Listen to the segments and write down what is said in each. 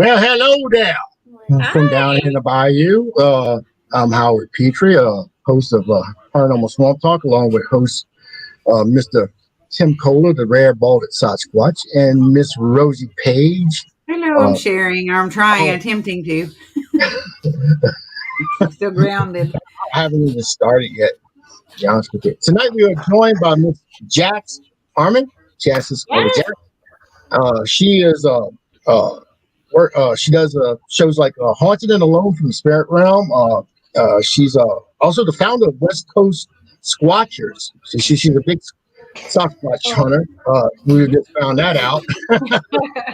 Well, hello there. From down Hi. in the bayou. I'm Howard Petrie, host of Paranormal Swamp Talk, along with host Mr. Tim Kohler, the rare balded Sasquatch, and Miss Rosie Page. Hello, I'm sharing, or I'm trying, Oh, attempting to. I'm still grounded. I haven't even started yet, to be honest with you. Tonight we are joined by Miss Jacque Harmon. Jacque is called Yes. Jack. She is she does shows like Haunted and Alone from the Spirit Realm. She's also the founder of West Coast Squatchers. So she's a big Sasquatch hunter. We just found that out.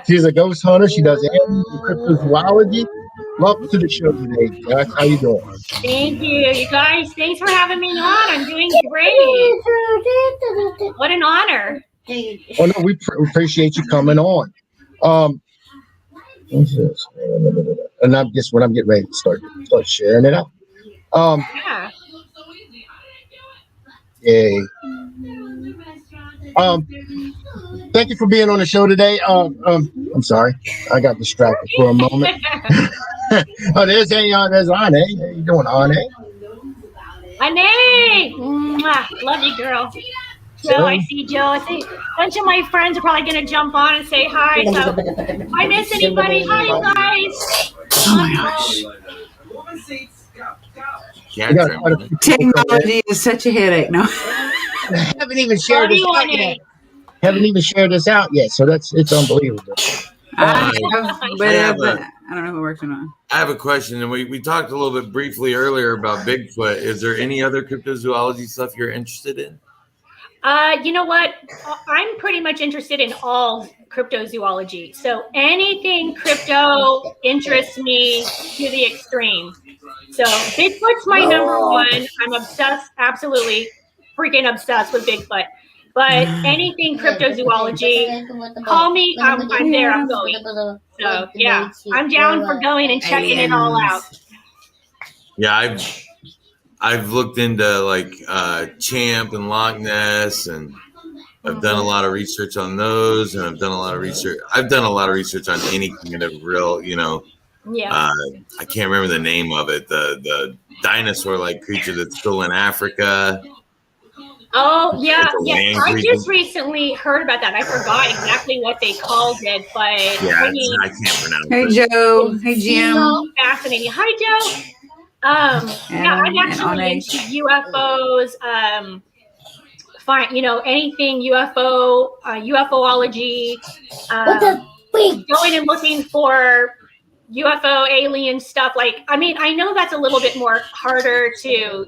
She's a ghost hunter. She does aliens and cryptozoology. Welcome to the show today, Jack. How you doing? Thank you, you guys. Thanks for having me on. I'm doing great. What an honor. Oh no, we appreciate you coming on. What's this? And I'm just when I'm getting ready to start sharing it out. Yeah. Yay. Thank you for being on the show today. I'm sorry, I got distracted for a moment. Oh, there's Ane. How you doing, Ane? Ane. Mwah. Love you, girl. Joe, I see Joe. I see a bunch of my friends are probably going to jump on and say hi. So if I miss anybody, hi, guys. Oh my gosh. We got quite a few people coming in. Technology is such a headache. No. I haven't even shared this out yet. Haven't even shared this out yet, so it's unbelievable. I don't know if it works or not. I have a question, and we talked a little bit briefly earlier about Bigfoot. Is there any other cryptozoology stuff you're interested in? You know what? I'm pretty much interested in all cryptozoology. So anything crypto interests me to the extreme. So Bigfoot's my number one. I'm obsessed, absolutely freaking obsessed with Bigfoot. But anything cryptozoology, call me. I'm there. I'm going. So yeah, I'm down for going and checking it all out. Yeah, I've looked into like Champ and Loch Ness, and I've done a lot of research on those, and I've done a lot of research on any kind of real, Yeah. I can't remember the name of it, the dinosaur-like creature that's still in Africa. Oh, yeah. I creature. just recently heard about that. I forgot exactly what they called it, but Yeah, I mean, I can't pronounce Hey, it. Joe. Hey, Jim. so fascinating. Hi, Joe. Yeah, I'm actually into UFOs. Anything UFO, UFOlogy. Going and looking for UFO alien stuff. I know that's a little bit more harder to,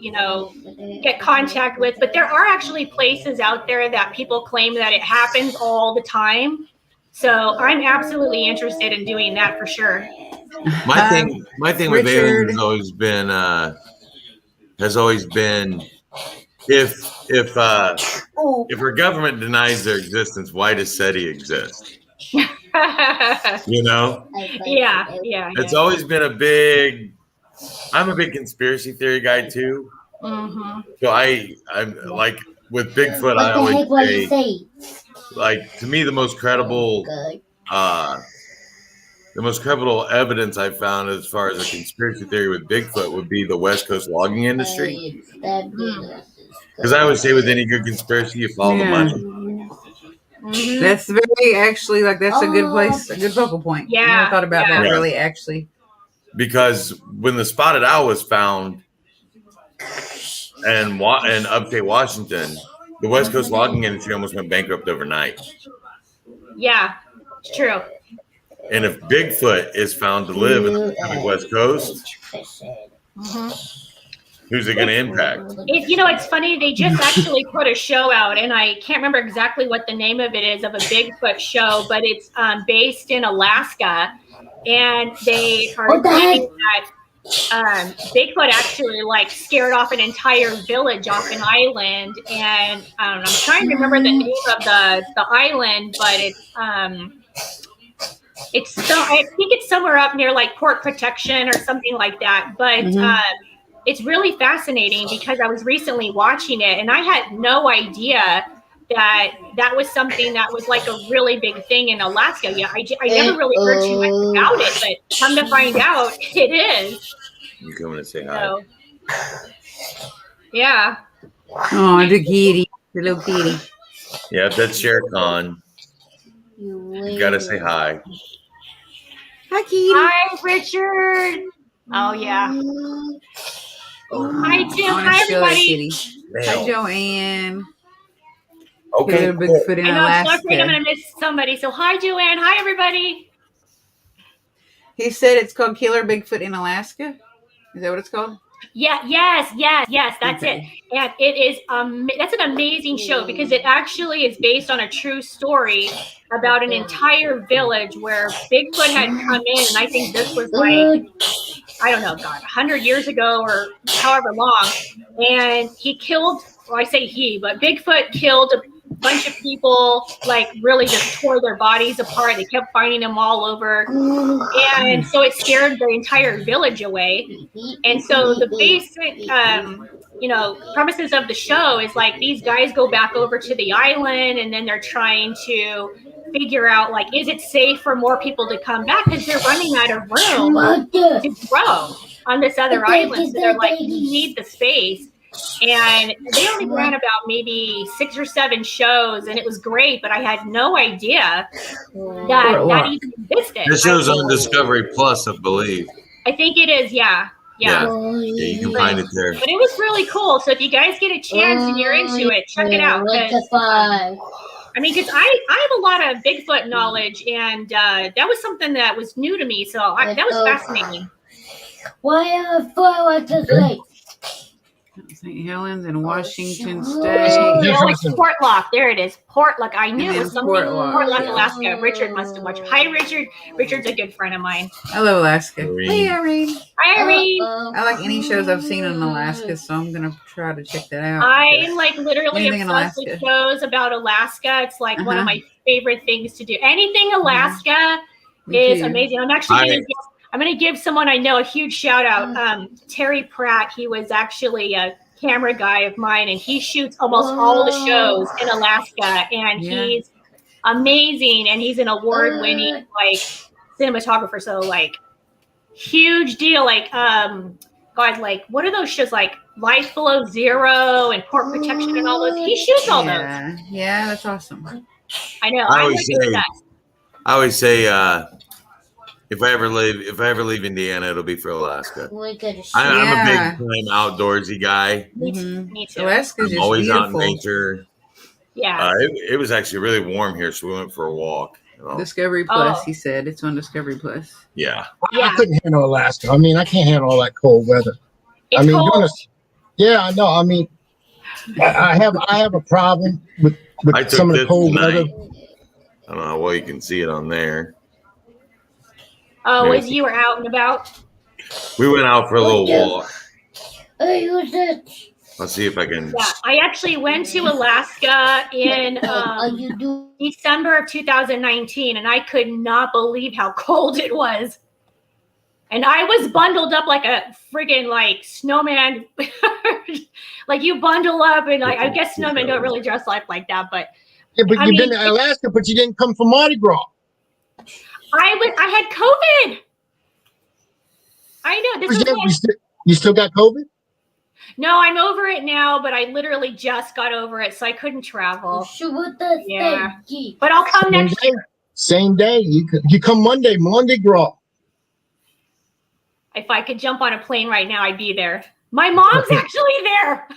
get contact with, but there are actually places out there that people claim that it happens all the time. So I'm absolutely interested in doing that for sure. My thing with aliens has always been if our government denies their existence, why does SETI exist? Yeah. It's always been I'm a big conspiracy theory guy too. Mm-hmm. So I'm like with Bigfoot, I always say, like, to me, the most credible evidence I found as far as a conspiracy theory with Bigfoot would be the West Coast logging industry. Because I always say with any good conspiracy, you follow the money. Mm-hmm. That's that's a good place, a good focal point. Yeah. I never thought about that really, actually. Because when the spotted owl was found in upstate Washington, the West Coast logging industry almost went bankrupt overnight. Yeah, it's true. And if Bigfoot is found to live in the Pacific West Coast, who's it going to impact? It's funny. They just actually put a show out, and I can't remember exactly what the name of it is, of a Bigfoot show, but it's based in Alaska, and they are claiming that Bigfoot actually scared off an entire village off an island, and I'm trying to remember the name of the island, but I think it's somewhere up near Port Protection or something like that. But it's really fascinating because I was recently watching it and I had no idea that was something that was like a really big thing in Alaska. Yeah, I never really heard too much about it, but come to find out, it is. You coming to say hi? So, yeah. Oh, the kitty, the little kitty. Yeah, that's Shere Khan. You gotta say hi. Hi, kitty. Hi, Richard. Oh yeah. Hi, Tim. I want to Hi, show that everybody. kitty. Hi, Nail. Joanne. Okay, Little cool. Bigfoot in I know I'm so Alaska. afraid I'm gonna miss somebody. So hi, Joanne. Hi, everybody. He said it's called Killer Bigfoot in Alaska. Is that what it's called? Yeah. Yes. That's it. And it is. That's an amazing show because it actually is based on a true story about an entire village where Bigfoot had come in, and I think this was like, I don't know, God, 100 years ago or however long. And he killed, well, I say he, but Bigfoot killed a bunch of people, like really just tore their bodies apart. They kept finding them all over. And so it scared the entire village away. And so the basic, premises of the show is like these guys go back over to the island and then they're trying to figure out, like, is it safe for more people to come back because they're running out of room to grow on this other island. So they're like, we need the space. And they only ran about maybe 6 or 7 shows, and it was great, but I had no idea that even existed. This show's on Discovery Plus, I believe. I think it is, yeah. Yeah, you can find it there. But it was really cool. So if you guys get a chance and you're into it, check it out. I mean, because I have a lot of Bigfoot knowledge, and that was something that was new to me. So that was fascinating. Why are the fireworks late? St. Helens in Washington Oh, State. it's Portlock. There it is. Portlock. I knew it was something. Portlock, yeah. Alaska. Richard must have watched. Hi, Richard. Richard's a good friend of mine. Hello, Alaska. Irene. Hey, Irene. Hi, Irene. I like any shows I've seen in Alaska, so I'm gonna try to check that out. I'm like literally Anything in obsessed with Alaska. shows about Alaska. It's like one of my favorite things to do. Anything Alaska Me is too. amazing. I'm gonna give someone I know a huge shout out. Terry Pratt. He was actually a camera guy of mine, and he shoots almost all the shows in Alaska, and he's amazing, and he's an award-winning like cinematographer. So like huge deal. Like God, like what are those shows like Life Below Zero and Port Protection and all those? He shoots all those. Yeah, that's awesome. I know. I always say, if I ever leave Indiana, it'll be for Alaska. I'm a big time outdoorsy guy. Me too. Alaska's I'm just always out in beautiful. nature. Yeah. It was actually really warm here, so we went for a walk. Discovery Plus, he said. It's on Discovery Plus. Yeah. I couldn't handle Alaska. I mean, I can't handle all that cold weather. It's cold. I know. I mean, I have a problem with some of the cold weather. I don't know how well you can see it on there. Oh, as you were out and about? We went out for a little walk. It? Let's see if I can. Yeah, I actually went to Alaska in December of 2019, and I could not believe how cold it was. And I was bundled up like a friggin' like snowman. Like you bundle up, and I guess snowmen don't really dress like that. But yeah, but you've been to Alaska, but you didn't come from Mardi Gras. I had COVID. I know. You still got COVID? No, I'm over it now, but I literally just got over it, so I couldn't travel. Yeah, but I'll come next year. Same day. You come Monday Gras. If I could jump on a plane right now, I'd be there. My mom's actually there.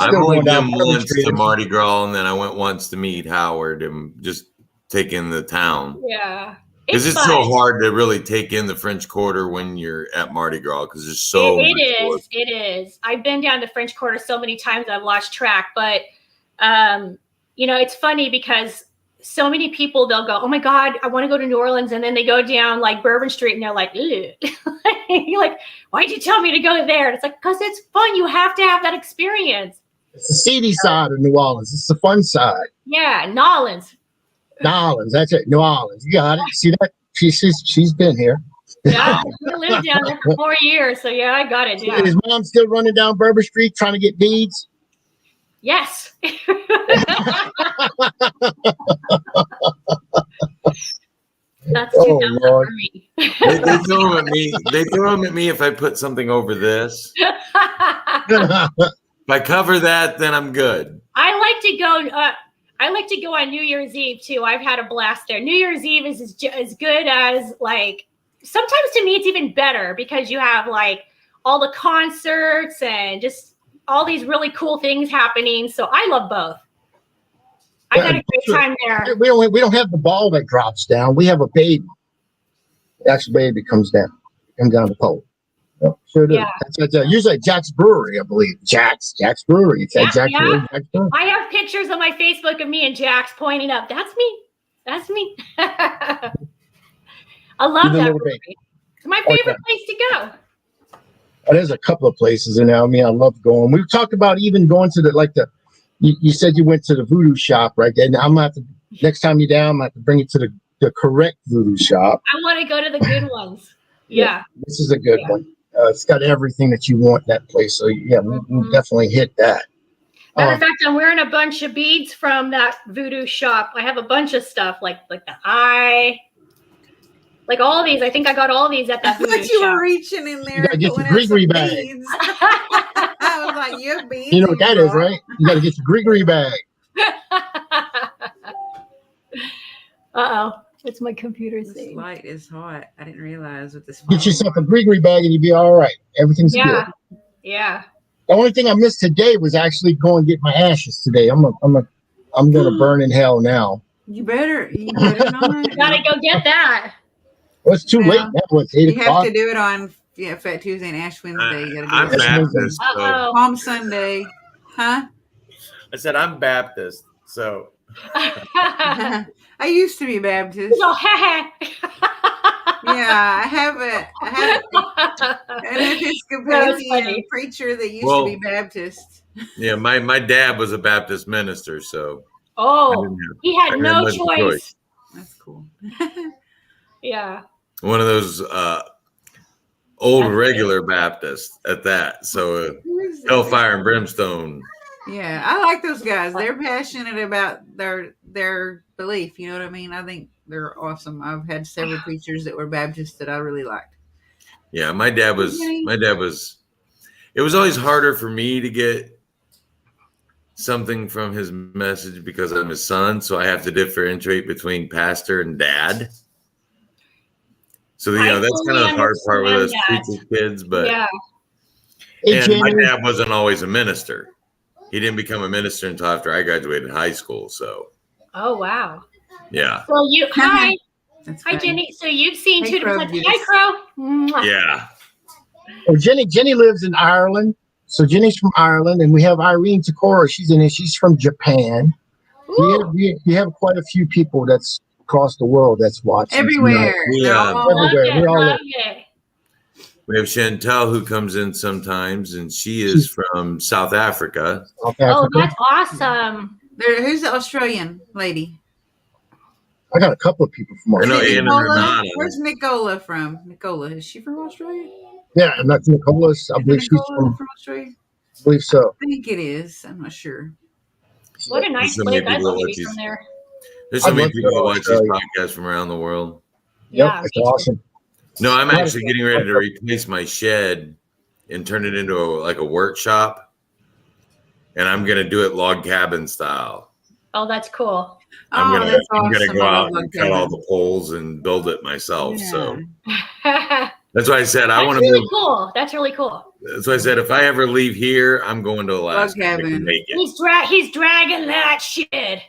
I've only been once to Mardi Gras, and then I went once to meet Howard and just take in the town. Yeah. Because it's so hard to really take in the French Quarter when you're at Mardi Gras because there's so much. It is. I've been down to French Quarter so many times I've lost track. But, it's funny because so many people, they'll go, oh, my God, I want to go to New Orleans. And then they go down like Bourbon Street and they're like, ew. You're like, why'd you tell me to go there? And it's like, because it's fun. You have to have that experience. It's the seedy side of New Orleans. It's the fun side. Yeah, Nolans. That's it. New Orleans. You got it. See that? She's been here. Yeah, I lived down there for 4 years. So, yeah, I got it. Yeah. Is mom still running down Bourbon Street trying to get deeds? Yes. That's too Oh, Lord. for me. They throw them at me. They throw them at me if I put something over this. If I cover that, then I'm good. I like to go. I like to go on New Year's Eve too. I've had a blast there. New Year's Eve is as good as like. Sometimes to me it's even better because you have like all the concerts and just all these really cool things happening. So I love both. I had a great time there. We don't have the ball that drops down. We have a baby. The actual baby comes down the pole. Yep, sure do. Yeah. That's usually at Jack's Brewery, I believe. Jack's Brewery. It's at Jack's Brewery. Jack's Brewery. I have pictures on my Facebook of me and Jax pointing up. That's me. That's me. I love that brewery. It's my favorite place to go. There's a couple of places in there. I mean, I love going. We've talked about even going to you said you went to the voodoo shop, right? And I'm gonna have to, next time you're down, I'm gonna have to bring you to the correct voodoo shop. I want to go to the good ones. Yeah. This is a good one. It's got everything that you want in that place. So yeah, we'll definitely hit that. Matter of fact, I'm wearing a bunch of beads from that voodoo shop. I have a bunch of stuff like the eye, like all of these. I think I got all these at that voodoo shop. You were reaching in there. You gotta get your Grigri bag. I was like, you have beads. You know what that is, right? You gotta get your Grigri bag. Uh-oh. It's my computer This saying. light is hot. I didn't realize with this. Get yourself a Grigri bag and you'll be all right. Everything's good. Yeah. The only thing I missed today was actually going and get my ashes today. I'm gonna burn in hell now. You better not. You gotta go get that. Well, it's too late. That was 8 You o'clock. have to do it on Fat Tuesday and Ash Wednesday. You gotta do I'm it. Baptist. So Uh-oh. Palm Sunday, huh? I said I'm Baptist. So I used to be Baptist. So, heh Yeah, I have an Episcopalian preacher that used to be Baptist. yeah, my dad was a Baptist minister, so Oh, he had no choice. That's cool. Yeah. One of those old regular Baptists at that. So hellfire and brimstone. Yeah, I like those guys. They're passionate about their belief. You know what I mean? I think they're awesome. I've had several preachers that were Baptists that I really liked. Yeah, my dad was. It was always harder for me to get something from his message because I'm his son, so I have to differentiate between pastor and dad. So that's kind of the hard part with us preacher kids. But yeah. And my dad wasn't always a minister. He didn't become a minister until after I graduated high school. So. Oh wow. Yeah. So hi funny. Jenny. So you've seen 2 different. Crow, Hi Crow. Mwah. Yeah. Well, Jenny lives in Ireland. So Jenny's from Ireland, and we have Irene Takora. She's in it. She's from Japan. We have quite a few people that's across the world that's watching. Everywhere. Everywhere. We're all We have Chantel who comes in sometimes, and she is from South Africa. Oh, that's awesome. Who's the Australian lady? I got a couple of people from Australia. Where's Nicola from? Nicola, is she from Australia? Yeah, and that's Nicola's. I believe she's from Australia. I believe so. I think it is. I'm not sure. What a nice place. I'd love to be from there. There's so many people that watch these podcasts from around the world. Yep, it's awesome. No, I'm actually getting ready to replace my shed and turn it into a workshop. And I'm going to do it log cabin style. Oh, that's cool. I'm gonna go out and cut all the poles and build it myself. Yeah. So that's why I said I want to really cool. That's really cool. That's why I said if I ever leave here, I'm going to Alaska. He's dragging that shit.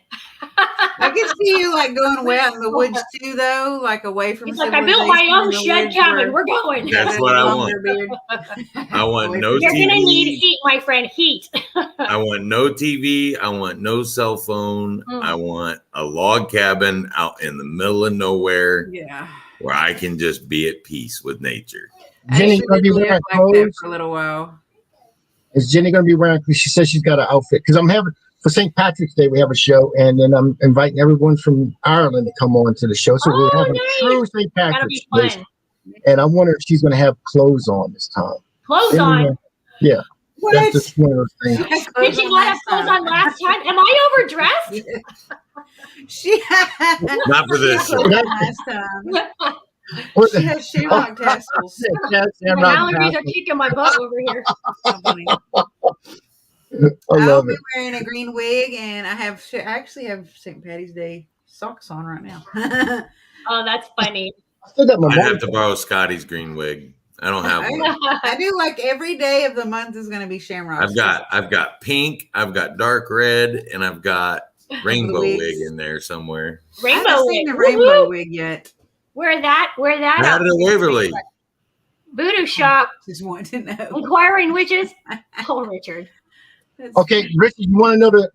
I can see you going way out in the woods too, though, away from. He's like, I built my own shed cabin. We're going. That's what I want. I want no TV. You're gonna need heat, my friend. Heat. I want no TV. I want no cell phone. I want a log cabin out in the middle of nowhere. Yeah. Where I can just be at peace with nature. Jenny's gonna be wearing clothes for a little while. Is Jenny gonna be wearing? Because she says she's got an outfit. Because I'm having. For St. Patrick's Day, we have a show, and then I'm inviting everyone from Ireland to come on to the show. So we're having a true St. Patrick's Day. And I wonder if she's going to have clothes on this time. Clothes on? Yeah. Well, That's just one of those things. Did you not have clothes on last time? Am I overdressed? She Not for this. she had clothes on last time. What She the- has shamrock tassels. Yeah, My I'm allergies not are kicking my butt over here. I I'll love be it. wearing a green wig, and I actually have St. Patty's Day socks on right now. Oh, that's funny. I still got my I'd have to mom. borrow Scotty's green wig. I don't have one. I do like every day of the month is going to be shamrocks. I've got pink, I've got dark red, and I've got rainbow wigs. wig in there somewhere. I Rainbow haven't seen wig. the rainbow Woo-hoo. wig yet. Wear that I had out. it at Waverly. Voodoo shop. Just want to know. Inquiring witches. Oh, Richard. That's- Okay, Richard, you want to know the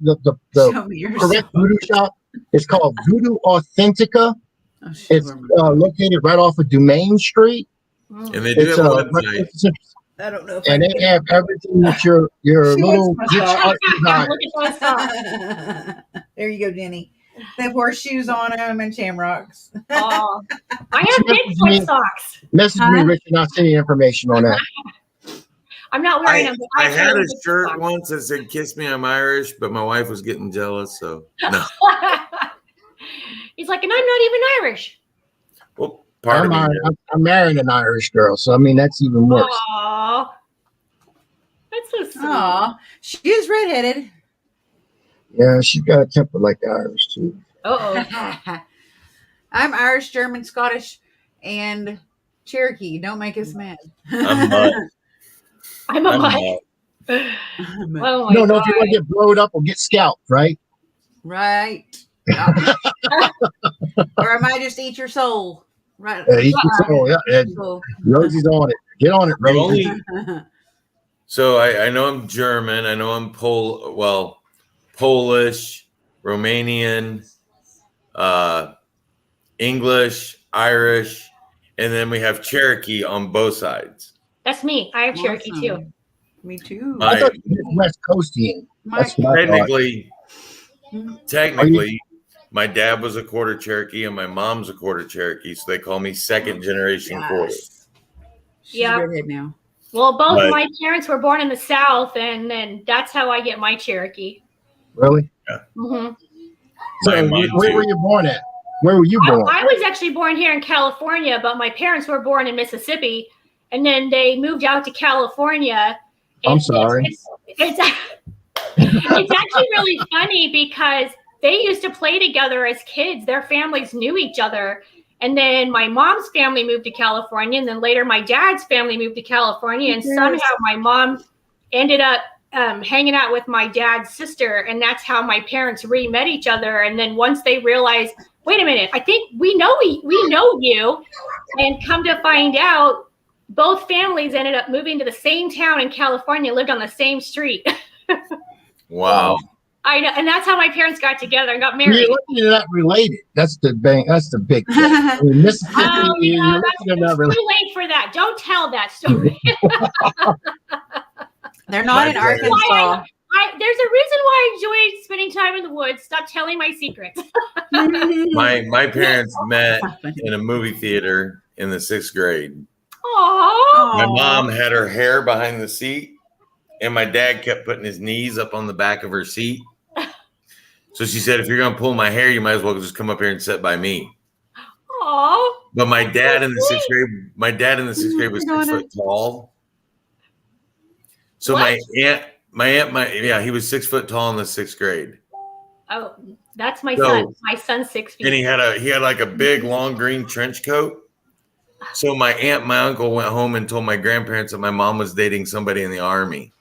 Show me your correct sock. voodoo shop? It's called Voodoo Authentica. Oh, shit, It's located right off of Dumaine Street. Mm. And they do It's have a website. I don't know if and I they have everything that your She little likes my rich socks. heart desires. Look at those socks. There you go, Jenny. They have horseshoes on them and shamrocks. Oh, I have Bigfoot socks. Message me, Richard, and I'll send you information on that. I'm not wearing them. But I had a Bigfoot shirt socks. once that said "Kiss me, I'm Irish," but my wife was getting jealous, so no. He's like, and I'm not even Irish. Well, part of me. I'm marrying an Irish girl, so I mean that's even worse. Aww. That's so sweet. Aw, she is redheaded. Yeah, she's got a temper like the Irish too. Uh-oh. I'm Irish, German, Scottish, and Cherokee. Don't make us mad. I'm not. I'm a I'm mutt. not. Oh my No, God. if you want to get blowed up or get scalped, right? Right. Or I might just eat your soul. Right. Eat your soul. Yeah, Soul. Rosie's on it. Get on it, The Rosie. only- So I know I'm German. I know I'm Polish, Romanian, English, Irish, and then we have Cherokee on both sides. That's me. I have Cherokee too. Awesome. Me too. I My- thought you were West Coastian. That's what I thought. Technically, my dad was a quarter Cherokee and my mom's a quarter Cherokee, so they call me second generation quarter. She's Yeah. a redhead now. Well, both But- my parents were born in the South, and then that's how I get my Cherokee. Really? Mm-hmm. So, Mine where too. were you born at? Where were you born? I was actually born here in California, but my parents were born in Mississippi, and then they moved out to California. I'm And sorry. It's actually really funny because they used to play together as kids. Their families knew each other. And then my mom's family moved to California. And then later my dad's family moved to California. And somehow my mom ended up hanging out with my dad's sister. And that's how my parents re-met each other. And then once they realized, wait a minute, I think we know you. And come to find out, both families ended up moving to the same town in California, lived on the same street. Wow. I know, and that's how my parents got together and got married. You're looking at that related. That's the big thing. I mean, Mississippi, Oh, you're yeah, looking at that it's related. too late for that. Don't tell that story. They're not in My- Arkansas. There's a reason why I enjoy spending time in the woods. Stop telling my secrets. My parents met in a movie theater in the 6th grade. Aww. My mom had her hair behind the seat, and my dad kept putting his knees up on the back of her seat. So she said, if you're going to pull my hair, you might as well just come up here and sit by me. Aww. But my dad in the 6th grade was 6 foot tall. So What? he was 6 foot tall in the 6th grade. Oh, that's my So- son. My son's 6 feet. And he had like a big long green trench coat. So my aunt, my uncle went home and told my grandparents that my mom was dating somebody in the army.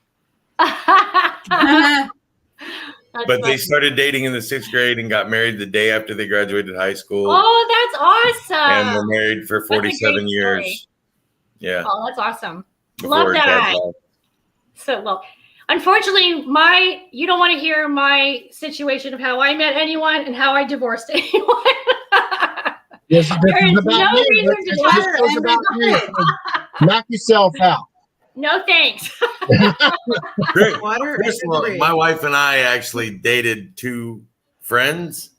That's But funny. they started dating in the 6th grade and got married the day after they graduated high school. Oh, that's And were awesome. married for That's a great 47 story. years. Yeah. Oh, that's awesome. before Love his dad that. died. So, well, unfortunately, you don't want to hear my situation of how I met anyone and how I divorced anyone. This is There is about no you. reason to This tell is about you. Knock yourself out. No thanks. Great. Water First and of all, debris. my wife and I actually dated two friends.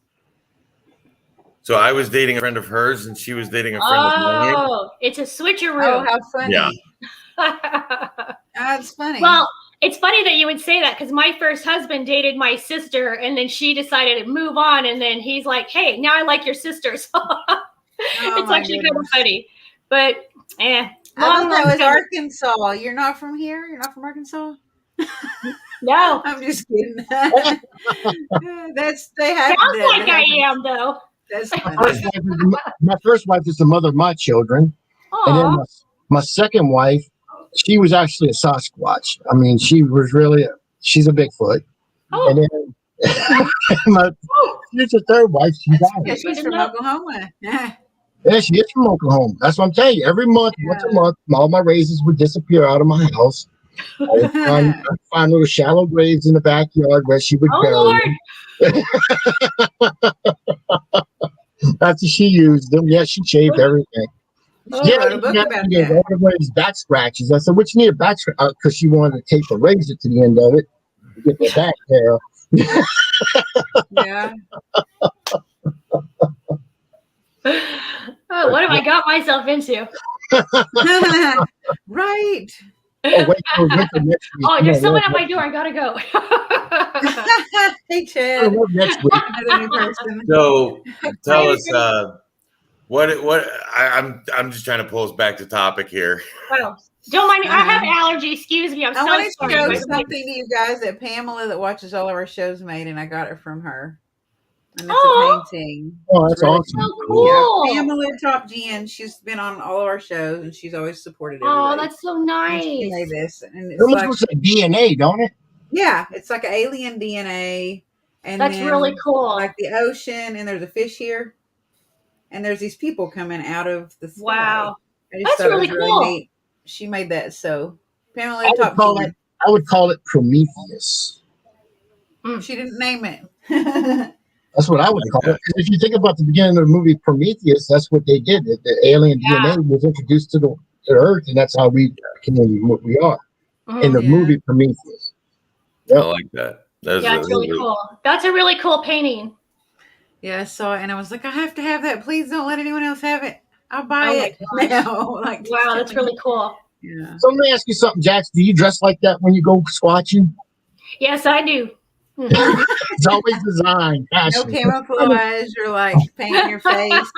So I was dating a friend of hers, and she was dating a friend of mine. Oh, it's a Oh, switcheroo. how funny. Yeah. That's funny. Well, It's funny that you would say that because my first husband dated my sister, and then she decided to move on, and then he's like, "Hey, now I like your sister." So it's actually kind of funny. But I thought that was Arkansas. You're not from here? You're not from Arkansas? No. I'm just kidding. They have Sounds like I am, though. That's My first wife is the mother of my children. Aww. And then my second wife, she was actually a Sasquatch. I mean, she's a Bigfoot. Oh. And then my future third wife, she died. Yeah, she's from Oklahoma. Yeah, she is from Oklahoma. That's what I'm telling you. Every month, once a month, all my raisins would disappear out of my house. I'd find little shallow graves in the backyard where she would bury them. That's what she used them. Yeah, she shaved everything. I wrote a book about that. All of these back scratches. I said, "What you need a back scratch?" Because she wanted to tape a razor to the end of it to get the back hair. Yeah. Oh, what have I got myself into? Right. Oh, wait till next week. Oh, there's someone at my door. I gotta go. Hey, Chad. Next week. Another new person. So tell us what I'm just trying to pull us back to topic here. Oh, don't mind me. I have allergies. Excuse me. I'm I so want to sorry. show something to you guys that Pamela, that watches all of our shows, made, and I got it from her. And it's a painting. Oh, that's awesome. So cool. Yeah. Pamela Top Gen, she's been on all of our shows, and she's always supported everybody. Oh, that's so nice. And she made this, and it's It almost like, looks like DNA, don't it? yeah, it's like alien DNA. And That's then, really cool. Like the ocean, and there's a fish here, and there's these people coming out of the sky. Wow. I just That's thought it really was cool. neat. She made that. So Pamela I Top Gen. would call it Prometheus. She didn't name it. That's what I would call it. If you think about the beginning of the movie Prometheus, that's what they did. The alien DNA was introduced to the Earth, and that's how we became what we are in the movie Prometheus. Yep. I like that. That's really cool. That's a really cool painting. Yeah, I saw it, and I was like, I have to have that. Please don't let anyone else have it. I'll buy it now. Like, wow, that's really cool. Yeah. So let me ask you something, Jax. Do you dress like that when you go squatching? Yes, I do. It's always designed. No camouflage or like painting your face.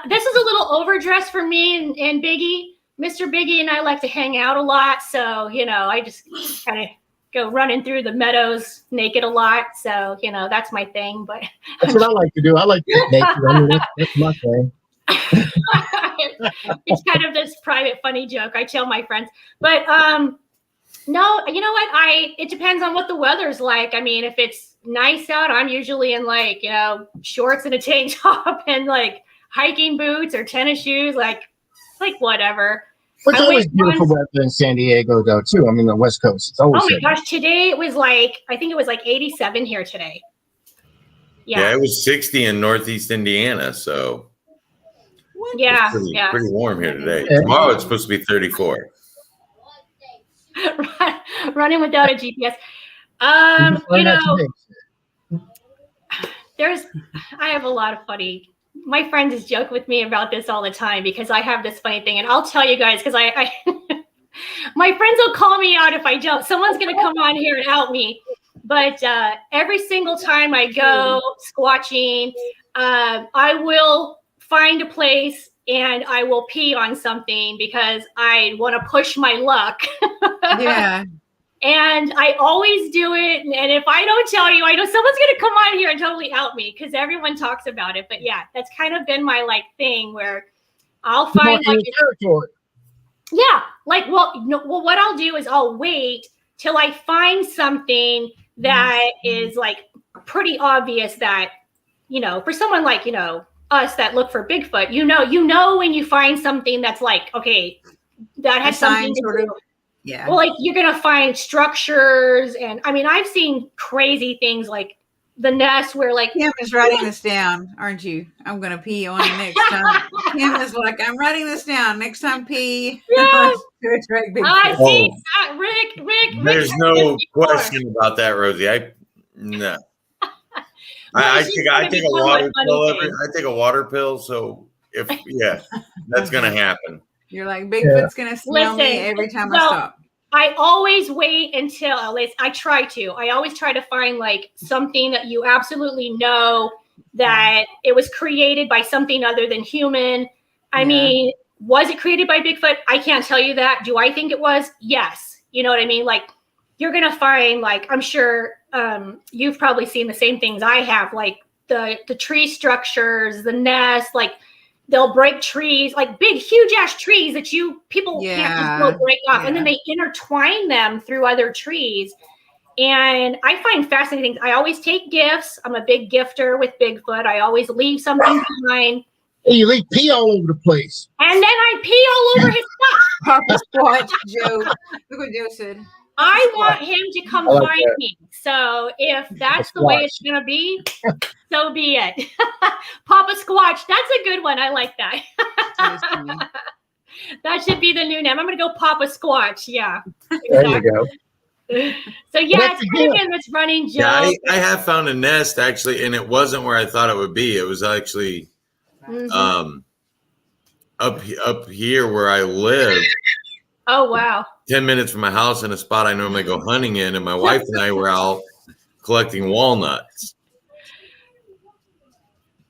This is a little overdressed for me and Biggie. Mr. Biggie and I like to hang out a lot, so I just kind of go running through the meadows naked a lot. So that's my thing. But that's what I like to do. I like to get naked. I mean, that's my thing. It's kind of this private funny joke I tell my friends, but no, you know what? It depends on what the weather's like. I mean, if it's nice out, I'm usually in like, shorts and a tank top and like hiking boots or tennis shoes, like whatever. It's always beautiful weather in San Diego though, too. I mean, the West Coast. It's always. Oh my gosh, today it was I think it was like 87 here today. Yeah, it was 60 in Northeast Indiana, so. Yeah, pretty warm here today. Tomorrow it's supposed to be 34. Running without a GPS. I have a lot of funny. My friends just joke with me about this all the time because I have this funny thing, and I'll tell you guys because I my friends will call me out if I don't. Someone's gonna come on here and out me. But every single time I go squatching, I will find a place and I will pee on something because I want to push my luck. Yeah. And I always do it. And if I don't tell you, I know someone's going to come on here and totally out me because everyone talks about it. But yeah, that's kind of been my thing where I'll find territory. Yeah. What I'll do is I'll wait till I find something that is like pretty obvious that, for someone like, us that look for Bigfoot, you know when you find something that's like, okay, that has something to do. Yeah. Well, like you're gonna find structures, and I mean, I've seen crazy things like the nest where like Kim is writing this down, aren't you? I'm gonna pee on you next time. Kim is like, I'm writing this down. Next time, pee. Yeah. I see, Rick. There's no question about that, Rosie. No. I take a water pill I take a water pill, so that's gonna happen. You're like, Bigfoot's gonna smell me every time I stop. I always wait until, at least I always try to find like something that you absolutely know that it was created by something other than human. I mean, was it created by Bigfoot? I can't tell you that. Do I think it was? Yes. You know what I mean? Like, you're going to find, like, I'm sure you've probably seen the same things I have, like the tree structures, the nest, like they'll break trees, like big, huge ass trees that people can't just go break off. And then they intertwine them through other trees. And I find fascinating things. I always take gifts. I'm a big gifter with Bigfoot. I always leave something behind. Hey, you leave pee all over the place. And then I pee all over his stuff. Papa Squatch, Joe. Look what Joe said. I want him to come find me. So if that's the way it's going to be, so be it. Papa Squatch. That's a good one. I like that. That should be the new name. I'm going to go Papa Squatch. Yeah. Exactly. There you go. So yeah, it's kind of been this running joke. Yeah, I have found a nest actually, and it wasn't where I thought it would be. It was actually up here where I live. Oh wow! 10 minutes from my house in a spot I normally go hunting in, and my wife and I were out collecting walnuts.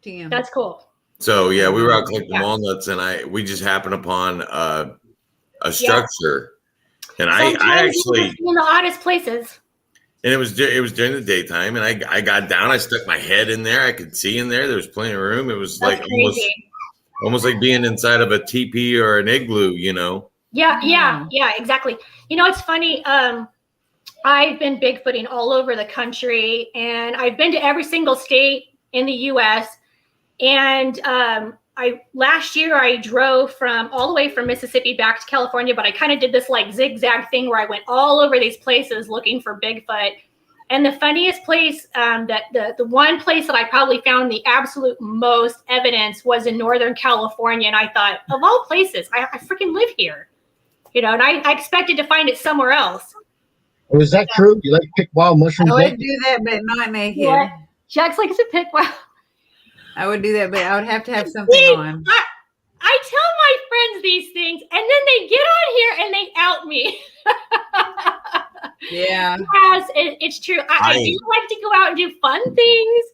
Damn. That's cool. So yeah, we were out collecting walnuts, and we just happened upon a structure. And I actually in the oddest places. And it was during the daytime, and I got down. I stuck my head in there. I could see in there. There was plenty of room. It was That's like crazy. almost like being inside of a teepee or an igloo, you know? Yeah, exactly. You know, it's funny. I've been Bigfooting all over the country, and I've been to every single state in the U.S. And last year I drove all the way from Mississippi back to California, but I kind of did this like zigzag thing where I went all over these places looking for Bigfoot. And the funniest place, the one place that I probably found the absolute most evidence was in Northern California. And I thought, of all places, I freaking live here, you know, and I expected to find it somewhere else. Oh, is that true? You like to pick wild mushrooms? I would do that, but not naked. Yeah. Jack's like, to pick wild. I would do that, but I would have to have something on. I tell my friends these things, and then they get on here and they out me. Yeah. Yes, it's true. I do like to go out and do fun things,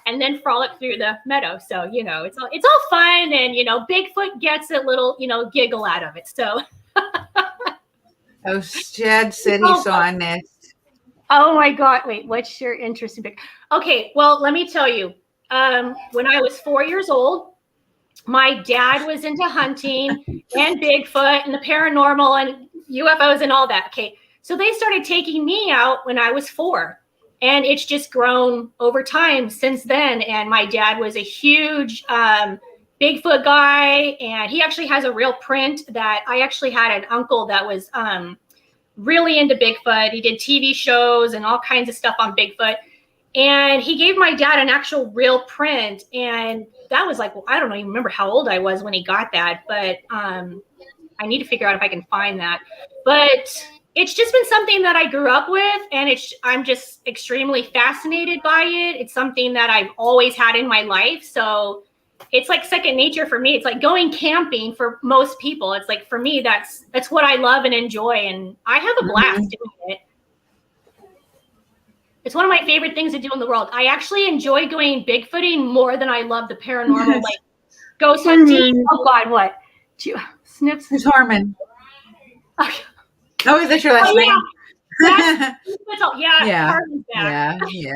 and then frolic through the meadow. So you know, it's all fun, and you know, Bigfoot gets a little giggle out of it. So. Oh, Chad said he saw a nest. Oh my God! Wait, what's your interesting pic? Okay, well, let me tell you. When I was 4 years old, my dad was into hunting and Bigfoot and the paranormal and UFOs and all that. Okay, so they started taking me out when I was 4, and it's just grown over time since then. And my dad was a huge Bigfoot guy, and he actually has a real print that I actually had an uncle that was really into Bigfoot. He did TV shows and all kinds of stuff on Bigfoot. And he gave my dad an actual real print. And that was like, well, I don't even remember how old I was when he got that. But I need to figure out if I can find that. But it's just been something that I grew up with. And I'm just extremely fascinated by it. It's something that I've always had in my life. So it's like second nature for me. It's like going camping for most people. It's like, for me, that's what I love and enjoy. And I have a blast doing it. It's one of my favorite things to do in the world. I actually enjoy going Bigfooting more than I love the paranormal, like ghost hunting. Oh God, what? Snips. Who's Harmon? Oh, is that your last name? Yeah. Harmon's back. Yeah.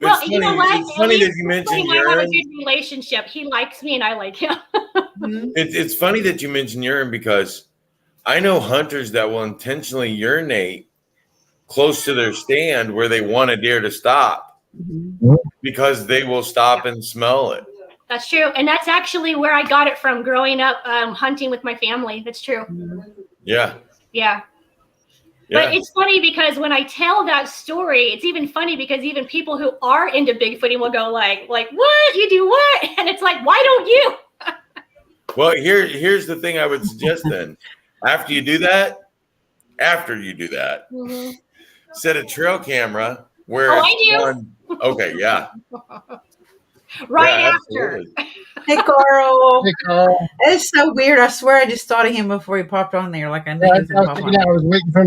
Well, you know what? It's funny that you mentioned we have a good relationship. He likes me and I like him. It's funny that you mentioned urine, because I know hunters that will intentionally urinate close to their stand where they want a deer to stop, because they will stop and smell it. That's true. And that's actually where I got it from growing up hunting with my family. That's true. Yeah. But it's funny because when I tell that story, it's even funny because even people who are into Bigfooting will go like, what? You do what? And it's like, why don't you? Well, here's the thing I would suggest then. After you do that, set a trail camera where I do. Okay, yeah. right Yeah, after. absolutely. Hey, Carl. Hey, Carl. It's so weird. I swear I just thought of him before he popped on there. Like I knew Yeah, he was I going to was pop thinking on that. I there. was waiting for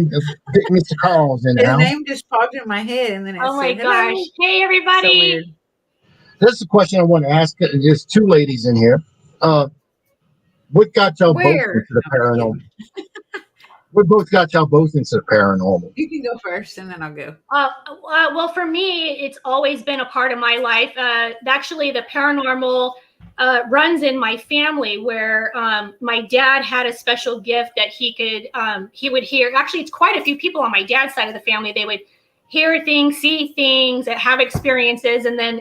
Mr. Carl's in the His house. name just popped in my head, and then it Oh my said, gosh. hello. Hey, So everybody. weird. This is a question I want to ask. There's two ladies in here. What got y'all both Where? into the No, I'm just paranormal? kidding. What both got y'all both into the paranormal? You can go first, and then I'll go. Well, for me, it's always been a part of my life. Actually, the paranormal runs in my family, where my dad had a special gift that he would hear. Actually, it's quite a few people on my dad's side of the family. They would hear things, see things, have experiences, and then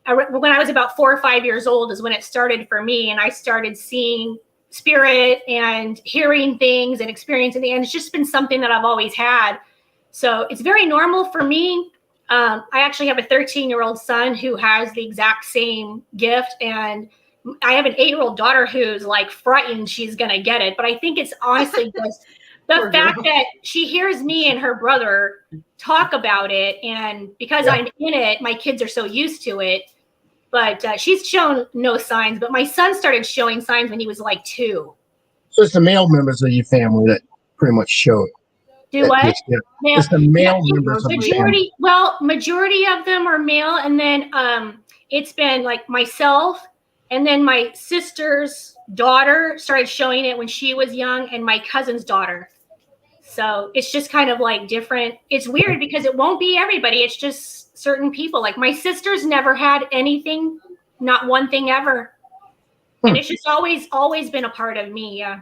when I was about 4 or 5 years old is when it started for me, and I started seeing spirit and hearing things and experiencing things. And it's just been something that I've always had. So it's very normal for me. I actually have a 13-year-old son who has the exact same gift. And I have an 8-year-old daughter who's like frightened she's going to get it. But I think it's honestly just the Poor fact girl. that she hears me and her brother talk about it. And because I'm in it, my kids are so used to it. But she's shown no signs. But my son started showing signs when he was like 2. So it's the male members of your family that pretty much show it. Do what? Male. It's the Yeah, male members of your family. majority of them are male, and then it's been like myself, and then my sister's daughter started showing it when she was young, and my cousin's daughter. So it's just kind of like different. It's weird because it won't be everybody. It's just certain people. Like my sister's never had anything, not one thing ever, and it's just always been a part of me. Yeah,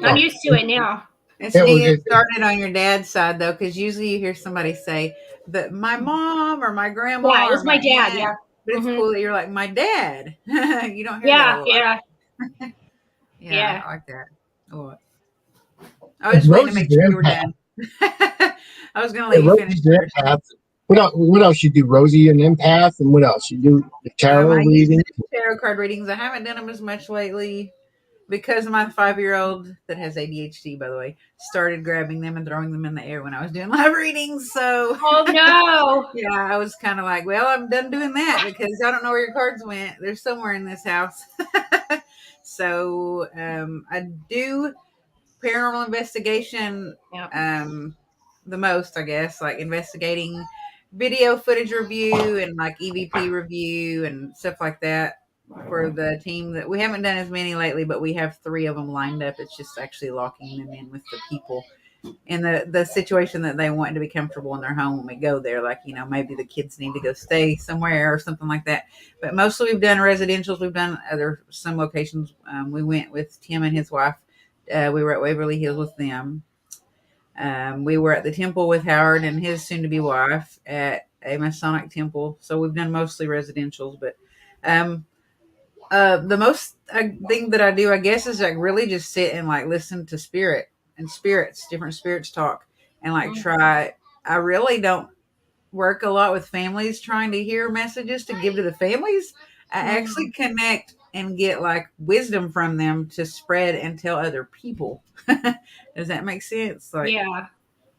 I'm used to it now. It's Yeah, well, neat it started on your dad's side, though, because usually you hear somebody say that my mom or my grandma Yeah, it was or my dad. aunt. Yeah. But it's Mhm. cool that you're like, my dad. You don't hear that a lot. Yeah. I like that. Oh, I was just waiting to Rosie's make sure the you were empath. done. I was going to let you finish Rosie's the first. empath. What else you do? Rosie an empath, and what else you do? The tarot I used reading. to do tarot card readings. I haven't done them as much lately because my 5-year-old that has ADHD, by the way, started grabbing them and throwing them in the air when I was doing live readings. So, Oh no. yeah, I was kind of like, well, I'm done doing that because I don't know where your cards went. They're somewhere in this house. So, I do paranormal investigation the most, I guess, like investigating video footage review and like EVP review and stuff like that for the team. That we haven't done as many lately, but we have 3 of them lined up. It's just actually locking them in with the people in the situation that they want to be comfortable in their home when we go there. Like, maybe the kids need to go stay somewhere or something like that. But mostly we've done residentials. We've done some locations. We went with Tim and his wife. We were at Waverly Hills with them. We were at the temple with Howard and his soon-to-be wife at a Masonic temple. So we've done mostly residentials. But the most thing that I do, I guess, is like really just sit and like listen to different spirits talk, and like try. I really don't work a lot with families trying to hear messages to give to the families. I actually connect and get like wisdom from them to spread and tell other people. Does that make sense? Like,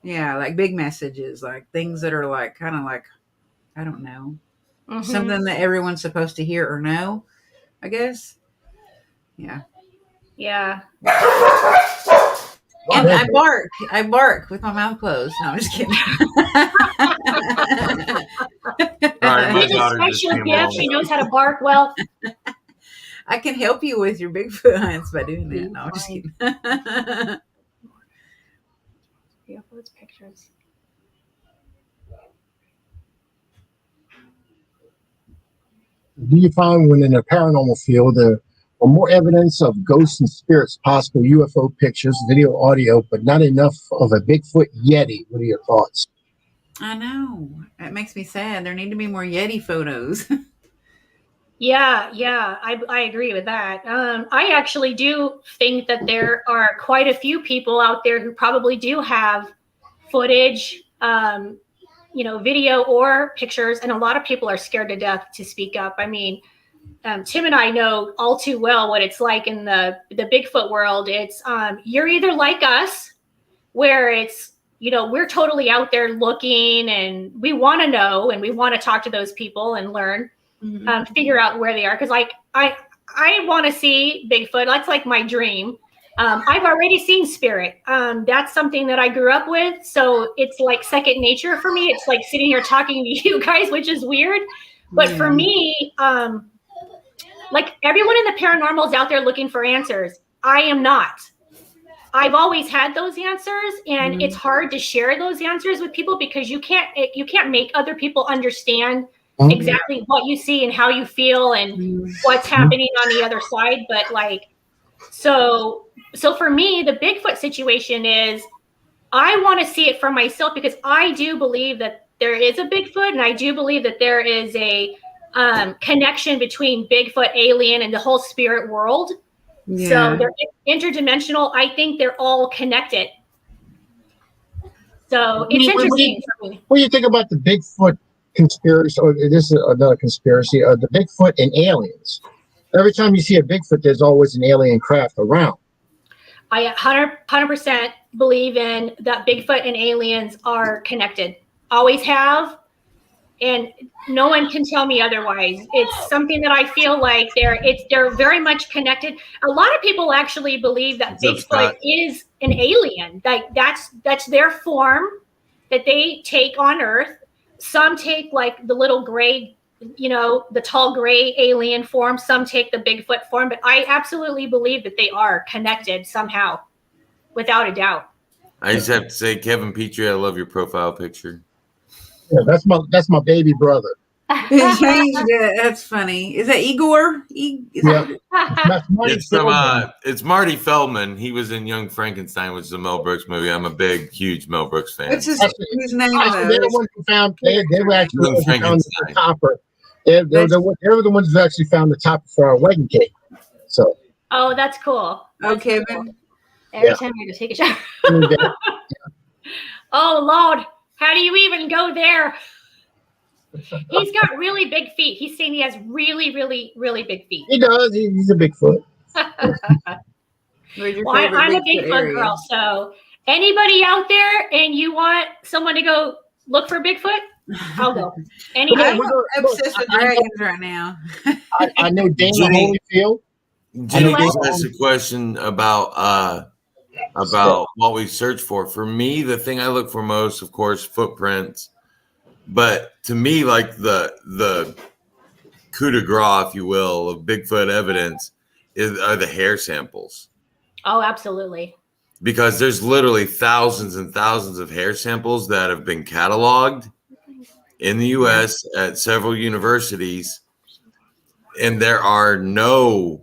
yeah, like big messages, like things that are like kind of like, I don't know, something that everyone's supposed to hear or know, I guess. Yeah. Yeah. And I bark with my mouth closed. No, I'm just kidding. Sorry, my It's a daughter just special came gift. home. She knows how to bark well. I can help you with your Bigfoot hunts by doing that. No, I'm just kidding. Pictures. Do you find when in the paranormal field there are more evidence of ghosts and spirits, possible UFO pictures, video, audio, but not enough of a Bigfoot Yeti? What are your thoughts? I know. It makes me sad. There need to be more Yeti photos. Yeah, I agree with that. I actually do think that there are quite a few people out there who probably do have footage, video or pictures, and a lot of people are scared to death to speak up. I mean, Tim and I know all too well what it's like in the Bigfoot world. It's you're either like us, where it's we're totally out there looking, and we want to know, and we want to talk to those people and learn, figure out where they are. Because like I want to see Bigfoot. That's like my dream. I've already seen spirit. That's something that I grew up with. So it's like second nature for me. It's like sitting here talking to you guys, which is weird. But for me, like everyone in the paranormal is out there looking for answers. I am not. I've always had those answers, and it's hard to share those answers with people because you can't make other people understand exactly what you see and how you feel and what's happening on the other side. But like, so for me, the Bigfoot situation is I want to see it for myself because I do believe that there is a Bigfoot, and I do believe that there is a connection between Bigfoot, alien, and the whole spirit world. So they're interdimensional. I think they're all connected. So it's interesting for me. What do you think about the Bigfoot conspiracy? Or this is another conspiracy. The Bigfoot and aliens. Every time you see a Bigfoot, there's always an alien craft around. I 100% believe in that Bigfoot and aliens are connected. Always have. And no one can tell me otherwise. It's something that I feel like they're very much connected. A lot of people actually believe that Bigfoot is an alien. Like that's their form that they take on Earth. Some take like the little gray, the tall gray alien form. Some take the Bigfoot form. But I absolutely believe that they are connected somehow, without a doubt. I just have to say, Kevin Petrie, I love your profile picture. Yeah, that's my baby brother. That's funny. Is that Igor? It's Marty Feldman. He was in Young Frankenstein, which is a Mel Brooks movie. I'm a big, huge Mel Brooks fan. What's his name? They're the ones who found. They were actually found the topper. They were the ones who actually found the topper for our wedding cake. So. Oh, that's cool. That's Kevin. Cool. Every time I go take a shower. Oh Lord. How do you even go there? He's got really big feet. He's saying he has really, really, really big feet. He does. He's a Bigfoot. Well, I'm a Bigfoot girl. So anybody out there and you want someone to go look for Bigfoot, I'll go. I'm obsessed with dragons right now. I know Dana Holyfield. Jenny just asked a question about what we search for. For me, the thing I look for most, of course, footprints. But to me, like the coup de grace, if you will, of Bigfoot evidence are the hair samples. Oh, absolutely. Because there's literally thousands and thousands of hair samples that have been cataloged in the U.S. at several universities, and there are no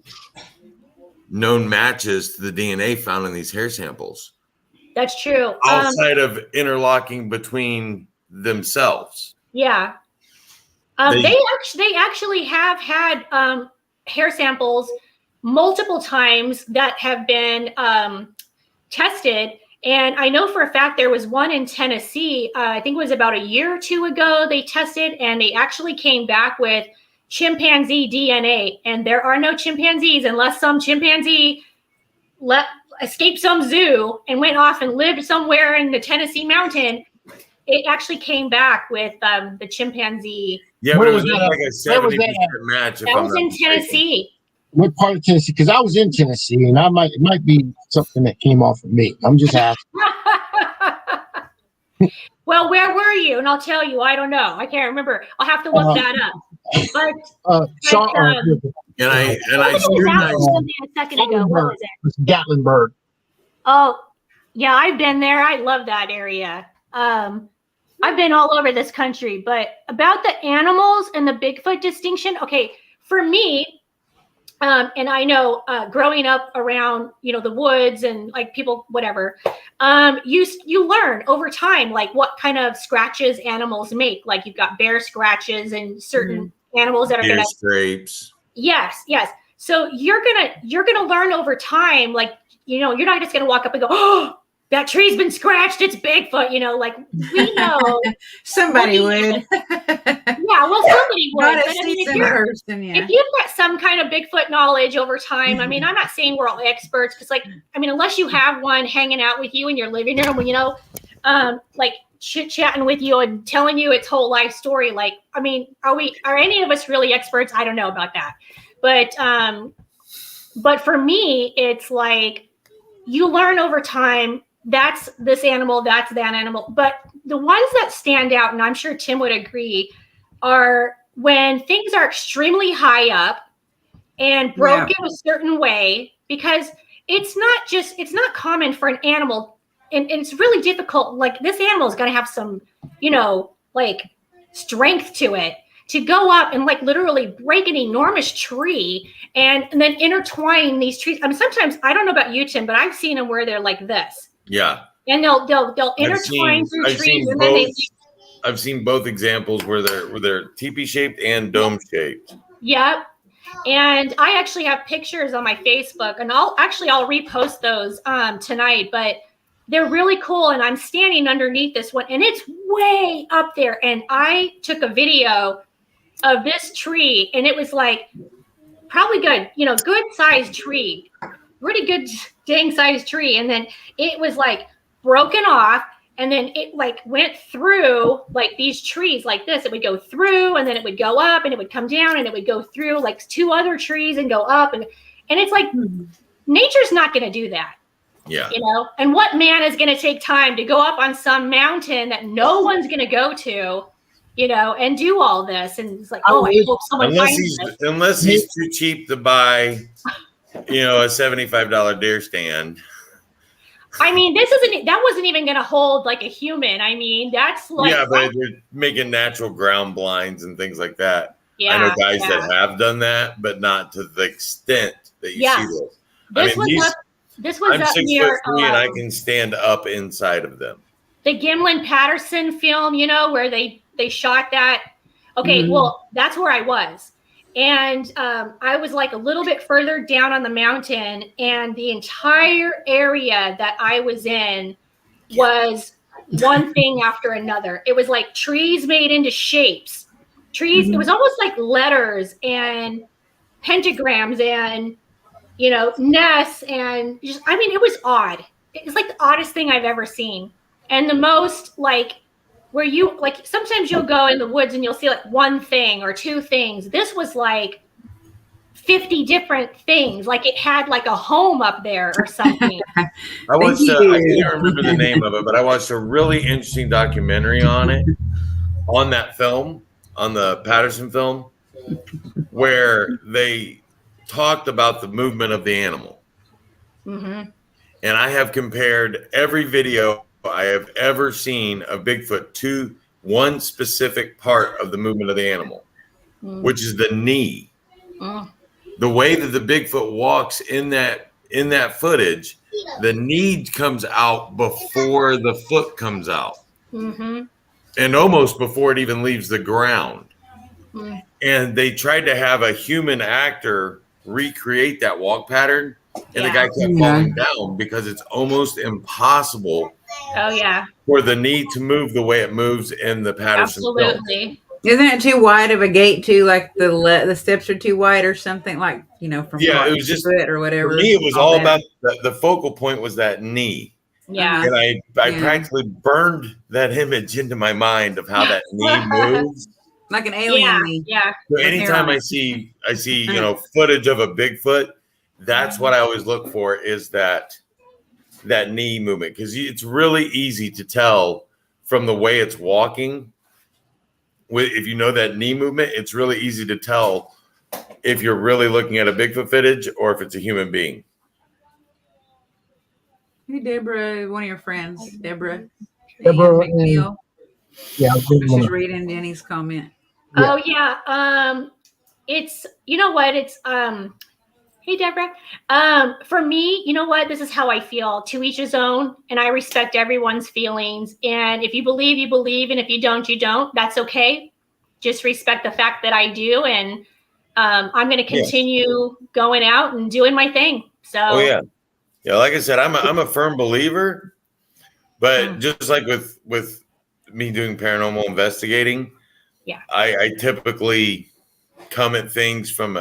known matches to the DNA found in these hair samples. That's true. Outside of interlocking between themselves. Yeah. They actually have had hair samples multiple times that have been tested. And I know for a fact there was one in Tennessee, I think it was about a year or two ago, they tested, and they actually came back with chimpanzee DNA. And there are no chimpanzees unless some chimpanzee escaped some zoo and went off and lived somewhere in the Tennessee mountain. It actually came back with the chimpanzee. Yeah, but it was like a 70% match. That was in Tennessee. What part of Tennessee? Because I was in Tennessee, and it might be something that came off of me. I'm just asking. Well, where were you? And I'll tell you. I don't know. I can't remember. I'll have to look that up. But I scrutinized a second ago. What was it? Gatlinburg. Oh, yeah, I've been there. I love that area. I've been all over this country. But about the animals and the Bigfoot distinction, okay, for me. And I know growing up around, the woods and like people, whatever, you learn over time, like what kind of scratches animals make. Like you've got bear scratches and certain animals that are going to scrapes. Yes. So you're gonna learn over time. Like you're not just gonna walk up and go, oh, that tree's been scratched. It's Bigfoot. Like we know somebody would. Yeah, well, somebody would. But I mean, if you've got some kind of Bigfoot knowledge over time, I mean, I'm not saying we're all experts because, unless you have one hanging out with you in your living room, like chit chatting with you and telling you its whole life story. Like, I mean, are any of us really experts? I don't know about that, but for me, it's like you learn over time. That's this animal, that's that animal. But the ones that stand out, and I'm sure Tim would agree, are when things are extremely high up and broken a certain way, because it's not common for an animal, and it's really difficult. Like, this animal is going to have some, like, strength to it to go up and like literally break an enormous tree and then intertwine these trees. I mean, sometimes, I don't know about you, Tim, but I've seen them where they're like this. Yeah. And they'll intertwine through trees, and then I've seen both examples where they're teepee shaped and dome shaped. Yep. And I actually have pictures on my Facebook, and I'll repost those tonight, but they're really cool. And I'm standing underneath this one, and it's way up there. And I took a video of this tree, and it was like probably good sized tree, pretty good dang sized tree. And then it was like broken off. And then it like went through like these trees like this. It would go through, and then it would go up, and it would come down, and it would go through like two other trees and go up. And it's like, nature's not going to do that. Yeah. And what man is going to take time to go up on some mountain that no one's going to go to, and do all this? And it's like, I hope someone finds it. Unless he's too cheap to buy, a $75 deer stand. I mean, that wasn't even going to hold like a human. I mean, that's like, yeah, but they're making natural ground blinds and things like that. Yeah, I know guys that have done that, but not to the extent that you see this. This was I'm up 6'3" near, and I can stand up inside of them. The Gimlin Patterson film, where they shot that. Okay, well, that's where I was. And I was like a little bit further down on the mountain, and the entire area that I was in was one thing after another. It was like trees made into shapes. Trees, it was almost like letters and pentagrams and, nests, and just, I mean, it was odd. It was like the oddest thing I've ever seen. And the most like, where you like, sometimes you'll go in the woods and you'll see like one thing or two things. This was like 50 different things. Like it had like a home up there or something. I can't remember the name of it, but I watched a really interesting documentary on it, on that film, on the Patterson film, where they talked about the movement of the animal. Mm-hmm. And I have compared every video I have ever seen of Bigfoot to one specific part of the movement of the animal, which is the knee. The way that the Bigfoot walks in that footage, the knee comes out before the foot comes out, and almost before it even leaves the ground. And they tried to have a human actor recreate that walk pattern, and the guy kept falling down because it's almost impossible. Oh yeah. For the knee to move the way it moves in the Patterson film. Absolutely. Isn't it too wide of a gate too? Like the steps are too wide or something, like from it was just foot or whatever. For me, it was all about the focal point was that knee. Yeah. And I practically burned that image into my mind of how that knee moves. Like an alien knee. Yeah. So anytime I see footage of a Bigfoot, that's what I always look for, is that knee movement, because it's really easy to tell from the way it's walking. If you know that knee movement, it's really easy to tell if you're really looking at a Bigfoot footage or if it's a human being. Hey, Deborah, one of your friends, Deborah. Deborah, she's reading Denny's comment. Oh yeah. It's it's hey Deborah. For me, this is how I feel. To each his own, and I respect everyone's feelings. And if you believe, you believe, and if you don't, you don't. That's okay. Just respect the fact that I do, and I'm going to continue going out and doing my thing. So. Yeah. Like I said, I'm a firm believer, but just like with me doing paranormal investigating, I typically come at things from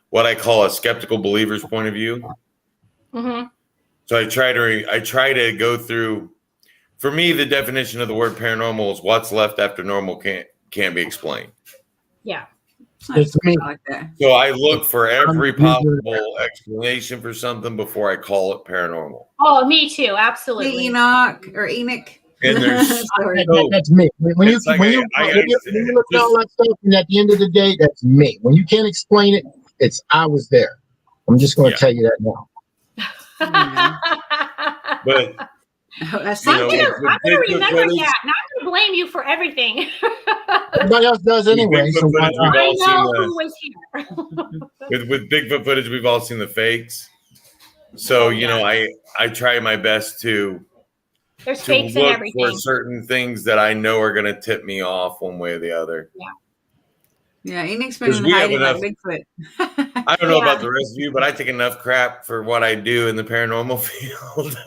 what I call a skeptical believer's point of view. So I try to go through For me, the definition of the word paranormal is what's left after normal can't be explained. Yeah. It's me. I like that. So I look for every possible explanation for something before I call it paranormal. Oh, me too. Absolutely. Enoch or Enoch. And there's Sorry. That's me. When you It's like when you look at all that stuff, and at the end of the day, that's me. When you can't explain it, it's I was there. I'm just going to tell you that now. But That's I'm gonna remember that, and I'm gonna blame you for everything. Everybody else does anyway. So why not? I know who was here. with Bigfoot footage, we've all seen the fakes. So you know, I try my best to fakes and look everything for certain things that I know are going to tip me off one way or the other. Yeah, Enoch's been hiding like Bigfoot. I don't know about the rest of you, but I take enough crap for what I do in the paranormal field.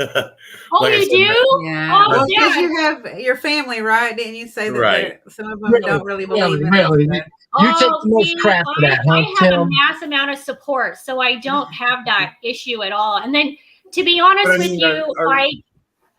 You do? Yeah. Well, because you have your family, right? Didn't you say that some of them don't really believe in it? You take the most crap for that, huh, I have a mass amount of support, so I don't have that issue at all. And then, to be honest with you,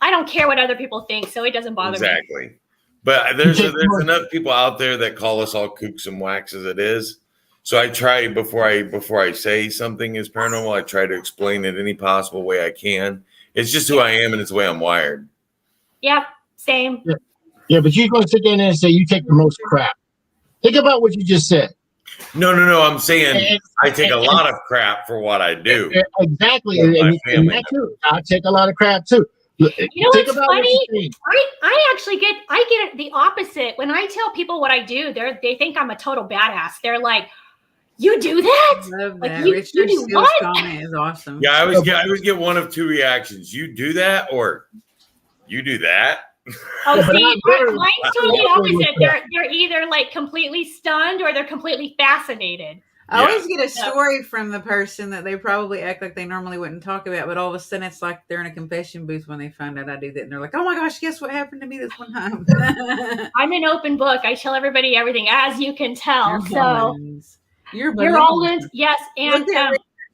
I don't care what other people think, so it doesn't bother me. Exactly. But there's enough people out there that call us all kooks and whacks as it is. So I try before I say something is paranormal, I try to explain it any possible way I can. It's just who I am and it's the way I'm wired. Yep, same. Yeah, but you're going to sit there and say you take the most crap. Think about what you just said. No. I'm saying I take a lot of crap for what I do. Exactly. And that too. I take a lot of crap too. You know what's funny? I actually get it the opposite. When I tell people what I do, they think I'm a total badass. They're like, "You do that?" Love like, that. You Richard's do what? comment is awesome. Yeah, I always get one of two reactions. You do that or you do that. Oh, see, mine's totally opposite. They're either like completely stunned or they're completely fascinated. I always get a story from the person that they probably act like they normally wouldn't talk about, but all of a sudden it's like they're in a confession booth when they find out I do that, and they're like, "Oh my gosh, guess what happened to me this one time?" I'm an open book. I tell everybody everything, as you can tell. You're all in, yes, and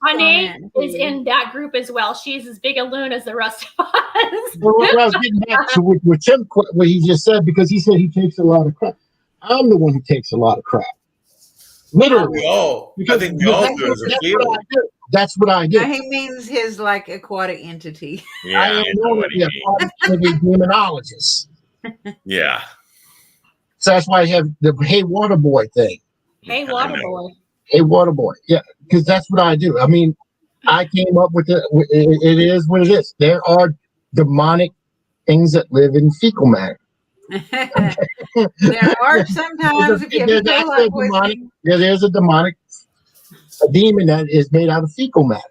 Ane is in that group as well. She's as big a loon as the rest of us. Well, I was getting back to what Tim, what he just said, because he said he takes a lot of crap. I'm the one who takes a lot of crap. Literally. I think we all do as a field. That's what I do. He means his like aquatic entity. Yeah, I am known as the aquatic entity demonologist. Yeah. So that's why I have the Hey Water Boy thing. Hey Water Boy. Hey Water Boy. Yeah, because that's what I do. I mean, I came up with it is what it is. There are demonic things that live in fecal matter. There are sometimes if you there's a demonic demon that is made out of fecal matter,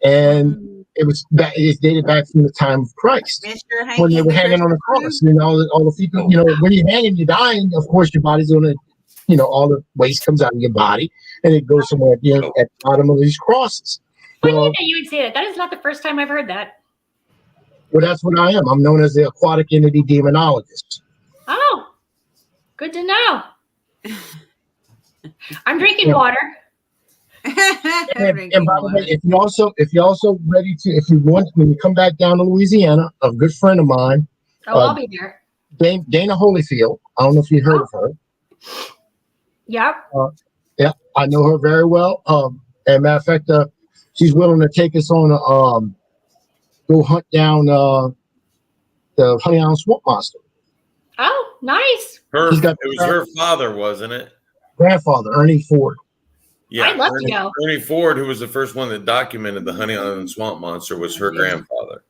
and it's dated back from the time of Christ when they were hanging on the cross. You know, all the fecal. You know, when you're hanging, you're dying. Of course, your body's gonna, you know, all the waste comes out of your body and it goes somewhere at the bottom of these crosses. Funny that you would say that. That is not the first time I've heard that. Well, that's what I am. I'm known as the aquatic entity demonologist. Oh, good to know. I'm drinking water. And by the way, if you're also ready to, if you want, when you come back down to Louisiana, a good friend of mine. I'll be there. Dana Holyfield. I don't know if you heard of her. Yep. Yeah, I know her very well. And matter of fact, she's willing to take us on go hunt down the Honey Island Swamp Monster. Oh, nice. It was her father, wasn't it? Grandfather, Ernie Ford. Yeah, I'd love to go. Ernie Ford, who was the first one that documented the Honey Island Swamp Monster, was her grandfather.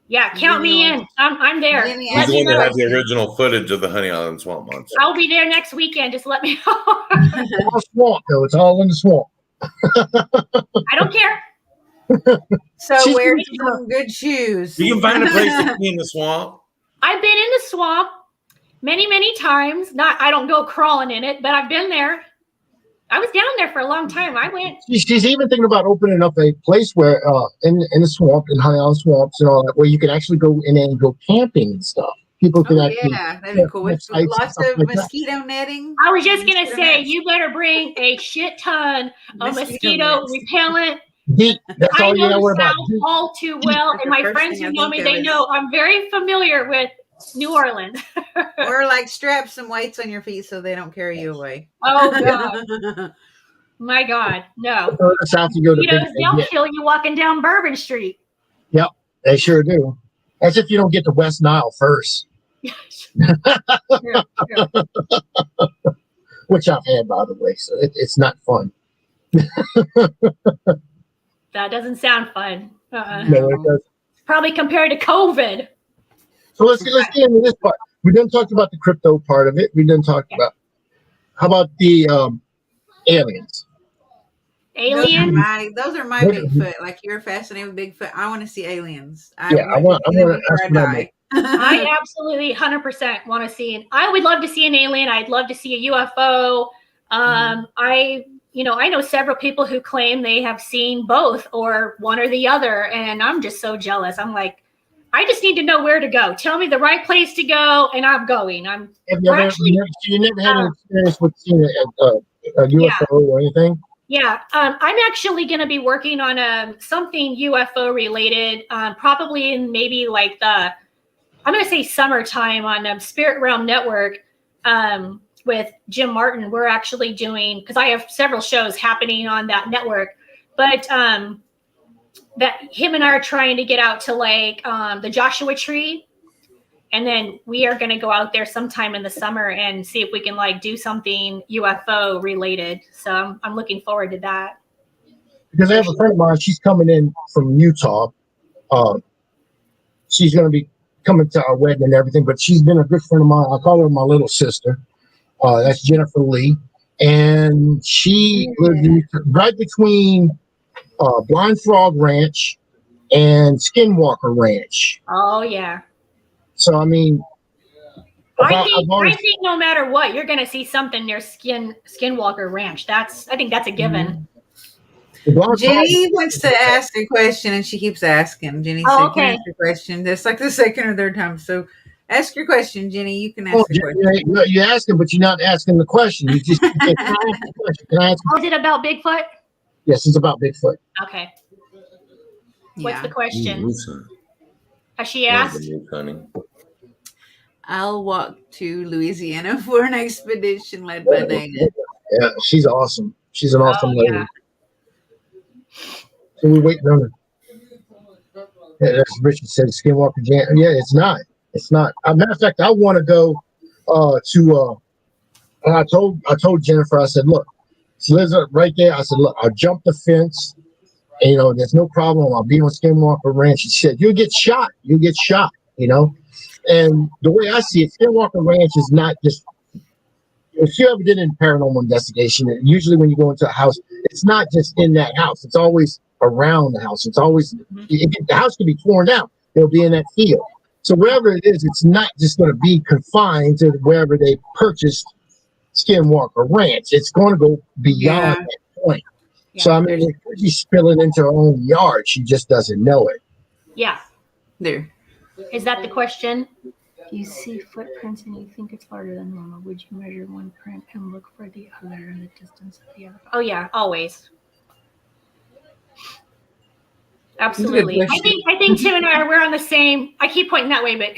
Yeah, count me in. I'm there. He's the one that had the original footage of the Honey Island Swamp Monster. I'll be there next weekend. Just let me know. It's all swamp, though. It's all in the swamp. I don't care. So wear some good shoes. You can find a place to be in the swamp. I've been in the swamp many, many times. I don't go crawling in it, but I've been there. I was down there for a long time. I went. She's even thinking about opening up a place where in the swamp, in Honey Island swamps and all that, where you can actually go in and go camping and stuff. People can actually. Yeah, that'd be cool. With lots of mosquito netting. I was just gonna say, you better bring a shit ton of mosquito repellent Deep. That's I all you know gotta worry the about. South Deep. all too well, That's and the my first friends thing who I know think me, of they is- know I'm very familiar with New Orleans. Or like strap some weights on your feet so they don't carry you away. Oh God, my God, no. Go to the South, you go to Big Mosquitoes, they'll Bend. kill you walking down Bourbon Street. Yep, they sure do. That's if you don't get to West Nile first, True, true. which I've had, by the way. So it's not fun. That doesn't sound fun. No, it doesn't. Probably compared to COVID. So let's get into this part. We done talked about the crypto part of it. We done talked about how about the aliens? Aliens. Those are my Bigfoot. Like you're fascinated with Bigfoot. I want to see aliens. Yeah, I want to see them to before ask I them. die. I absolutely 100% want to see. I would love to see an alien. I'd love to see a UFO. I know several people who claim they have seen both or one or the other, and I'm just so jealous. I'm like, I just need to know where to go. Tell me the right place to go, and I'm going. Have you never had an experience with seeing a UFO or anything? Yeah, I'm actually going to be working on something UFO related, probably in maybe like I'm going to say summertime on Spirit Realm Network with Jim Martin. We're actually doing, because I have several shows happening on that network, but that him and I are trying to get out to like the Joshua Tree. And then we are going to go out there sometime in the summer and see if we can like do something UFO related. So I'm looking forward to that. Because I have a friend of mine, she's coming in from Utah. She's going to be coming to our wedding and everything, but she's been a good friend of mine. I call her my little sister. That's Jennifer Lee. And she lives right between Blind Frog Ranch and Skinwalker Ranch. Oh, yeah. So, I mean, I think no matter what, you're going to see something near Skinwalker Ranch. I think that's a given. Jenny wants to ask a question, and she keeps asking. Jenny said, "Can I ask your question?" That's like the second or third time. So, ask your question, Jenny. You can ask the question. You're asking, but you're not asking the question. You just can I ask the question? Can I ask? Is it about Bigfoot? Yes, it's about Bigfoot. Okay. What's the question? Has she Asked? asked? I'll walk to Louisiana for an expedition led by Dana. Yeah, she's awesome. She's an awesome lady. Yeah. So we're waiting on her. Yeah, that's Richard said Skinwalker Jam. Yeah, it's not. It's not. As a matter of fact, I want to go to. And I told Jennifer. I said, look, she lives right there. I said, look, I'll jump the fence. And, there's no problem. I'll be on Skinwalker Ranch. She said, you'll get shot. You'll get shot. And the way I see it, Skinwalker Ranch is not just. If you ever did a paranormal investigation, usually when you go into a house, it's not just in that house. It's always around the house. It's always the house can be torn down. It'll be in that field. So wherever it is, it's not just going to be confined to wherever they purchased Skinwalker Ranch. It's going to go beyond that point. Yeah. So I mean, it could be spilling into her own yard. She just doesn't know it. Yeah. There. Is that the question? You see footprints and you think it's larger than normal. Would you measure one print and look for the other in the distance of the other? Oh yeah, always. Absolutely. I think Tim and I we're on the same. I keep pointing that way, but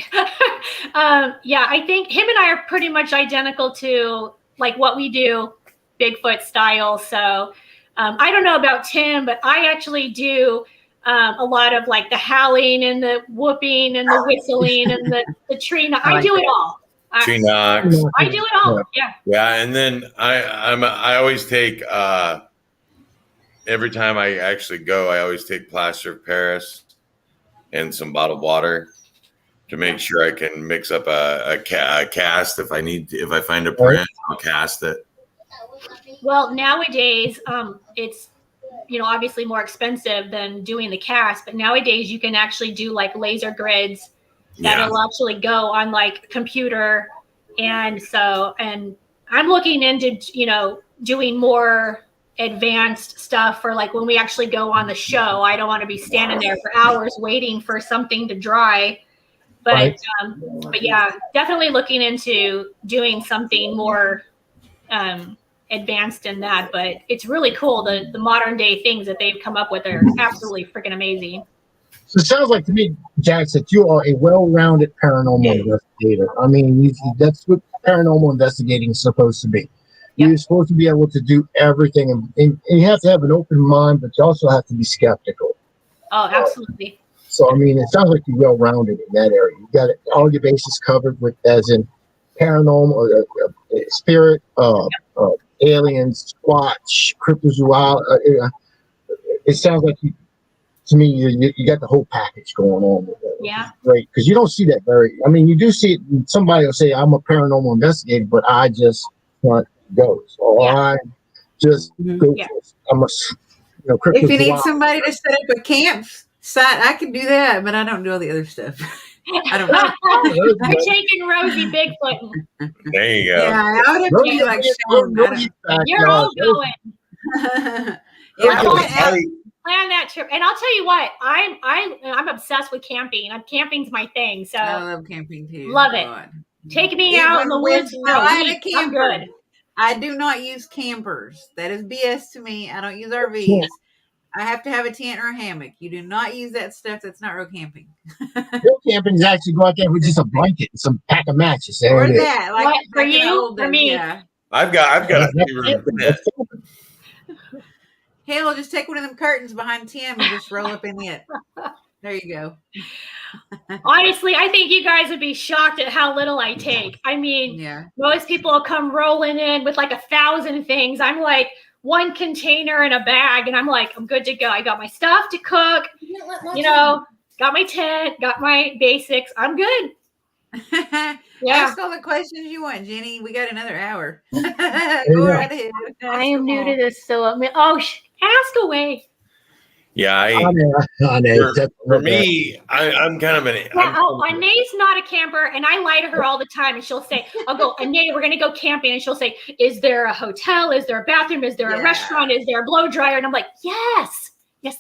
I think him and I are pretty much identical to like what we do, Bigfoot style. So I don't know about Tim, but I actually do a lot of like the howling and the whooping and the whistling and the tree. I do it all. Tree knocks. I do it all. Yeah. Yeah, and then I always take every time I actually go, I always take plaster of Paris and some bottled water to make sure I can mix up a cast if I find a print, I'll cast it. Well, nowadays it's obviously more expensive than doing the cast, but nowadays you can actually do like laser grids that'll actually go on like computer. And I'm looking into, doing more advanced stuff for like when we actually go on the show. I don't want to be standing there for hours waiting for something to dry. But yeah, definitely looking into doing something more advanced in that, but it's really cool. The modern day things that they've come up with are absolutely freaking amazing. So it sounds like to me, Jack, that you are a well-rounded paranormal investigator. I mean, that's what paranormal investigating is supposed to be. Yep. You're supposed to be able to do everything, and you have to have an open mind, but you also have to be skeptical. Oh, absolutely. So, I mean, it sounds like you're well-rounded in that area. You got all your bases covered with, as in paranormal, spirit, aliens, Squatch, cryptozoology. It sounds like to me, you got the whole package going on with that. Yeah. Great. Because you don't see that I mean, you do see it. Somebody will say, I'm a paranormal investigator, but I just hunt ghosts. Or I just go I'm a cryptozoologist. If you need somebody to set up a campsite, I can do that, but I don't do all the other stuff. I don't know. You're taking Rosie Bigfoot. There you go. Yeah, I would have to be like Sean. You're all going. Plan that trip, and I'll tell you what, I'm obsessed with camping. Camping's my thing, so I love camping too. Love it. Take me out in the woods. I'm good. I do not use campers. That is BS to me. I don't use RVs. I have to have a tent or a hammock. You do not use that stuff. That's not real camping. Real camping is actually go out there with just a blanket and some pack of matches. Or that, like for you, for me. Yeah. I've got a 3-room tent. Hell, just take one of them curtains behind Tim and just roll up in it. There you go. Honestly, I think you guys would be shocked at how little I take. I mean, most people will come rolling in with like 1,000 things. I'm like one container in a bag, and I'm like, I'm good to go. I got my stuff to cook, got my tent, got my basics. I'm good. Ask all the questions you want, Jenny. We got another hour. Go right ahead. I am new to this, so ask away. Yeah, for me, I'm kind of an. Anae's not a camper, and I lie to her all the time, and she'll say, "I'll go, Anae, we're gonna go camping," and she'll say, "Is there a hotel? Is there a bathroom? Is there a restaurant? Is there a blow dryer?" And I'm like, "Yes,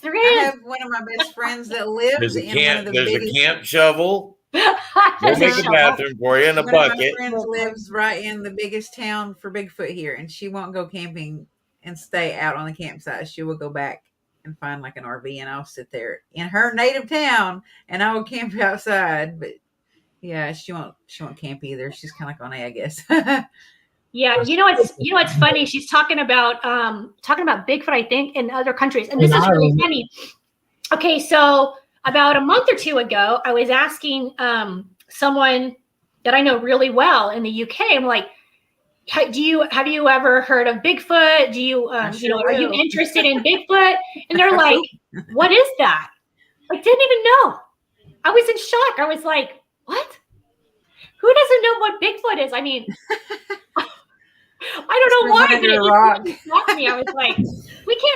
there is." I have one of my best friends that lives in one of the There's biggest. a camp shovel. We'll make a bathroom for you and a bucket. My friend lives right in the biggest town for Bigfoot here, and she won't go camping and stay out on the campsite. She will go back and find like an RV, and I'll sit there in her native town and I will camp outside. But yeah, she won't camp either. She's kind of like on A, I guess. Yeah, it's funny. She's talking about Bigfoot, I think, in other countries, and this is really funny. Okay, so about a month or two ago, I was asking someone that I know really well in the UK. I'm like, have you ever heard of Bigfoot? Do you are you interested in Bigfoot? And they're like, what is that? I didn't even know. I was in shock. I was like, what? Who doesn't know what Bigfoot is? I mean, I don't know why, but it just shocked me. I was like,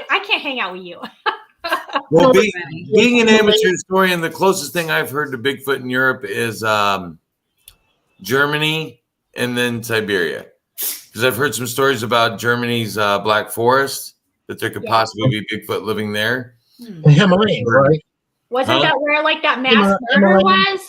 I can't hang out with you. Well, being an amateur historian, the closest thing I've heard to Bigfoot in Europe is Germany and then Siberia. Because I've heard some stories about Germany's Black Forest, that there could possibly be Bigfoot living there. The Himalayan, right? Wasn't that where like that mass murder was?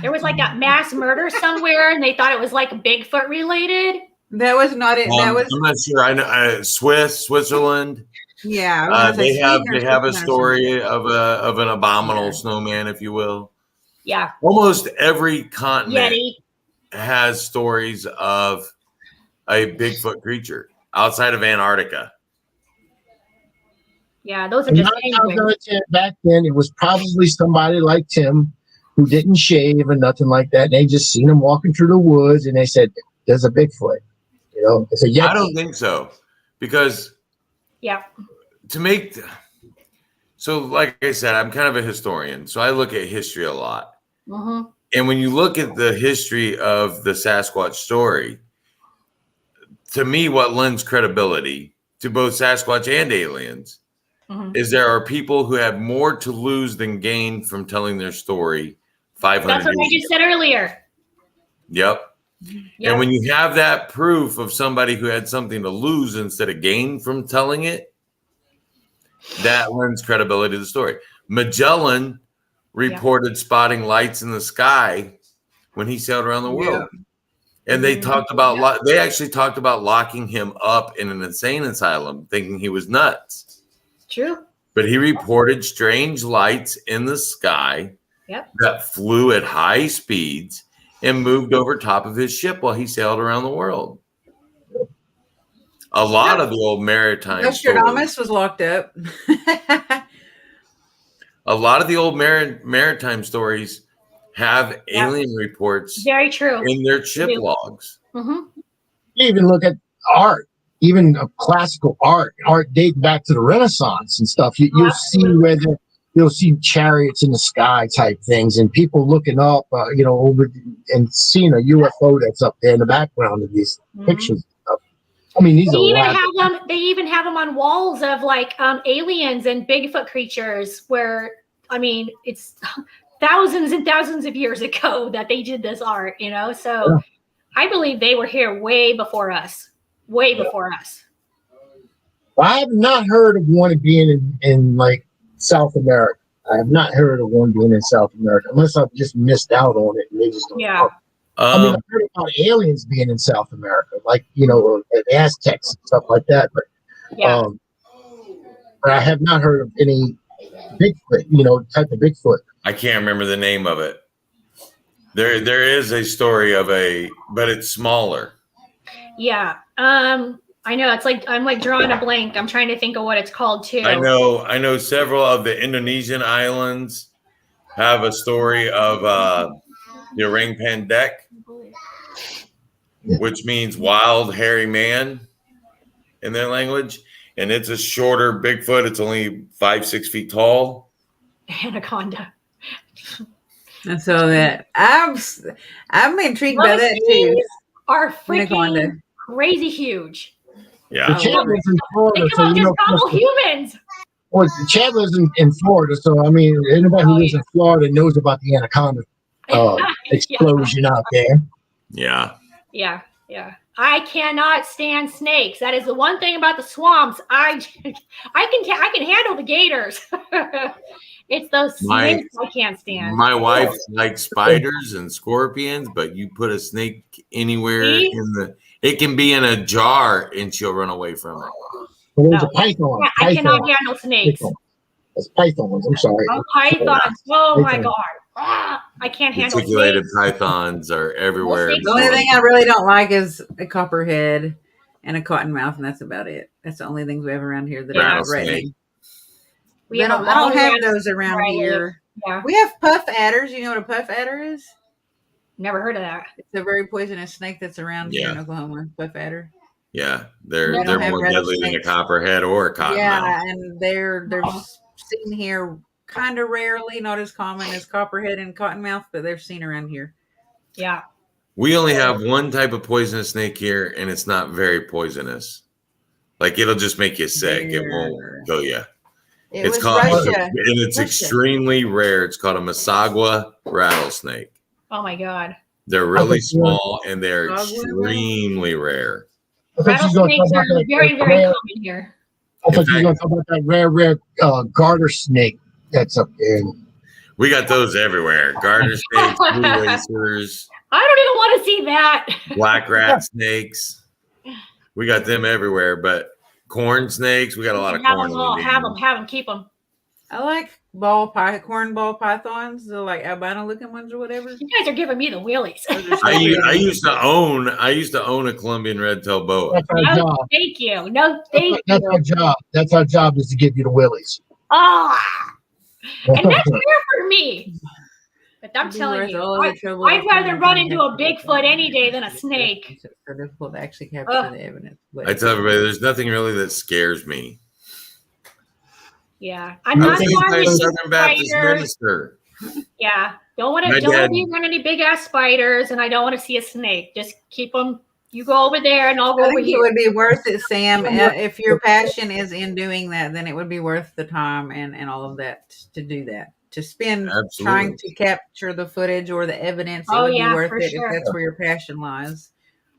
There was like that mass murder somewhere, and they thought it was like Bigfoot related. That was not it. I'm not sure. I know Switzerland. Yeah, they have a story of an abominable snowman, if you will. Yeah, almost every continent Yeti has stories of a Bigfoot creature outside of Antarctica. Yeah, those are just back then. It was probably somebody like Tim who didn't shave and nothing like that. They just seen him walking through the woods, and they said, "There's a Bigfoot." It's a Yeti. I don't think so, because so like I said, I'm kind of a historian, so I look at history a lot. Mm-hmm. And when you look at the history of the Sasquatch story, to me, what lends credibility to both Sasquatch and aliens is there are people who have more to lose than gain from telling their story 500 That's what I just said earlier. Yep. And when you have that proof of somebody who had something to lose instead of gain from telling it, that lends credibility to the story. Magellan reported spotting lights in the sky when he sailed around the world. And they talked about they actually talked about locking him up in an insane asylum, thinking he was nuts. True. But he reported strange lights in the sky that flew at high speeds and moved over top of his ship while he sailed around the world. A lot of the old maritime Nostradamus was locked up. A lot of the old maritime stories have alien reports very true in their ship logs. You even look at art, even classical art dating back to the Renaissance and stuff. You'll see where you'll see chariots in the sky type things, and people looking up, over and seeing a UFO that's up there in the background of these pictures. I mean, these they even have them on walls of like aliens and Bigfoot creatures where, I mean, it's thousands and thousands of years ago that they did this art, so I believe they were here way before us. I have not heard of one being in like South America. I have not heard of one being in South America, unless I've just missed out on it and they just don't know. I mean, I've heard about aliens being in South America, like, Aztecs and stuff like that. But, but I have not heard of any Bigfoot, type of Bigfoot. I can't remember the name of it. There is a story of but it's smaller. Yeah. I know. It's like, I'm like drawing a blank. I'm trying to think of what it's called too. I know several of the Indonesian islands have a story of the orang pendek, which means wild hairy man in their language, and it's a shorter Bigfoot. It's only 5-6 feet tall. Anaconda. And so that I'm intrigued by that too. Are freaking crazy huge. Yeah. Chad lives in Florida, so just humans. Well, Chad lives in Florida, so I mean, anybody who lives in Florida knows about the anaconda explosion out there. Yeah. Yeah. I cannot stand snakes. That is the one thing about the swamps. I can handle the gators. It's those snakes I can't stand. My wife likes spiders and scorpions, but you put a snake anywhere it can be in a jar and she'll run away from it. Well, there's a python. I cannot handle snakes. It's pythons. I'm sorry. Oh, pythons. Oh my God. I can't handle Articulated snakes. pythons are everywhere. The only thing I really don't like is a copperhead and a cottonmouth, and that's about it. That's the only things we have around here that are threatening. I don't have those around here. Yeah. We have puff adders. You know what a puff adder is? Never heard of that. It's a very poisonous snake that's around here in Oklahoma. Puff adder. Yeah, they're more deadly than a copperhead or a cottonmouth. Yeah, and they're seen here kind of rarely, not as common as copperhead and cottonmouth, but they're seen around here. Yeah. We only have one type of poisonous snake here, and it's not very poisonous. Like, it'll just make you sick. It won't kill you. It's called Russia. And it's extremely rare. It's called a Masagua rattlesnake. Oh my God. They're really small and they're extremely rare. Rattlesnakes are very, very common here. I thought you were going to talk about that rare garter snake that's up there. We got those everywhere. Garter snakes, blue racers. I don't even want to see that. Black rat snakes. We got them everywhere. But corn snakes, we got a lot of corn. Have them, keep them. I like cornball pythons, the like albino looking ones or whatever. You guys are giving me the willies. I used to own a Colombian red-tailed boa. That's our job. Thank you. No, thank you. That's our job. That's our job, is to give you the willies. And that's rare for me. But I'm telling you, I'd rather run into a Bigfoot any day than a snake. It's so difficult to actually capture the evidence. I tell everybody, there's nothing really that scares me. Yeah, I'm not a Southern Baptist minister. Yeah, don't want to be around any big ass spiders, and I don't want to see a snake. Just keep them. You go over there, and I'll go over here. It would be worth it, Sam. If your passion is in doing that, then it would be worth the time and all of that to do that. To spend trying to capture the footage or the evidence, it would be worth it if that's where your passion lies.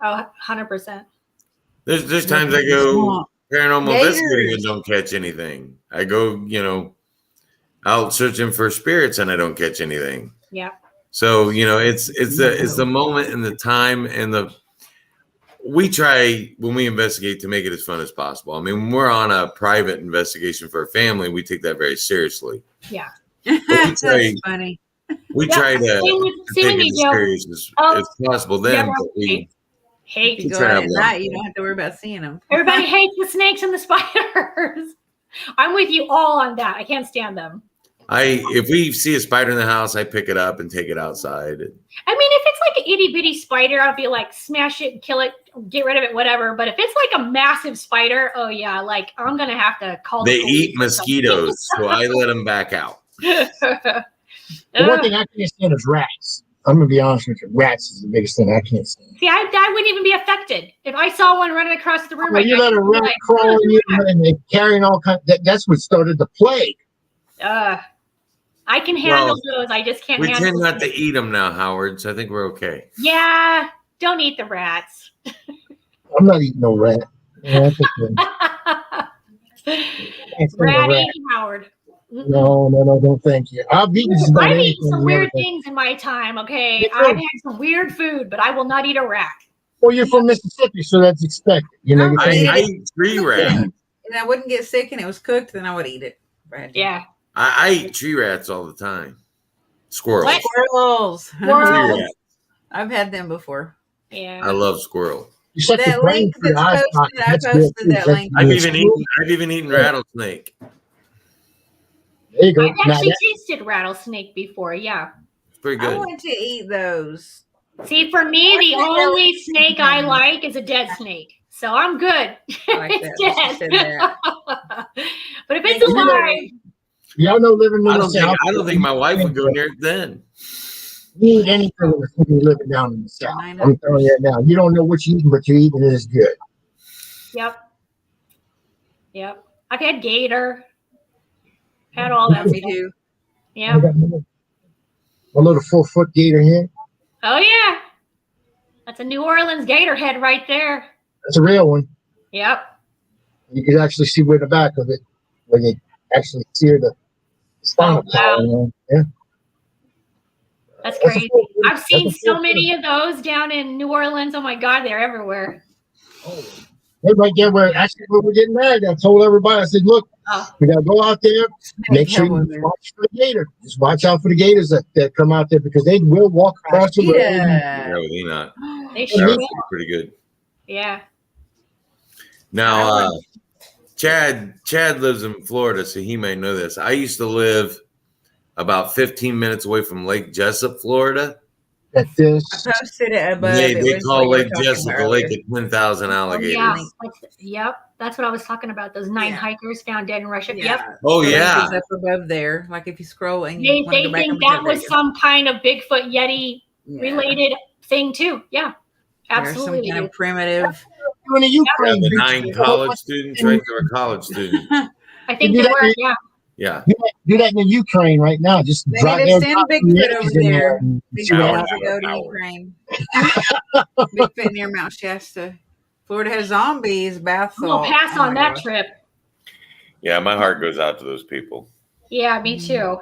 Oh, 100%. There's times I go paranormal investigating and don't catch anything. I go, out searching for spirits and I don't catch anything. Yeah. So it's the moment and the time and we try when we investigate to make it as fun as possible. I mean, when we're on a private investigation for a family, we take that very seriously. Yeah. That's funny. We try to take it as serious as possible then, but we hate to go out at night. You don't have to worry about seeing them. Everybody hates the snakes and the spiders. I'm with you all on that. I can't stand them. If we see a spider in the house, I pick it up and take it outside. I mean, if it's like an itty bitty spider, I'll be like, smash it, kill it, get rid of it, whatever. But if it's like a massive spider, oh yeah, like I'm gonna have to call. They eat mosquitoes, so I let them back out. The one thing I can't stand is rats. I'm gonna be honest with you. Rats is the biggest thing I can't stand. See, I wouldn't even be affected if I saw one running across the room. Well, you let a rat crawl in you and they're carrying all kinds. That's what started the plague. I can handle those. I just can't. We handle tend not to eat them now, Howard. So I think we're okay. Yeah, don't eat the rats. I'm not eating no rat. Yeah, rat eating Howard. No, don't thank you. I've eaten some weird things in my time. Okay, I've had some weird food, but I will not eat a rat. Well, you're from Mississippi, so that's expected. I eat tree rats. And I wouldn't get sick, and it was cooked, then I would eat it. Yeah. I eat tree rats all the time. Squirrels. What? Squirrels. I've had them before. Yeah. I love squirrel. That link that's posted, I posted that link. I've even eaten rattlesnake. There you go. I've actually tasted rattlesnake before. Yeah. It's pretty good. I want to eat those. See, for me, the only snake I like is a dead snake. So I'm good. It's dead. But if it's alive. Y'all know living in the South. I don't think my wife would go near it then. You eat anything with living down in the South. I'm telling you that now. You don't know what you're eating, but you're eating it is good. Yep. I've had gator. Had all that. Me too. Yeah. A little 4-foot gator head. Oh yeah. That's a New Orleans gator head right there. That's a real one. Yep. You can actually see where the back of it, where you actually sear the spinal column. Yeah. That's crazy. I've seen so many of those down in New Orleans. Oh my God, they're everywhere. They're right there where we're getting married. I told everybody, I said, look, we got to go out there, make sure you watch for the gator. Just watch out for the gators that come out there because they will walk across the road. Yeah, they sure will. Pretty good. Yeah. Now, Chad lives in Florida, so he may know this. I used to live about 15 minutes away from Lake Jessup, Florida. I posted it above. They call Lake Jessup the Lake of 10,000 alligators. Yep. That's what I was talking about. Those 9 hikers found dead in Russia. Yeah. Yep. Oh, yeah. Up above there. Like if you scroll and they think that was some kind of Bigfoot Yeti related thing too. Yeah. Absolutely. Some kind of primitive. In the Ukraine, the 9 college students, right? They were college students. I think they were, yeah. Yeah. Do that in the Ukraine right now. Just drop there. Send Bigfoot over there. Bigfoot to go to Ukraine. Bigfoot near Mount Shasta. Florida has zombies, bath salts. We'll pass on that trip. Yeah, my heart goes out to those people. Yeah, me too.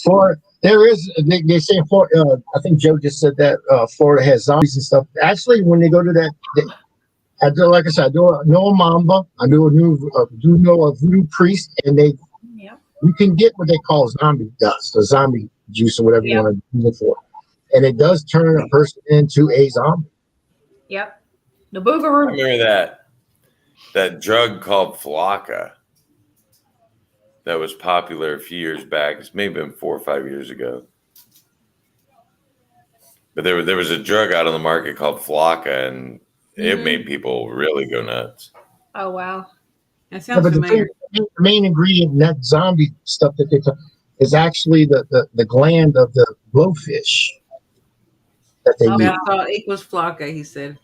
Florida, there is. They say Florida. I think Joe just said that Florida has zombies and stuff. Actually, when they go to that, I do. Like I said, I know a mamba. I do know a voodoo priest, and you can get what they call zombie dust or zombie juice or whatever you want to use it for, and it does turn a person into a zombie. Yep. The boogaroo. I remember that drug called Flocka that was popular a few years back. It's maybe been 4 or 5 years ago. But there was a drug out on the market called Flocka, and it made people really go nuts. Oh, wow. That sounds familiar. The main ingredient in that zombie stuff that they took is actually the gland of the blowfish that they use. Bath equals Flocka, he said.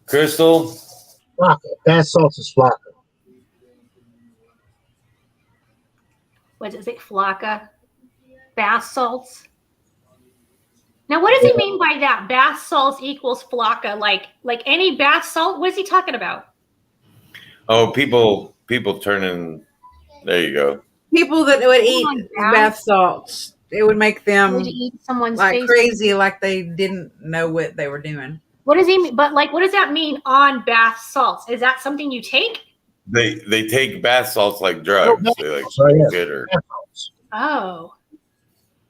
Crystal? Flocka. Bath salts is Flocka. What is it? Flocka? Bath salts? Now, what does he mean by that? Bath salts equals Flocka. Like any bath salt? What is he talking about? Oh, people turning. There you go. People that would eat bath salts it would make them Would eat someone's like face. crazy, like they didn't know what they were doing. What does he mean? But like, what does that mean on bath salts? Is that something you take? They take bath salts like drugs. They like Oh, yeah. smoke it or Oh,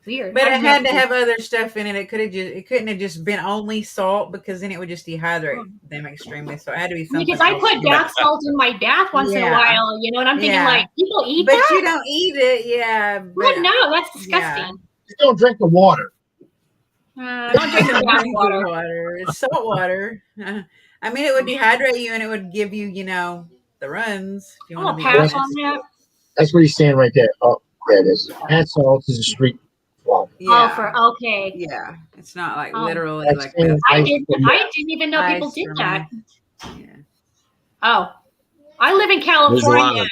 weird. But I've it had to never- have other stuff in it. It couldn't have just been only salt because then it would just dehydrate them extremely. So it had to be something. because I else. put bath salt in my bath once in a Yeah. while, you know, and I'm thinking Yeah. like, people eat But that? you don't eat it, yeah. Well, But no, that's disgusting. Just don't drink the water. Don't drink the bath drink water. the water. It's salt water. I mean, it would dehydrate you and it would give you, the runs. If you I'm want gonna to be pass on that. That's what he's saying right there. Oh, there it is. Bath salts is a street water. Yeah. Okay. Yeah. It's not like Oh. literally That's like in that. I ice didn't cream. even know people Ice did cream. that. Yeah. Oh, I live in There's a lot California. of-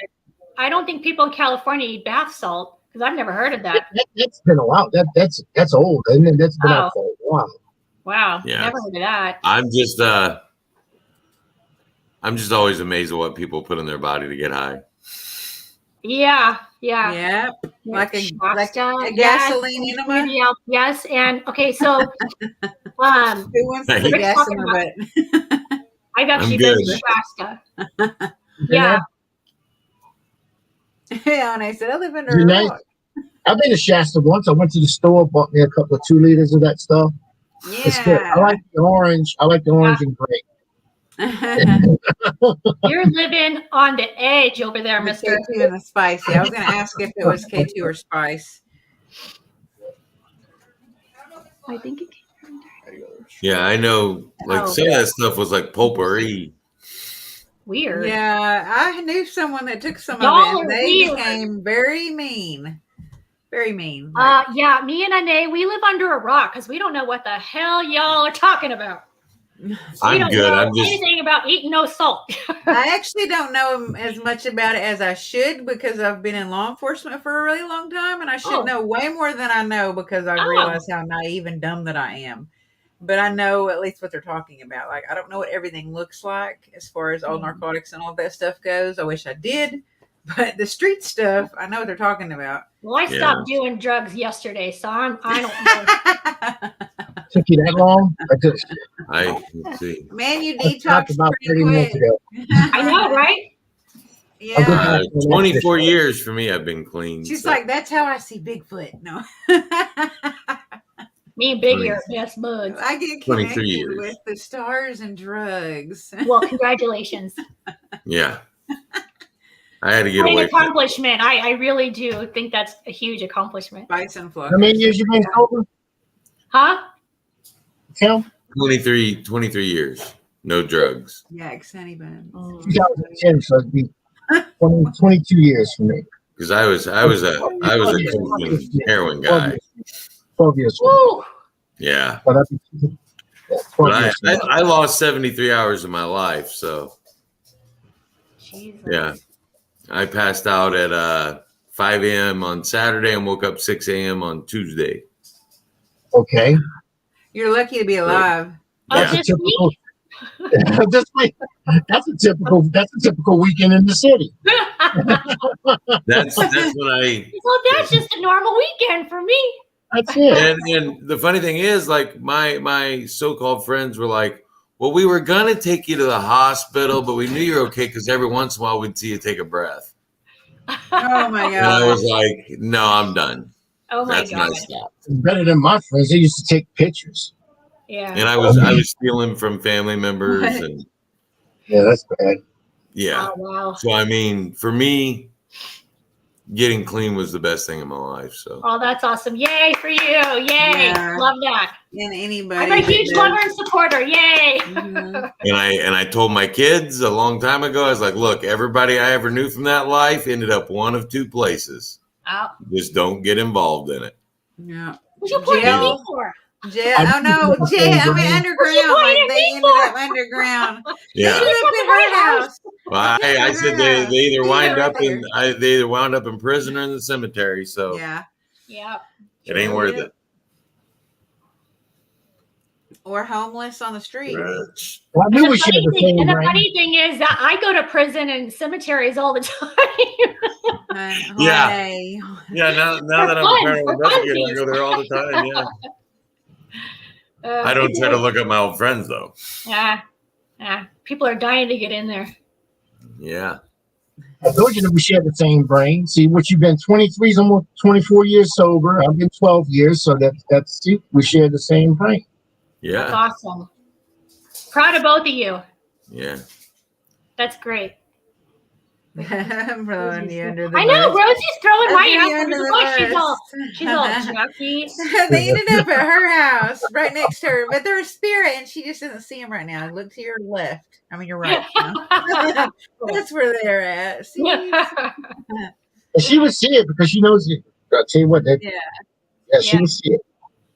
I don't think people in California eat bath salt because I've never heard of that. That's been a while. That's old, isn't it? That's been Oh. out for a while. Wow, Yeah. never heard of that. I'm just always amazed at what people put in their body to get high. Yeah. Yep. Like a Shasta, gasoline enema. Yeah, yes, and okay, so Who wants to Right. put Rick's gas talking in about- their butt? I've actually I'm been good. to Shasta. You Yeah, know? Yeah, and I said, I live under Be a nice. rock. I've been to Shasta once. I went to the store, bought me a couple of 2 liters of that stuff. It's good. I like the orange. I like the orange and gray. you're living on the edge over there, The Mister. K2 and the spice. Yeah, I was going to ask if it was K2 or spice. I think it. Yeah, I know. Like Oh. some of that stuff was like potpourri. Weird. Yeah, I knew someone that took some of Y'all it, are and they weird. became very mean. Very mean. Yeah, me and Ane, we live under a rock because we don't know what the hell y'all are talking about. We I'm don't good. know I'm just anything about eating no salt. I actually don't know as much about it as I should because I've been in law enforcement for a really long time, and I should Oh. know way more than I know because I Oh. realize how naive and dumb that I am. But I know at least what they're talking about. Like, I don't know what everything looks like as far as all narcotics and all that stuff goes. I wish I did. But the street stuff, I know what they're talking about. Well, I Yeah. stopped doing drugs yesterday, so I don't know. Took you that long? let's see. Man, you I stopped detox about pretty 30 minutes quick. ago. I know, right? Yeah. 24 years for me, I've been clean. She's so. like, that's how I see Bigfoot. No. Me and Biggie are best buds. I get 23 connected years. with the stars and drugs. Well, congratulations. Yeah. I had to get What away an from it. accomplishment. I really do think that's a huge accomplishment. Bison How many years you been sober, Huh? Tim? 23 years. No drugs. Yeah, Sunny Bun. 2010, so it'd be 22 years for me. Because I was a cocaine heroin guy. 12 years. Woo! Yeah. But I've been, yeah, 12 But years. I lost 73 hours of my life, so Jesus. yeah. I passed out at 5 a.m. on Saturday and woke up 6 a.m. on Tuesday. Okay. You're lucky to be alive. Oh, Yeah. this week? This week, that's a typical weekend in the city. That's when I Well, that's just a normal weekend for me. That's it. and the funny thing is, like my so-called friends were like, well, we were gonna take you to the hospital, but we knew you were okay because every once in a while we'd see you take a breath. Oh my And I god. was like, no, I'm done. Oh my That's God. my stop. Better than my friends. They used to take pictures. Yeah. And I was stealing from family members What? and Yeah, that's bad. yeah. Oh, wow. So I mean, for me, getting clean was the best thing in my life. So Oh, that's awesome. Yay for you. Yay. Yeah. Love that. And anybody. I'm a huge that lover and supporter. Yay. Mhm. and I told my kids a long time ago, I was like, look, everybody I ever knew from that life ended up one of two places. Oh, Just don't get involved in it. Yeah. what's your point Jail. of me for? Jail. Oh no, jail. I mean underground. Like they ended up underground. They Yeah. ended up in her house. Well, I said they either Yeah, wind right up in they either wound up in prison or in the cemetery. So Yeah. Yeah. it ain't worth it. or homeless on the street. Rich. I knew we shared the same And the brain. funny thing is that I go to prison and cemeteries all the time. Yeah. Yeah, now that I'm a paranormal investigator, I funsies. go there all the time. Yeah. I don't try to look up my old friends though. Yeah. People are dying to get in there. Yeah. I told you that we share the same brain. See, what you've been 23, almost 24 years sober. I've been 12 years, so that's we share the same brain. Yeah. That's awesome. Proud of both of you. Yeah. That's great. I'm throwing you under the I know bus. Rosie's throwing I'll my throw ass you under the bus. She's all Jackie. They ended up at her house, right next to her, but they're a spirit, and she just doesn't see them right now. Look to your left. I mean, your right. That's where they're at. See? And she would see it because she knows it. I'll tell you what. She would see it.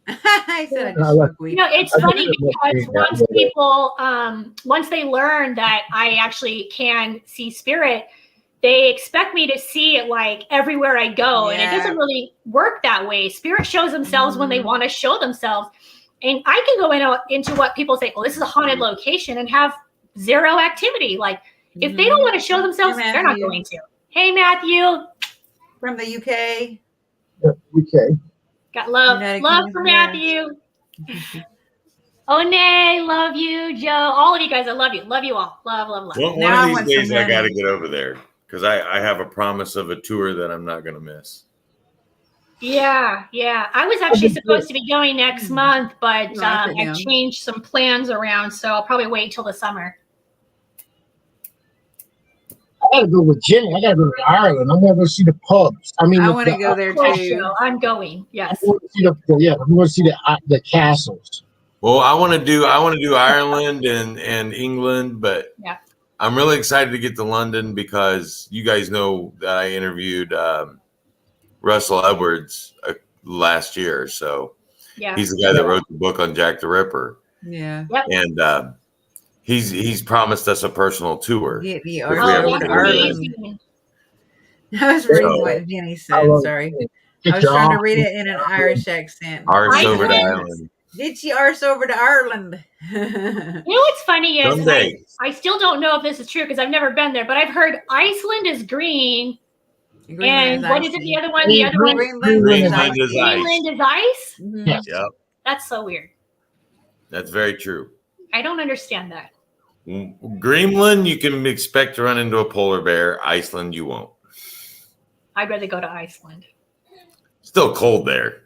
I said I just smoke weed. It's funny because once they learn that I actually can see spirit, they expect me to see it like everywhere I go. And it doesn't really work that way. Spirit shows themselves when they want to show themselves. And I can go into what people say, well, this is a haunted location, and have zero activity. Like, if they don't want to show themselves, they're not going to. Hey, Matthew. From the UK. UK. Got love for Matthew. One, love you, Joe. All of you guys, I love you. Love you all. Love. One of these days, I got to get over there because I have a promise of a tour that I'm not going to miss. Yeah. I was actually supposed to be going next month, but I changed some plans around, so I'll probably wait till the summer. I gotta go with Jenny. I gotta go to Ireland. I'm gonna go see the pubs. I want to go there too. I'm going. Yes. I'm gonna see the castles. Well, I want to do Ireland and England, but I'm really excited to get to London because you guys know that I interviewed Russell Edwards last year. So he's the guy that wrote the book on Jack the Ripper. Yeah. And he's promised us a personal tour. I was reading what Jenny said. Sorry. I was trying to read it in an Irish accent. Arse over to Ireland. Did she arse over to Ireland? You know what's funny is I still don't know if this is true because I've never been there, but I've heard Iceland is green. And what is it? The other one? Greenland is ice. Greenland is ice? Mm-hmm. Yep. That's so weird. That's very true. I don't understand that. Greenland, you can expect to run into a polar bear. Iceland, you won't. I'd rather go to Iceland. Still cold there.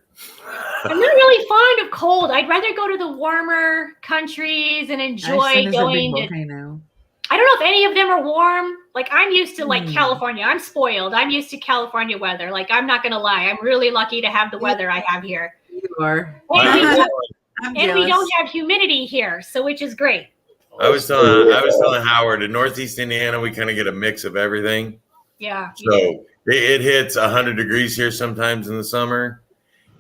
I'm not really fond of cold. I'd rather go to the warmer countries and enjoy going to. I don't know if any of them are warm. Like, I'm used to California. I'm spoiled. I'm used to California weather. Like, I'm not going to lie. I'm really lucky to have the weather I have here. You are. And we don't have humidity here, so which is great. I was telling Howard in Northeast Indiana, we kind of get a mix of everything. Yeah. So it hits 100 degrees here sometimes in the summer.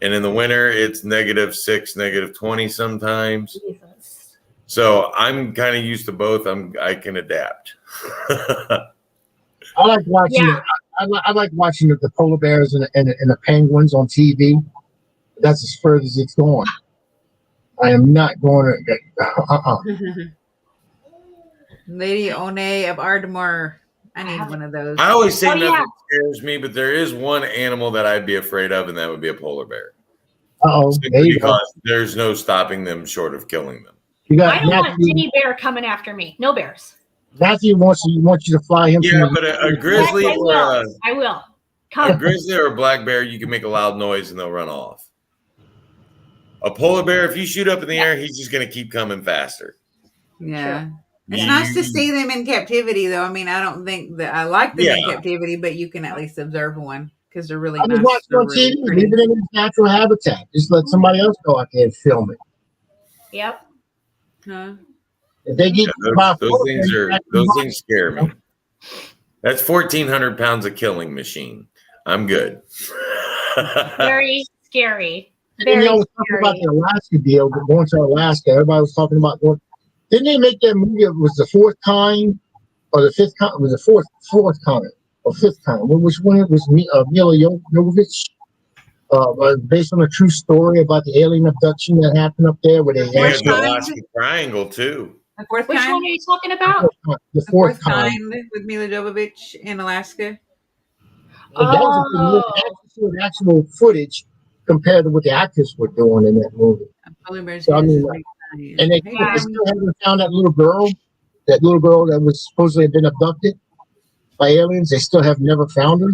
And in the winter, it's -6, -20 sometimes. Jesus. So I'm kind of used to both. I can adapt. I like watching. Yeah. I like watching the polar bears and the penguins on TV. That's as further as it's going. I am not going to. Lady One of Ardmore. I need one of those. I always say nothing scares me, but there is one animal that I'd be afraid of, and that would be a polar bear. Because there's no stopping them short of killing them. I don't want any bear coming after me. No bears. Matthew wants you to fly him. Yeah, but a grizzly I will. A grizzly or a black bear, you can make a loud noise and they'll run off. A polar bear, if you shoot up in the air, he's just going to keep coming faster. Yeah. Sure. It's nice to see them in captivity, though. I mean, I don't think that I like them in captivity, but you can at least observe one because they're really nice. Watch on TV, leave it in its natural habitat. Just let somebody else go out there and film it. Yep. Huh? If they get those things scare me. That's 1,400 pounds of killing machine. I'm good. Very scary. Very scary. Talking about the Alaska deal, going to Alaska. Everybody was talking about going. Didn't they make that movie? It was the fourth kind or the fifth kind? It was the fourth kind or fifth kind. Which one? It was Mila Jovovich. based on a true story about the alien abduction that happened up there, where they You got actually the Alaska Triangle too. The fourth Which kind. one are you talking about? the The fourth fourth kind. kind with Mila Jovovich in Alaska. And that was a good movie. I actually saw the actual footage compared to what the actors were doing in that movie. Polar bears. So I mean, and they still haven't found that little girl. That little girl that was supposedly had been abducted by aliens. They still have never found her.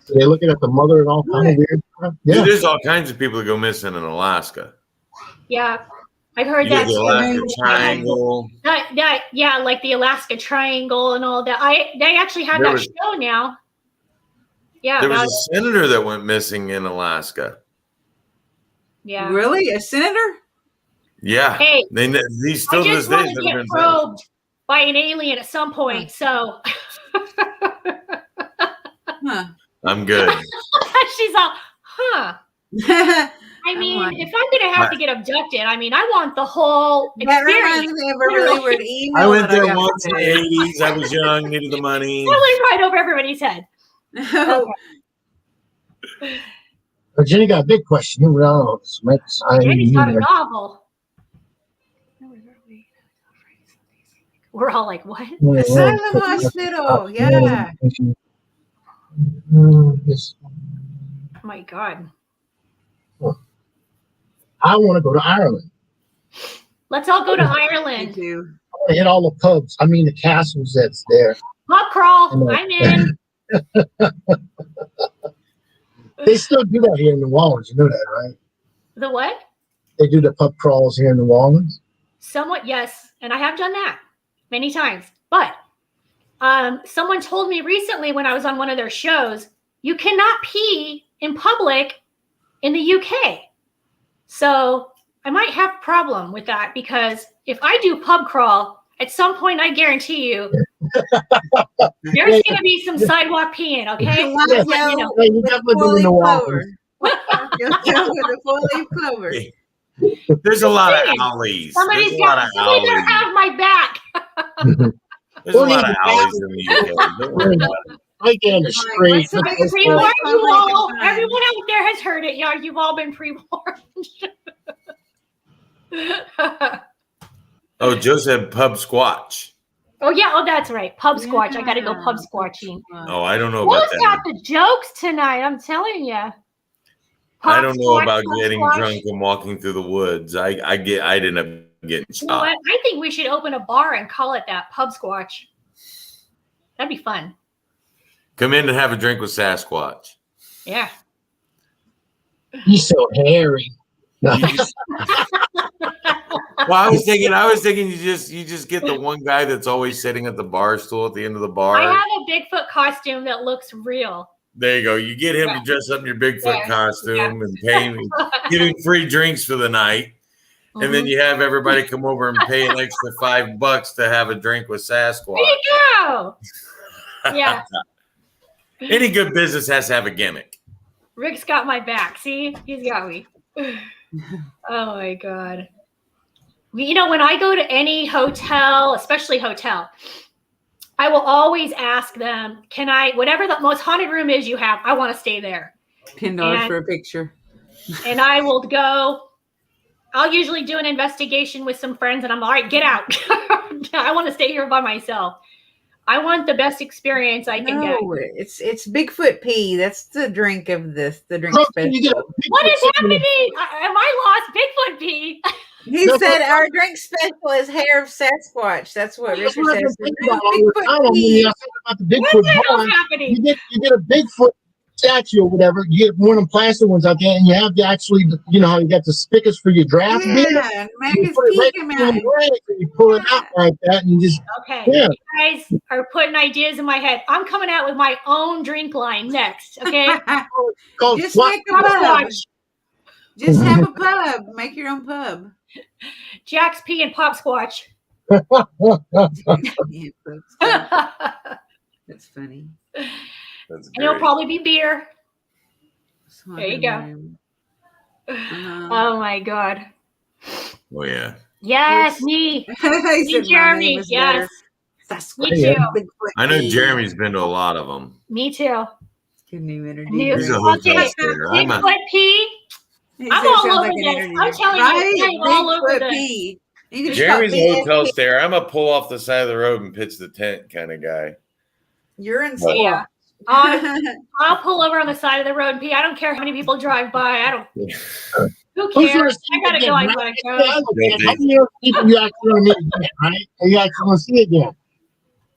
So they're looking at the mother and all kind of weird stuff. Dude, Yeah. there's all kinds of people that go missing in Alaska. Yeah, I've heard You got that. the Alaska Triangle. Yeah, like the Alaska Triangle and all that. They actually have There that was- show now. Yeah, There about, was a senator that went missing in Alaska. yeah. Really? A senator? Yeah. Hey, He's still I to just this day want has to never get been found. probed by an alien at some point. So Huh. I'm good. she's all, huh. I mean, like- if I'm going to have to get abducted, I mean, I want the whole That experience. reminds me of a really weird email. I went that there got once in the today. 80s. I was young, needed the money. That went right over everybody's head. No. But Jenny got a big question. Who knows? Jenny's got a novel. We're all like, what? Asylum Hospital. Yeah. Oh my God. I want to go to Ireland. Let's all go to Me Ireland. too. I want to hit all the pubs. I mean, the castles that's there. Pub crawl. I'm in. They still do that here in New Orleans. You know that, right? The what? They do the pub crawls here in New Orleans. Somewhat, yes. And I have done that many times. But someone told me recently when I was on one of their shows, you cannot pee in public in the UK. So I might have a problem with that because if I do pub crawl, at some point I guarantee you there's going to be some sidewalk peeing, okay? Yes. Let you know. Hey, you definitely been in New Orleans. You'll go with a four-leaf clover. There's a lot of alleys. Somebody There's a lot better of alleys. have my back. There's a lot of alleys in the UK. Don't worry about it. Right there in the streets. What's the Pre-warned you all. Fine. Everyone out there has heard it. Yeah, you've all been pre-warned. Oh, Joe said pub squatch. Oh yeah, oh that's right. Pub squatch. I gotta go pub Yeah. squatching. Oh, I don't know about Who's got that. the jokes tonight? I'm telling you. I don't know about getting drunk and walking through the woods. I ended up getting You know shot. what? I think we should open a bar and call it that, pub squatch. That'd be fun. Come in and have a drink with Sasquatch. Yeah. He's so hairy. No. You just- well, I was thinking you just get the one guy that's always sitting at the bar stool at the end of the bar. I have a Bigfoot costume that looks real. There you go. You get him to dress up in your Bigfoot Yeah. costume and pay him, give him free drinks for the night. And then you have everybody come over and pay an extra $5 to have a drink with Sasquatch. There you go. Yeah. Any good business has to have a gimmick. Rick's got my back. See? He's got me. Oh my God. You know, when I go to any hotel, especially hotel, I will always ask them, can I, whatever the most haunted room is you have, I want to stay there. $10 And- for a picture. And I will go, I'll usually do an investigation with some friends and I'm all right, get out. I want to stay here by myself. I want the best experience I can get. No, it's Bigfoot pee. That's the drink of this. The drink Look, you get special. a What is Bigfoot happening? Am I lost? Bigfoot pee. He No, said but- our drink special is hair of Sasquatch. That's what That's Richard what I've been says. thinking about all the time. I mean, I think about the What Bigfoot the hell's bar. happening? You get a Bigfoot statue or whatever. You get one of them plastic ones out there, and you have to actually, you know how you got the spigots for your draft beer. Yeah, and make You his put it pee right come in the out. rag, and you pull it out like that, and you just Okay. yeah. You guys are putting ideas in my head. I'm coming out with my own drink line next. Okay. Called Just swat. make a pub. Sasquatch, Just have a pub. Make your own pub. Jack's pee and pop squatch. Yeah, that's funny. That's And it'll great. probably be beer. There you go. Oh my God. Oh yeah. Yes, me. Jeremy, yes. Me Yeah. too. I know Jeremy's been to a lot of them. Me too. Good new energy. He's a drink. hotel Okay, stayer. I'm a, Bigfoot P. He I'm said it all sounds over like an this. energy I'm drink. telling you, I'm all over Bigfoot this. P. You can just Jeremy's call a it hotel BFP. stayer. I'm a pull off the side of the road and pitch the tent kind of guy. You're in But- Yeah. squat. I'll pull over on the side of the road and pee. I don't care how many people drive by. I don't. Who Who's gonna cares? see I gotta it go. I again, gotta right? go. How many of those people you actually want to meet again, right? Are you actually want to see again?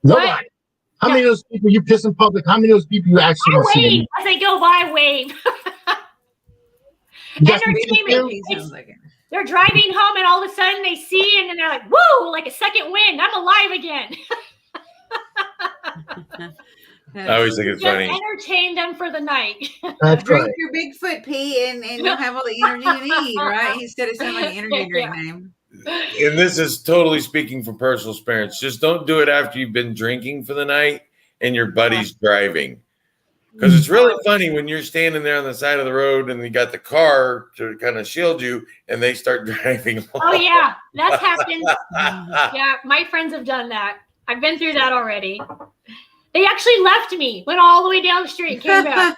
Nobody. How many of those people you piss in public? How many of those people you actually I want to see wave again? as they go by. I wave. You got some Entertainment. people? He sounds like it. They're driving home and all of a sudden they see and then they're like, "Woo!" Like a second wind. I'm alive again. I always think it's Just funny. entertain them for the night. That's Drink right. your Bigfoot pee and you'll have all the energy you need, right? He said it sounded like an energy drink name. And this is totally speaking from personal experience. Just don't do it after you've been drinking for the night and your buddy's driving. Because it's really funny when you're standing there on the side of the road and you got the car to kind of shield you and they start driving. Oh yeah, that's happened. Yeah, my friends have done that. I've been through that already. They actually left me, went all the way down the street, came back.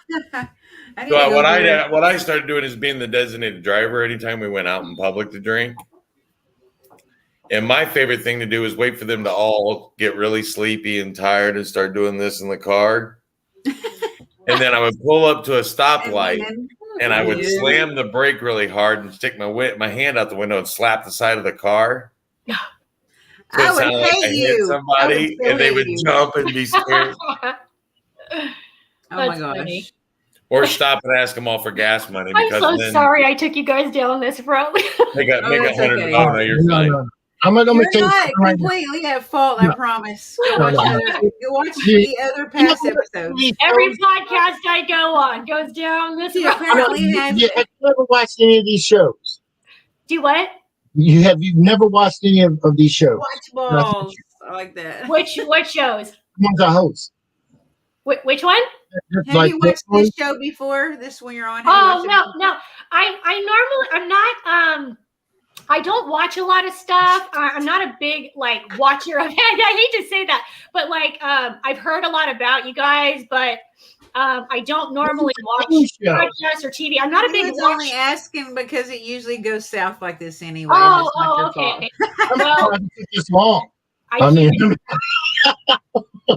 So what I started doing is being the designated driver anytime we went out in public to drink. And my favorite thing to do is wait for them to all get really sleepy and tired and start doing this in the car. And then I would pull up to a stoplight and I would slam the brake really hard and stick my hand out the window and slap the side of the car. So I it would sounded like I hate hit you. somebody and they would jump and be scared. Oh my That's gosh. funny. Or stop and ask them all for gas money I'm because so then sorry I took you guys down this road. they got make that's $100. okay. No, you're fine. No. I'm gonna You're tell you not something right now. completely at fault, I promise. Go No, watch, no. go watch the other past episodes. Every podcast I go on goes down this He road. apparently has Have you ever watched any of these shows? Do what? You've never watched any of these shows? watch balls. I like that. What shows? One's a host. Which one? It's Have like you watched one. this show before? This one you're on? Have you Oh watched it no, before? no. I'm not I don't watch a lot of stuff. I'm not a big watcher of I hate to say that, but I've heard a lot about you guys, but I don't normally watch podcasts or TV. I'm not a He big was watcher. only asking because it usually goes south like this anyway. Oh, It's not your fault. okay. I'm Well, surprised it took this long. I I mean, can't-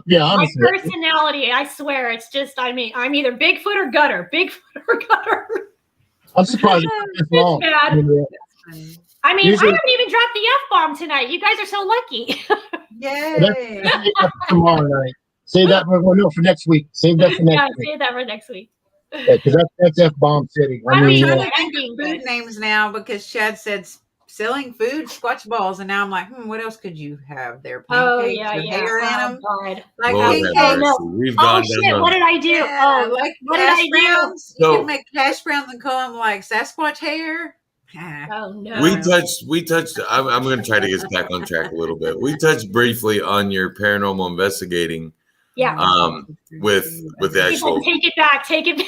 yeah, my honestly. personality, I swear, it's just I'm either Bigfoot or gutter. Bigfoot or gutter. I'm surprised it took this long. bad. I mean, Usually- I haven't even dropped the F-bomb tonight. You guys are so lucky. Yay. That's tomorrow night. Save that for next week. Save that for Yeah, next week. say that for next week. Yeah, because that's F-bomb City. I I'm mean, trying I'm to- trying to think of food names now because Chad said selling food, squatch balls, and now I'm like, what else could you have there? Oh Pancakes yeah, with yeah. hair in Oh them? God. Like Lord have pancakes. mercy. no. We've Oh gone shit! down What the- did I do? Yeah, Oh, like what did hash I do? browns. You So- can make hash browns and call them like Sasquatch hair. Oh no. We touched. I'm going to try to get us back on track a little bit. We touched briefly on your paranormal investigating. Yeah. With the actual. Take it back. Take it back.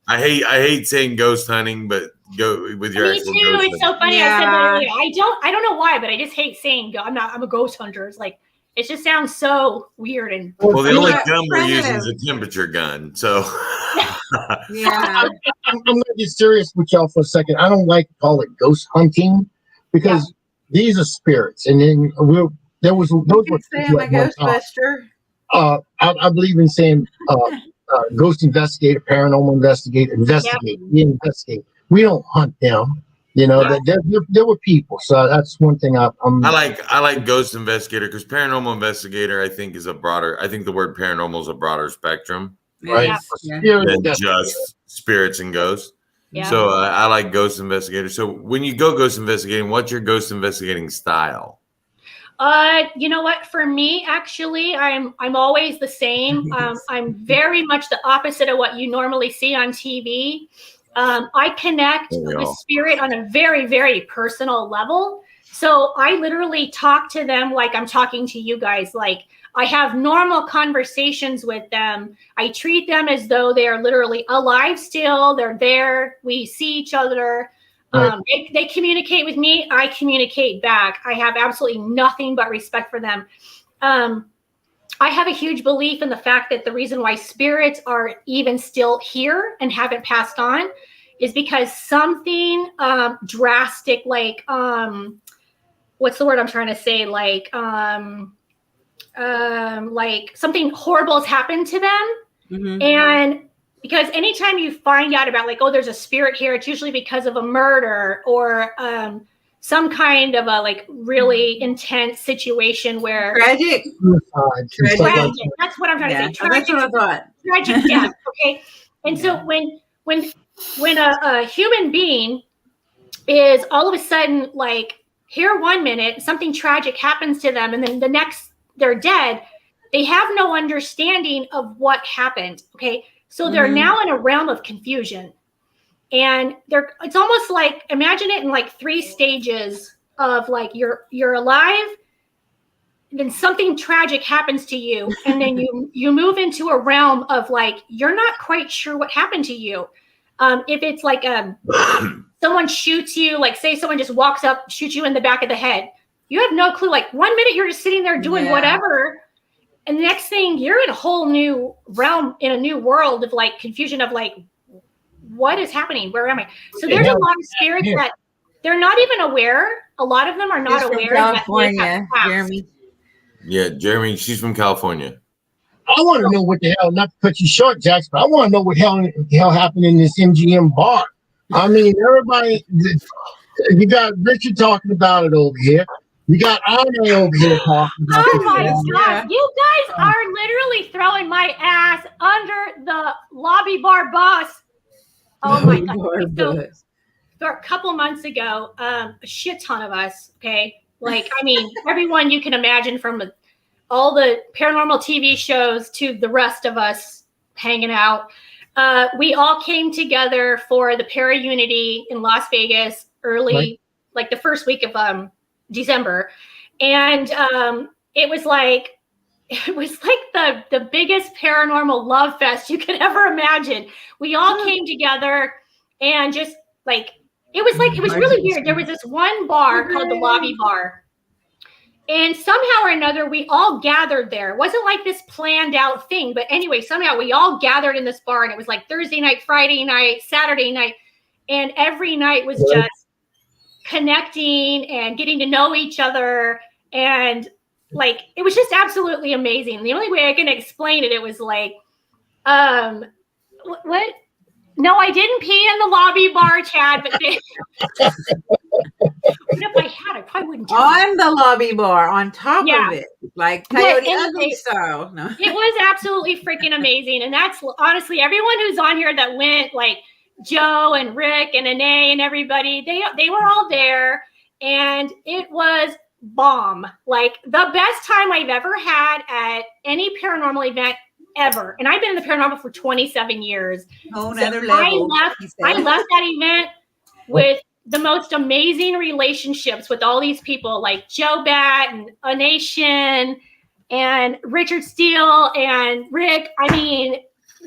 I hate saying ghost hunting, but go with your Me actual too. ghost It's so hunting. funny. Yeah. I said that earlier. I don't know why, but I just hate saying I'm a ghost hunter. It's like it just sounds so weird and. Well, the only Yeah, gun we're using primitive. is a temperature gun. So Yeah. I'm going to be serious with y'all for a second. I don't like to call it ghost hunting because these are spirits, and then those You were can say I'm people a at one time. Ghostbuster. I believe in saying ghost investigator, paranormal investigator, investigate. We investigate. We don't hunt them. You know, there were people. So that's one thing I'm I like ghost investigator because paranormal investigator I think is a broader. I think the word paranormal is a broader spectrum right. Yes, yeah. Spirit than investigator. just spirits and ghosts. Yeah. So I like ghost investigator. So when you go ghost investigating, what's your ghost investigating style? You know what? For me, actually, I'm always the same. I'm very much the opposite of what you normally see on TV. I connect with spirit on a very, very personal level. So I literally talk to them like I'm talking to you guys. Like I have normal conversations with them. I treat them as though they are literally alive still. They're there. We see each other. They communicate with me. I communicate back. I have absolutely nothing but respect for them. I have a huge belief in the fact that the reason why spirits are even still here and haven't passed on is because something drastic, like what's the word I'm trying to say? Like something horrible has happened to them. Mm-hmm. And because anytime you find out about like, oh, there's a spirit here, it's usually because of a murder or some kind of a like really intense situation where Tragic. tragic. That's what I'm trying to say. Tragic, that's what I thought. Tragic death. Okay. And so when a human being is all of a sudden like here one minute, something tragic happens to them, and then the next they're dead, they have no understanding of what happened. Okay. So they're now in a realm of confusion. And it's almost like, imagine it in like 3 stages of like you're alive, then something tragic happens to you, and then you move into a realm of like you're not quite sure what happened to you. If it's like someone shoots you, like say someone just walks up, shoots you in the back of the head, you have no clue. Like 1 minute you're just sitting there doing whatever, and the next thing you're in a whole new realm, in a new world of like confusion of like, what is happening? Where am I? So there's a lot of spirits that they're not even aware. A lot of them are not aware. California, Jeremy. Yeah, Jeremy, she's from California. I want to know what the hell, not to cut you short, Jax, but I want to know what the hell happened in this MGM bar. I mean, everybody, you got Richard talking about it over here. You got Arne over here talking about it. Oh my God. You guys are literally throwing my ass under the lobby bar bus. Oh my God. So a couple months ago, a shit ton of us, okay? Like, I mean, everyone you can imagine, from all the paranormal TV shows to the rest of us hanging out. We all came together for the Para Unity in Las Vegas early, like the first week of December. And it was like the biggest paranormal love fest you could ever imagine. We all came together and just like, it was really weird. There was this one bar called the Lobby Bar. And somehow or another, we all gathered there. It wasn't like this planned out thing. But anyway, somehow we all gathered in this bar. And it was like Thursday night, Friday night, Saturday night. And every night was just connecting and getting to know each other. And like, it was just absolutely amazing. The only way I can explain it, it was like, what? No, I didn't pee in the lobby bar, Chad, but what if I had? I probably wouldn't tell on the lobby bar, on top of it, like Coyote Ugly style. No. It was absolutely freaking amazing. And that's honestly, everyone who's on here that went, like Joe and Rick and Anae and everybody, they were all there. And it was bomb. Like the best time I've ever had at any paranormal event ever. And I've been in the paranormal for 27 years. Oh, another level. I left that event with the most amazing relationships with all these people, like Joe Bat and A Nation and Richard Steele and Rick. I mean,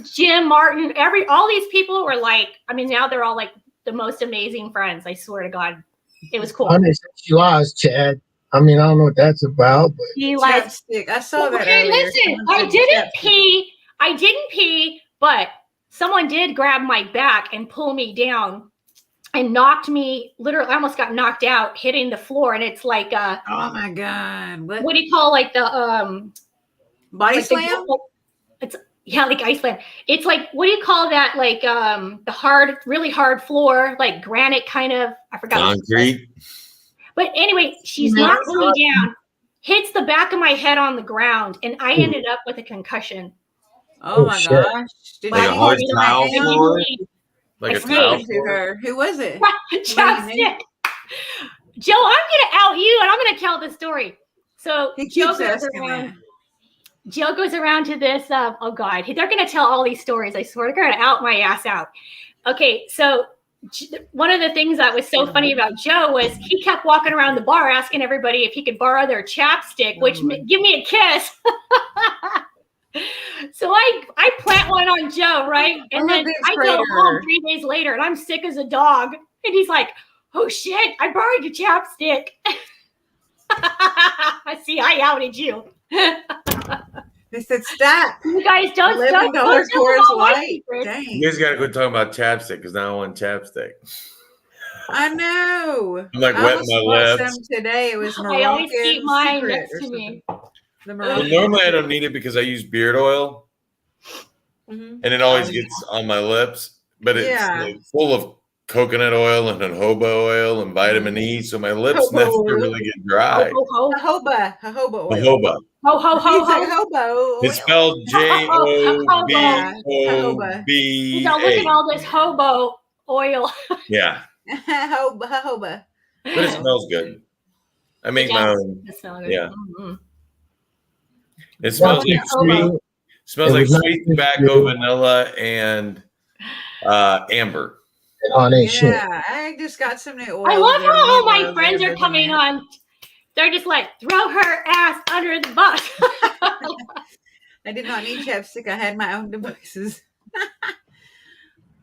Jim Martin, all these people were like, I mean, now they're all like the most amazing friends. I swear to God. It was cool. I mean, you eyes, Chad. I mean, I don't know what that's about, but chapstick. I saw that. Okay, listen, I didn't pee, but someone did grab my back and pull me down and knocked me. Literally, I almost got knocked out, hitting the floor. And it's like, oh my God, what do you call like the body like slam? It's like ice slam. It's like, what do you call that? Like the really hard floor, like granite kind of. I forgot. Concrete. But anyway, she's knocked me down, hits the back of my head on the ground, and I ended up with a concussion. Oh my gosh. Like a hard towel floor? Like a towel floor? Who was it? Chapstick. Joe, I'm going to out you, and I'm going to tell the story. So Joe goes around to this. Oh, God. They're going to tell all these stories. I swear. They're going to out my ass out. Okay, so one of the things that was so funny about Joe was he kept walking around the bar asking everybody if he could borrow their chapstick, which give me a kiss. So I plant one on Joe, right? And then I go home 3 days later and I'm sick as a dog. And he's like, oh shit, I borrowed your chapstick. See, I outed you. They said stop. You guys don't $11 tell them Coors all my Light. secrets. Dang. You guys got to quit talking about chapstick because now I want chapstick. I know. I'm like I wetting almost my bought lips. some today. It was I Moroccan always keep mine Secret next or to me. something. The Well, Moroccan. normally I don't need it because I use beard oil, Mhm. and it always Oh, gets on my lips. But it's Yeah. like full of coconut oil and jojoba oil and vitamin E, so my lips Jojoba never oil. really get dry. Ho, ho, Jojoba oil. Jojoba. ho, ho, ho, It's like ho. hobo oil. It's spelled JOBOB. You know, look at all this hobo oil. Yeah, Jojoba. but it smells good. I make my own. It smells good. Yeah. Mhm. It smells like Hobo. sweet tobacco, vanilla, and amber. Yeah, I just got some new oil. I love how all my friends are coming on. They're just like, throw her ass under the bus. I did not need chapstick. I had my own devices.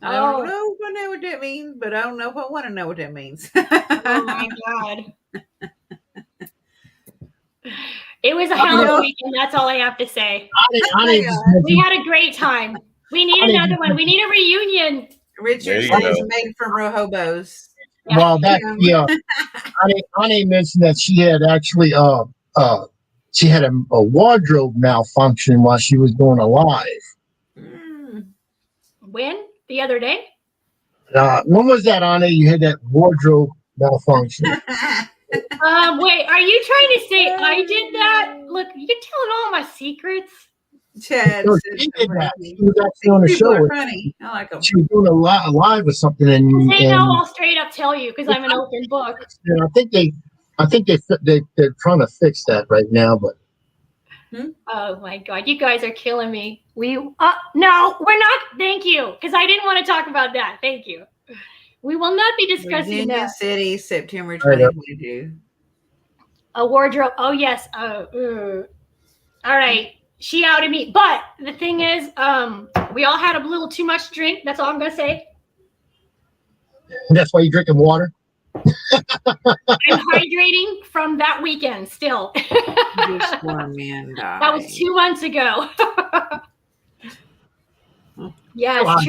I Oh. don't know if I know what that means, but I don't know if I want to know what that means. Oh my God. It was a hell of a weekend. That's all I have to say. We had a great time. We need another one. We need a reunion. Richard said it's made from real hobos. Well, that Ani mentioned that she had actually she had a wardrobe malfunction while she was doing a live. When? The other day? When was that, Ani? You had that wardrobe malfunction. Wait, are you trying to say I did that? Look, you're telling all my secrets. Chad she did that. She was actually on the show. Funny. I like them. She was doing a live or something, and I'll straight up tell you because I'm an open book. I think they're trying to fix that right now, but. Oh my God, you guys are killing me. No, we're not. Thank you, because I didn't want to talk about that. Thank you. We will not be discussing Virginia that. City, September 2022. A wardrobe. Oh yes. All right. She outed me, but the thing is, we all had a little too much drink. That's all I'm gonna say. That's why you're drinking water. I'm hydrating from that weekend still. This poor man died. That was 2 months ago. Yes,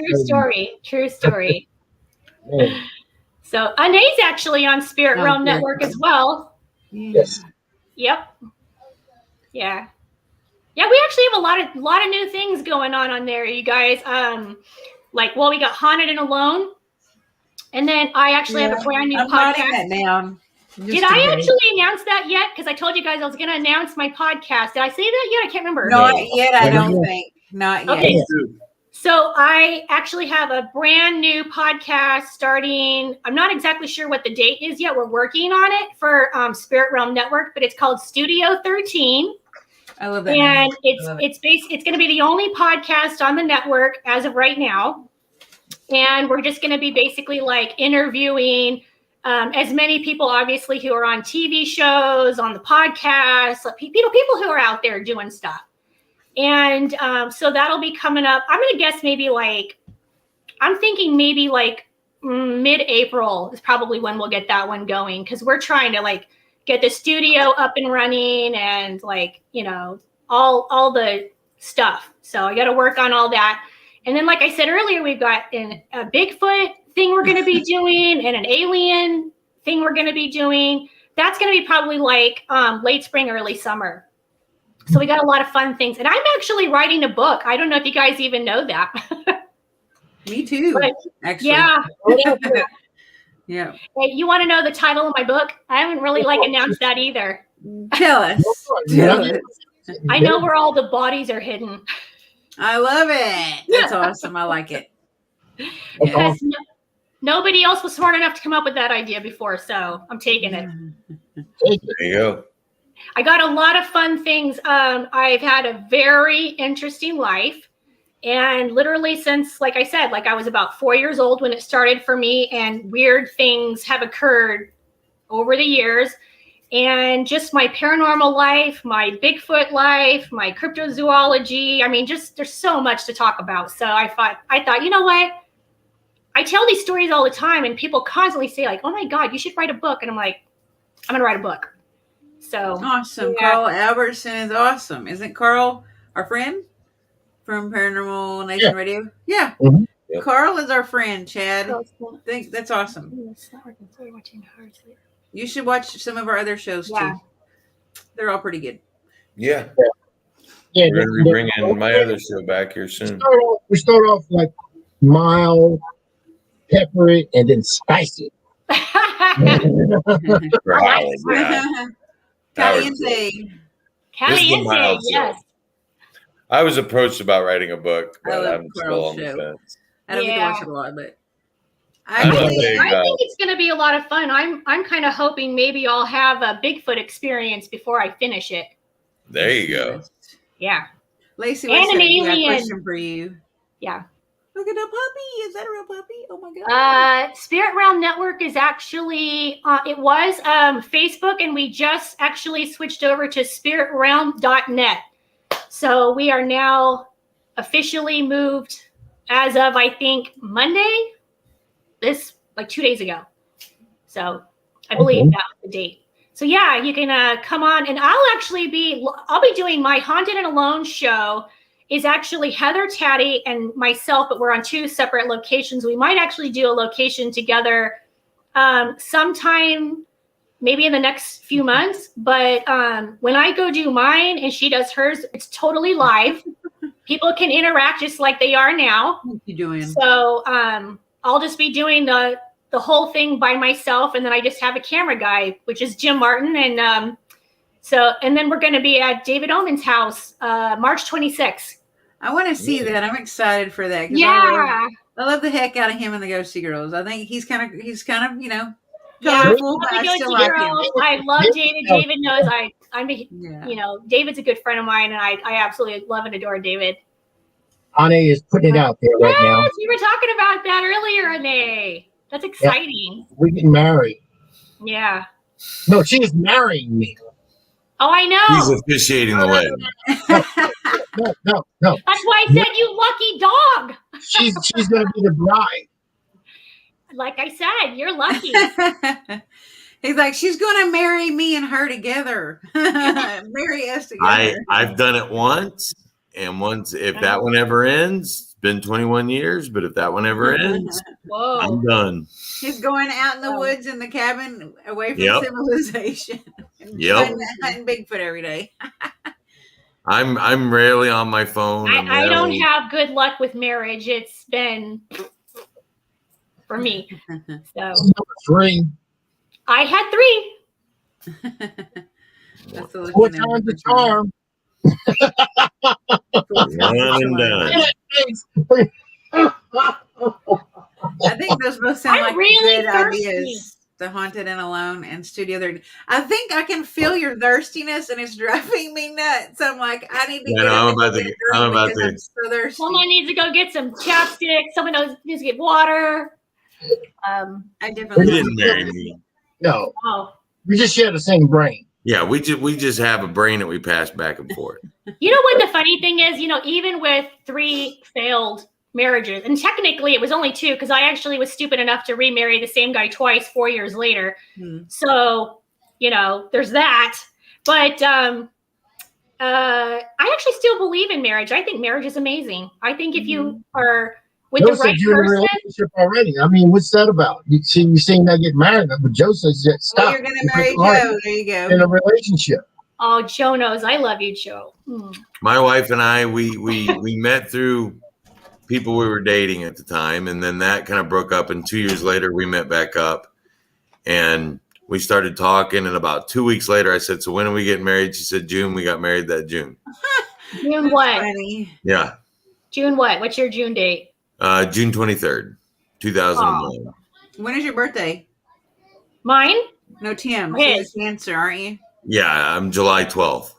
true story. So Anae's actually on Spirit Realm Network as well. Yes. Yep. Yeah. Yeah, we actually have a lot of new things going on there, you guys. We got Haunted and Alone. And then I actually have a brand new podcast. Writing that down. Did I actually announce that yet? Because I told you guys I was going to announce my podcast. Did I say that yet? I can't remember. Not yet, I don't think. Not yet. Okay. So I actually have a brand new podcast starting. I'm not exactly sure what the date is yet. We're working on it for Spirit Realm Network, but it's called Studio 13. I love that. And it's going to be the only podcast on the network as of right now. And we're just going to be basically like interviewing as many people, obviously, who are on TV shows, on the podcast, people who are out there doing stuff. And so that'll be coming up. I'm going to guess I'm thinking maybe mid-April is probably when we'll get that one going, because we're trying to get the studio up and running and all the stuff. So I got to work on all that. And then, like I said earlier, we've got a Bigfoot thing we're going to be doing and an alien thing we're going to be doing. That's going to be probably late spring, early summer. So we got a lot of fun things. And I'm actually writing a book. I don't know if you guys even know that. Me too, actually. Yeah. Yeah. Hey, you want to know the title of my book? I haven't really announced that either. Tell us. I know where all the bodies are hidden. I love it. That's awesome. I like it. Because nobody else was smart enough to come up with that idea before, so I'm taking it. There you go. I got a lot of fun things. I've had a very interesting life. And literally since, like I said, I was about 4 years old when it started for me, and weird things have occurred over the years. And just my paranormal life, my Bigfoot life, my cryptozoology. I mean, just there's so much to talk about. So I thought, you know what? I tell these stories all the time, and people constantly say oh my God, you should write a book. And I'm like, I'm going to write a book. So awesome. Yeah. Carl Albertson is awesome. Isn't Carl our friend from Paranormal Nation Radio. Yeah. Mhm. Yep. Carl is our friend, Chad. I think that's awesome. You should watch some of our other shows too. They're all pretty good. Yeah. Yeah, We're going to be bringing my other show back here soon. we start off like mild, peppery, and then spicy. For Howard, yeah. Caliente. Caliente, yes. I was approached about writing a book, I but love I'm still Carl's on the show. fence. I don't get to watch it a lot, but I think it's going to be a lot of fun. I'm kind of hoping maybe I'll have a Bigfoot experience before I finish it. There you go. Yeah. Lacey, And an a alien. question for you. Yeah. Look at the puppy. Is that a real puppy? Oh my god. Spirit Realm Network is actually it was Facebook, and we just actually switched over to spiritrealm.net. So we are now officially moved as of, I think, Monday. This like 2 days ago. So I believe that was the date. So yeah, you can come on, and I'll be doing my Haunted and Alone show. Is actually Heather, Taddy, and myself, but we're on 2 separate locations. We might actually do a location together sometime, maybe in the next few months. But when I go do mine and she does hers, it's totally live. People can interact just like they are now. What you doing? So I'll just be doing the whole thing by myself, and then I just have a camera guy, which is Jim Martin, and then we're going to be at David Omen's house March 26th. I want to see that. I'm excited for that. Yeah, I love the heck out of him and the Ghosty Girls. I think he's kind of yeah. colorful, but I still like him. I love David. David knows David's a good friend of mine, and I absolutely love and adore David. Ane is putting it out there right now. Yes, we were talking about that earlier, Ane. That's exciting. Yeah, we're getting married. Yeah. No, she is marrying me. Oh, I know. He's officiating the wedding. No. That's why I said you lucky dog. She's going to be the bride. Like I said, you're lucky. He's like, she's going to marry me and her together. Marry us together. I've done it once, and once if that one ever ends, it's been 21 years, but if that one ever ends, whoa, I'm done. He's going out in the woods in the cabin away from civilization. Yep. Hunting Bigfoot every day. I'm rarely on my phone. I don't have good luck with marriage. It's been for me. So 3. I had 3. That's the 4 times the charm. One and done. I think those both sound like really good thirsty. ideas. The Haunted and Alone and Studio 30. I think I can feel your thirstiness, and it's driving me nuts. I'm like, I need to get I'm about to. I'm so thirsty. Someone needs to go get some chapstick. Someone needs to get water. I definitely didn't marry me. No. Oh. We just share the same brain. Yeah, we just have a brain that we pass back and forth. You know what the funny thing is? Even with 3 failed marriages, and technically it was only 2 because I actually was stupid enough to remarry the same guy twice 4 years later. So there's that. But I actually still believe in marriage. I think marriage is amazing. I think if you are with Joe the right you're person, in a relationship already. I mean, what's that about? You seeing that get married, but Joe says that stop. You're gonna marry Joe. There you go. In a relationship. Oh, Joe knows I love you, Joe. My wife and I, we met through people we were dating at the time, and then that kind of broke up. And 2 years later, we met back up, and we started talking. And about 2 weeks later, I said, "So when are we getting married?" She said, "June." We got married that June. June what? Funny. Yeah. June what? What's your June date? June 23rd, 2001. Oh. When is your birthday? Mine? No, Tim. His. You're Cancer, aren't you? Yeah, I'm July 12th.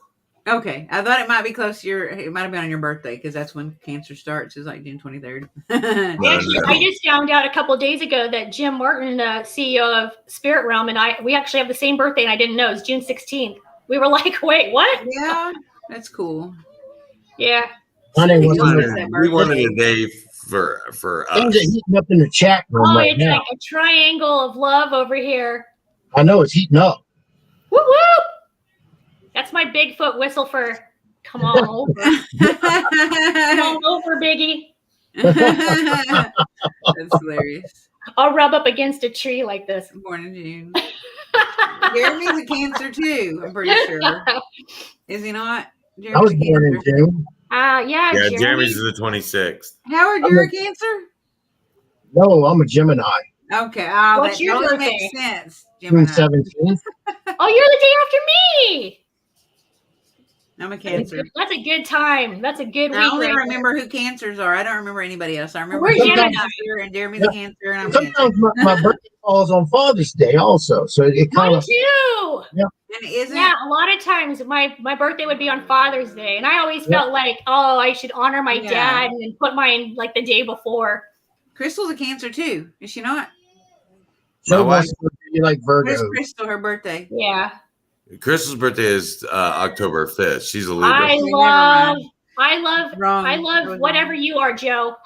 Okay, I thought it might be close to it might have been on your birthday because that's when Cancer starts. Is like June 23rd. I just found out a couple of days ago that Jim Martin, CEO of Spirit Realm, and we actually have the same birthday, and I didn't know. It's June 16th. We were like, wait, what? Yeah, that's cool. Yeah. We wanted a day for us. Things are heating up in the chat room right now. Like a triangle of love over here. I know it's heating up. Woo woo! That's my Bigfoot whistle for Come on over. Come on over, Biggie. That's hilarious. I'll rub up against a tree like this. Born in June. Jeremy's a Cancer too, I'm pretty sure. Is he not? I was born in June. Yeah, Jeremy's is the 26th. Howard, you're a Cancer? No, I'm a Gemini. Okay. What's your totally birthday? makes sense. June Gemini. 17th. Oh, you're the day after me. I'm a Cancer. That's a good time. That's a good week. I only right remember who Cancers are. I don't remember anybody else. I remember We're Gemini. Cancer and Jeremy's a Cancer, and I'm a Cancer. Sometimes my birthday falls on Father's Day also, so it kind Mine of. too. Yeah. And isn't Yeah, a lot of times my birthday would be on Father's Day, and I always felt like, oh, I should honor my dad and put mine like the day before. Crystal's a Cancer too, is she not? So wants to be like Virgo. Where's Crystal? Her birthday? Yeah. Crystal's birthday is October 5th. She's a Libra. I love whatever you are, Joe.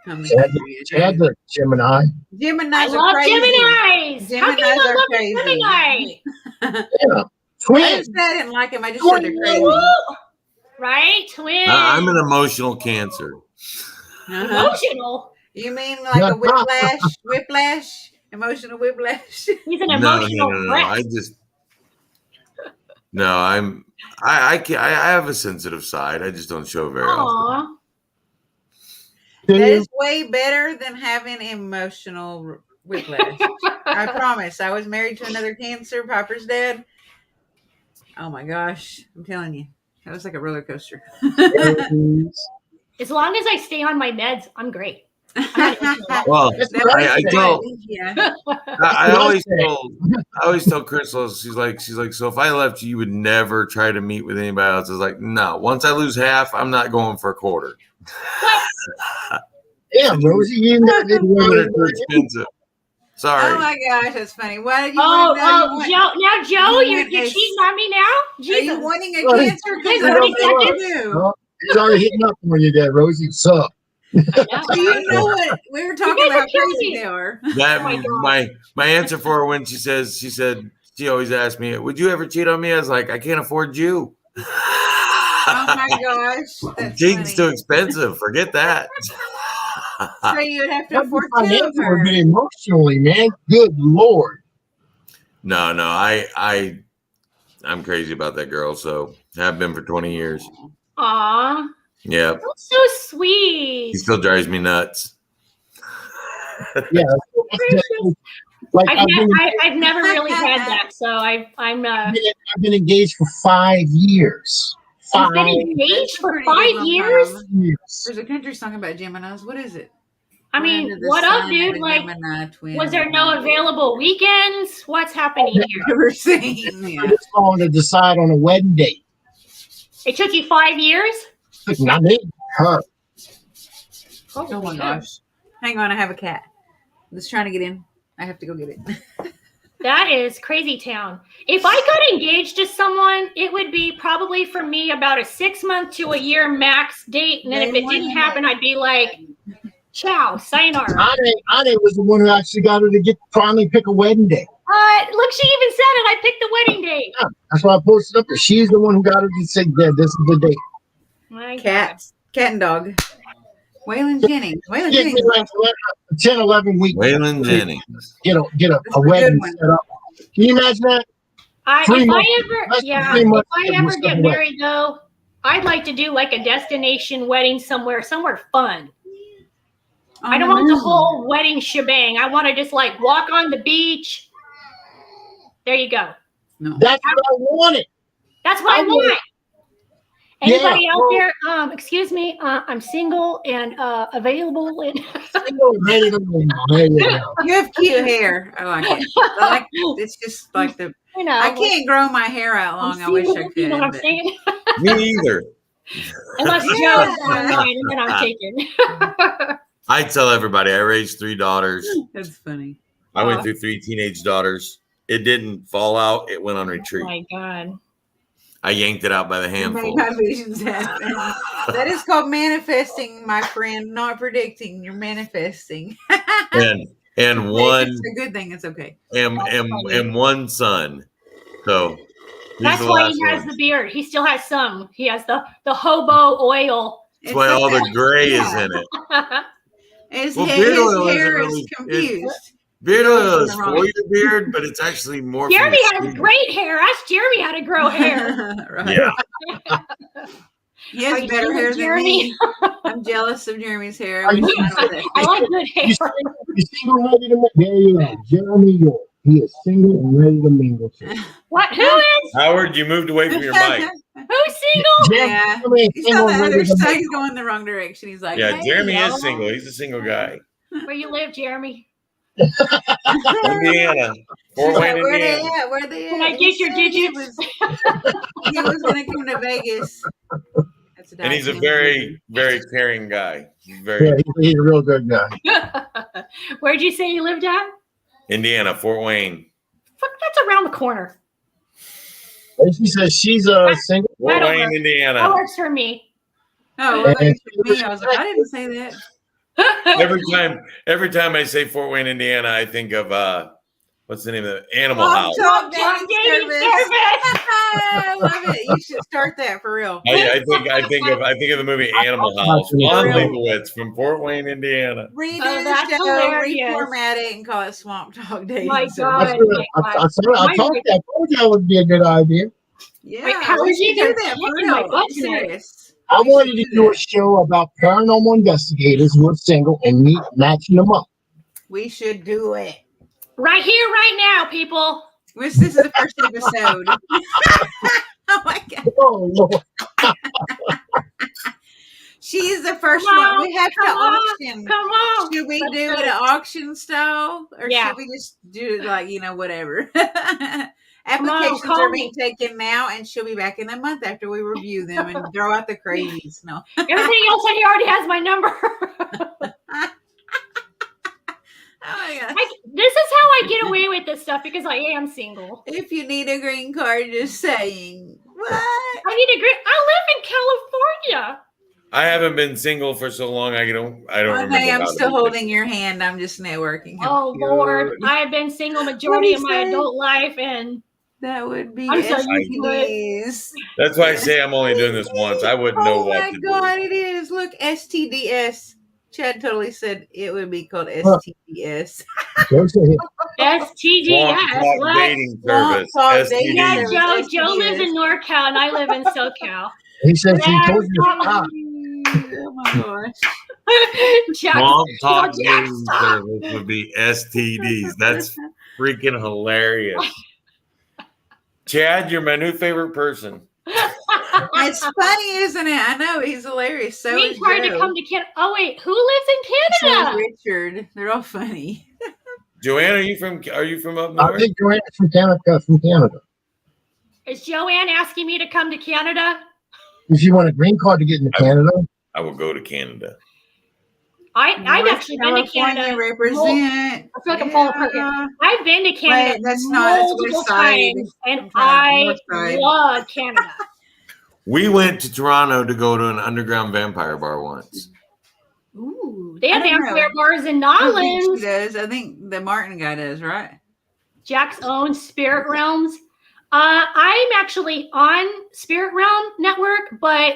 Chad's a Gemini. Geminis I love are crazy. Geminis. How can you not love crazy. a Gemini? Yeah. I Twins. didn't like him. I just said they're crazy. Right? Twins. I'm an emotional Cancer. Emotional. You mean like a whiplash? Whiplash? Emotional whiplash? He's an emotional wreck. I have a sensitive side. I just don't show very often. That is way better than having emotional whiplash. I promise. I was married to another Cancer, Piper's dad. Oh my gosh. I'm telling you. That was like a roller coaster. As long as I stay on my meds, I'm great. Well, I always tell Crystal, she's like, so if I left you would never try to meet with anybody else. I was like, no, once I lose half, I'm not going for a quarter. Yeah, Rosie, you know too expensive. Sorry. Oh my gosh, that's funny. What did you Joe, you're cheating on me now? Jesus. Are you wanting a Cancer? He's already hitting up on you there, Rosie. What's up? Do you know what we were talking about? How crazy they are. My answer for her when she said she always asked me, "Would you ever cheat on me?" I was like, "I can't afford you." Oh my gosh, cheating's too expensive. Forget that. So you would have to afford two of her. Emotionally, man. Good Lord. No, I'm crazy about that girl. So have been for 20 years. Aw. Yeah. That's so sweet. He still drives me nuts. Yeah. Like I've never really had that, so I've been engaged for 5 years. You've been engaged for 5 years? There's a country song about Geminis. What is it? I mean, what up, dude? Like, was there no available weekends? What's happening here? Never seen. I just calling to decide on a wedding date. It took you 5 years? Not me, her. Oh my gosh. Hang on, I have a cat. I'm just trying to get in. I have to go get it. That is crazy town. If I got engaged to someone, it would be probably for me about a 6 month to a year max date. And then if it didn't happen, I'd be like, ciao, sayonara. Ade was the one who actually got her to finally pick a wedding date. Look, she even said it. I picked the wedding date. Yeah, that's why I posted up there. She's the one who got her to say, yeah, this is the date. My cat and dog. Waylon Jennings. Waylon Jennings. Like 10, 11 weeks. Waylon Jennings. Get a wedding set up. Can you imagine that? If I ever get married, though, I'd like to do like a destination wedding somewhere fun. I don't want the whole wedding shebang. I want to just like walk on the beach. There you go. No. That's what I wanted. That's what I want. Anybody out there? Excuse me. I'm single and available. And you have cute hair. I like it. It's just like the. I can't grow my hair out long. I wish I could. You know what I'm saying? Me either. Unless Joe's mine, and then I'm taken. I tell everybody I raised 3 daughters. That's funny. I went through 3 teenage daughters. It didn't fall out. It went on retreat. Oh my God. I yanked it out by the handful. My visions happen. That is called manifesting, my friend, not predicting. You're manifesting. and one. It's a good thing. It's okay. And one son. So That's the why last he has one. the beard. He still has some. He has the hobo oil. That's why all the gray is in it. His, Well, his beard oil isn't hair is really confused. beard Goes oil in is the for wrong- your beard, but it's actually more. Jeremy for your has skin. great hair. Ask Jeremy how to grow hair. Right. Yeah. He Are has you better single, hair than Jeremy? me. I'm jealous of Jeremy's hair. I Are wish you- mine was that I thick. like good hair. You single, ready to mingle? There you are, Jeremy York. He is single and ready to mingle too. What? Who is? Howard, you moved away from your mic. Who's single? Yeah. Jeremy is He's single on the and other ready to side. mingle. He's going the wrong direction. He's like, Yeah, hey, Jeremy y'all. is single. He's a single guy. Where you live, Jeremy? Indiana, Fort She's Wayne, like, where they Indiana. at? Where they at? Can I He get your said he digits? he was going to come to Vegas. That's And he's a documented. very, very caring guy. He's Yeah, very he's a real good guy. Where'd you say you lived at? Indiana, Fort Wayne. Fuck, that's around the corner. And she says she's single. I Fort don't Wayne, know. That Indiana. works for me. Oh, well, that's me. I was like, I didn't say that. Every time I say Fort Wayne, Indiana, I think of what's the name of it? Animal Mom House. Talk Talk Dating dating Service. service. I love it. You should start that for real. I think of the movie Animal House. Lon Leibowitz from Fort Wayne, Indiana. Redo Oh, the that's show, hilarious. reformat it, and call it Swamp Talk Dating My Service. God. I told you that would be a good idea. Yeah, Wait, how we is he should do even that for kicking my real. butt I'm tonight? serious. I We wanted should to do a that. show about paranormal investigators who are single and matching them up. We should do it. Right here, right now, people. This is the first episode. Oh my God. Oh, Lord. She's the first Come one. on, We have to come on, auction. Come on. Should we Let's do go. it at auction style? Or Yeah. should we just do it like, whatever? on, Applications call are me. being taken now, and she'll be back in a month after we review them and throw out the crazies. No. Everything else on here already has my number. Oh my God. This is how I get away with this stuff because I am single. If you need a green card, just saying. What? I need a green. I live in California. I haven't been single for so long. I don't One remember. day I'm how to still be holding your hand. I'm just networking. How Oh cute. Lord, I have been single majority of my say? adult life, and That would be I'm so STDs. That's why I say I'm only doing this once. I wouldn't know Oh what my to God, it is. Look, STDS. Chad totally said it would be called STDS. Don't say it. do. STDs. Swamp What? dating Swamp service. Talk dating Yeah, STD. service. Joe. Joe lives in STDs. NorCal, and I live in SoCal. He said she Yeah, told you to stop. Oh my gosh. Jack, Swamp Talk Jack, dating stop. service would be STDs. That's freaking hilarious. Chad, you're my new favorite person. It's funny, isn't it? I know he's hilarious. So We is tried to Joe. come to Canada. Oh wait, who lives in So is Canada? Richard. They're all funny. Joanne, are you from up I north? think Joanne's from Canada. Is Joanne asking me to come to Canada? If you want a green card to get into Canada, I will go to Canada. I've North actually been to California Canada. represent. I feel like I'm falling apart here. I've been to Canada Wait, that's not- that's multiple west side. times, and I'm trying to I north side. love Canada. We went to Toronto to go to an underground vampire bar once. Ooh, they have I don't know. vampire bars in I don't think she Nolans. does. I think the Martin guy does, right? Jack's own Spirit Realms. I'm actually on Spirit Realm Network, but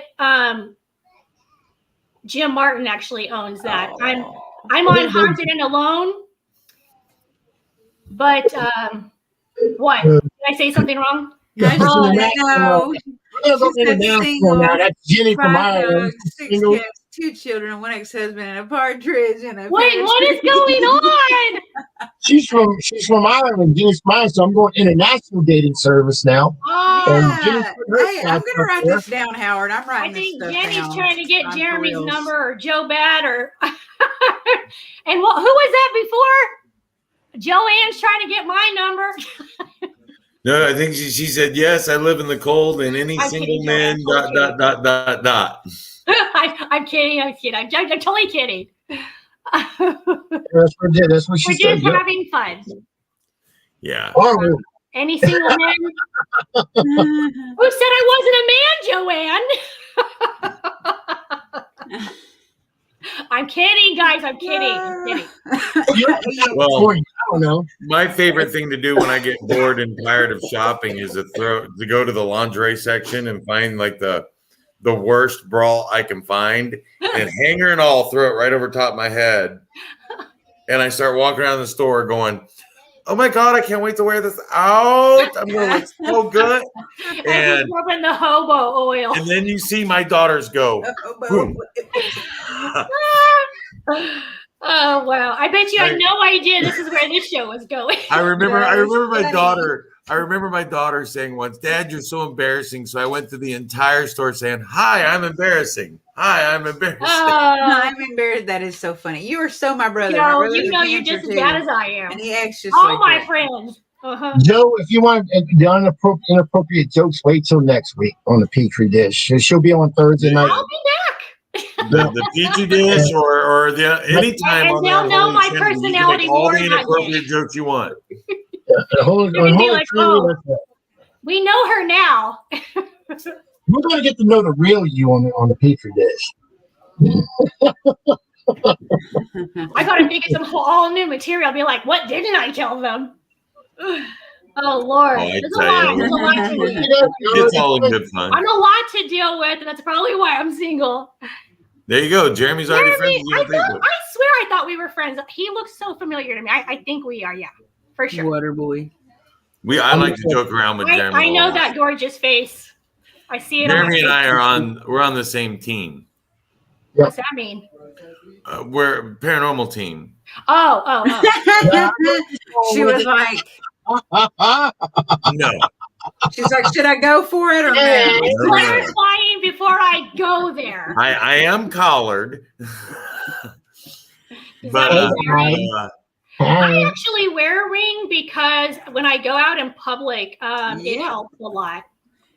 Jim Martin actually owns that. Oh. I'm on Haunted and Alone. But what? Did I say something wrong? I just Oh, want to know. we're gonna go She said international single, now. That's Jenny from 5 Ireland. dogs, 6 Single. cats, 2 children, 1 ex-husband, and a partridge, and a Wait, pear what is tree. going on? She's from Ireland. Jenny's mine, so I'm going international dating service now. Oh, And Jenny's Yeah. put her Hey, I'm spots gonna up write there. this down, Howard. I'm I writing this think stuff Jenny's down. trying to get I'm for Jeremy's reals. number or Joe Bad or and what? Who was that before? Joanne's trying to get my number. No, I think she said, yes, I live in the cold and any I'm single kidding, man, Joanne. dot. I'm kidding. I'm totally kidding. That's what she We're said. just Yeah. having fun. Yeah. Are we? Any single man? Who said I wasn't a man, Joanne? I'm kidding, guys. I'm kidding. You're from Well, California. don't know. My favorite thing to do when I get bored and tired of shopping is to go to the lingerie section and find like the worst bra I can find and hanger and all, throw it right over top of my head. And I start walking around the store going, oh my God, I can't wait to wear this out. I'm going to look so good. And rubbing the hobo oil. And then you see my daughters go, boom. Oh wow! I bet you had no idea this is where this show was going. I remember my daughter saying once, Dad, you're so embarrassing. So I went through the entire store saying, hi, I'm embarrassing. Hi, I'm embarrassing. I'm embarrassed. That is so funny. You are so my brother. You're just as bad as I am. And he acts just all like my that. friends. Uh-huh. Joe, if you want the inappropriate jokes, wait till next week on the Petri dish. She'll be on Thursday night. I'll be back. The Petri dish or the anytime and on they'll know my channel, personality you can make all more the than inappropriate jokes you want. We know her now. We're going to get to know the real you on the Petri dish. I got to think of some all new material. I'll be like, what didn't I tell them? Oh Lord, there's a lot to It's all in good fun. I'm a lot to deal with, and that's probably why I'm single. There you go. Jeremy's already friends with you. I swear I thought we were friends. He looks so familiar to me. I think we are, yeah, for sure. Waterboy. I like to joke around with Jeremy. I know that gorgeous face. I see it. Jeremy and I we're on the same team. What's that mean? We're a paranormal team. Oh. She was like, no. She's like, should I go for it or no? Clarifying before I go there. I am collared. But I actually wear a ring because when I go out in public, it helps a lot.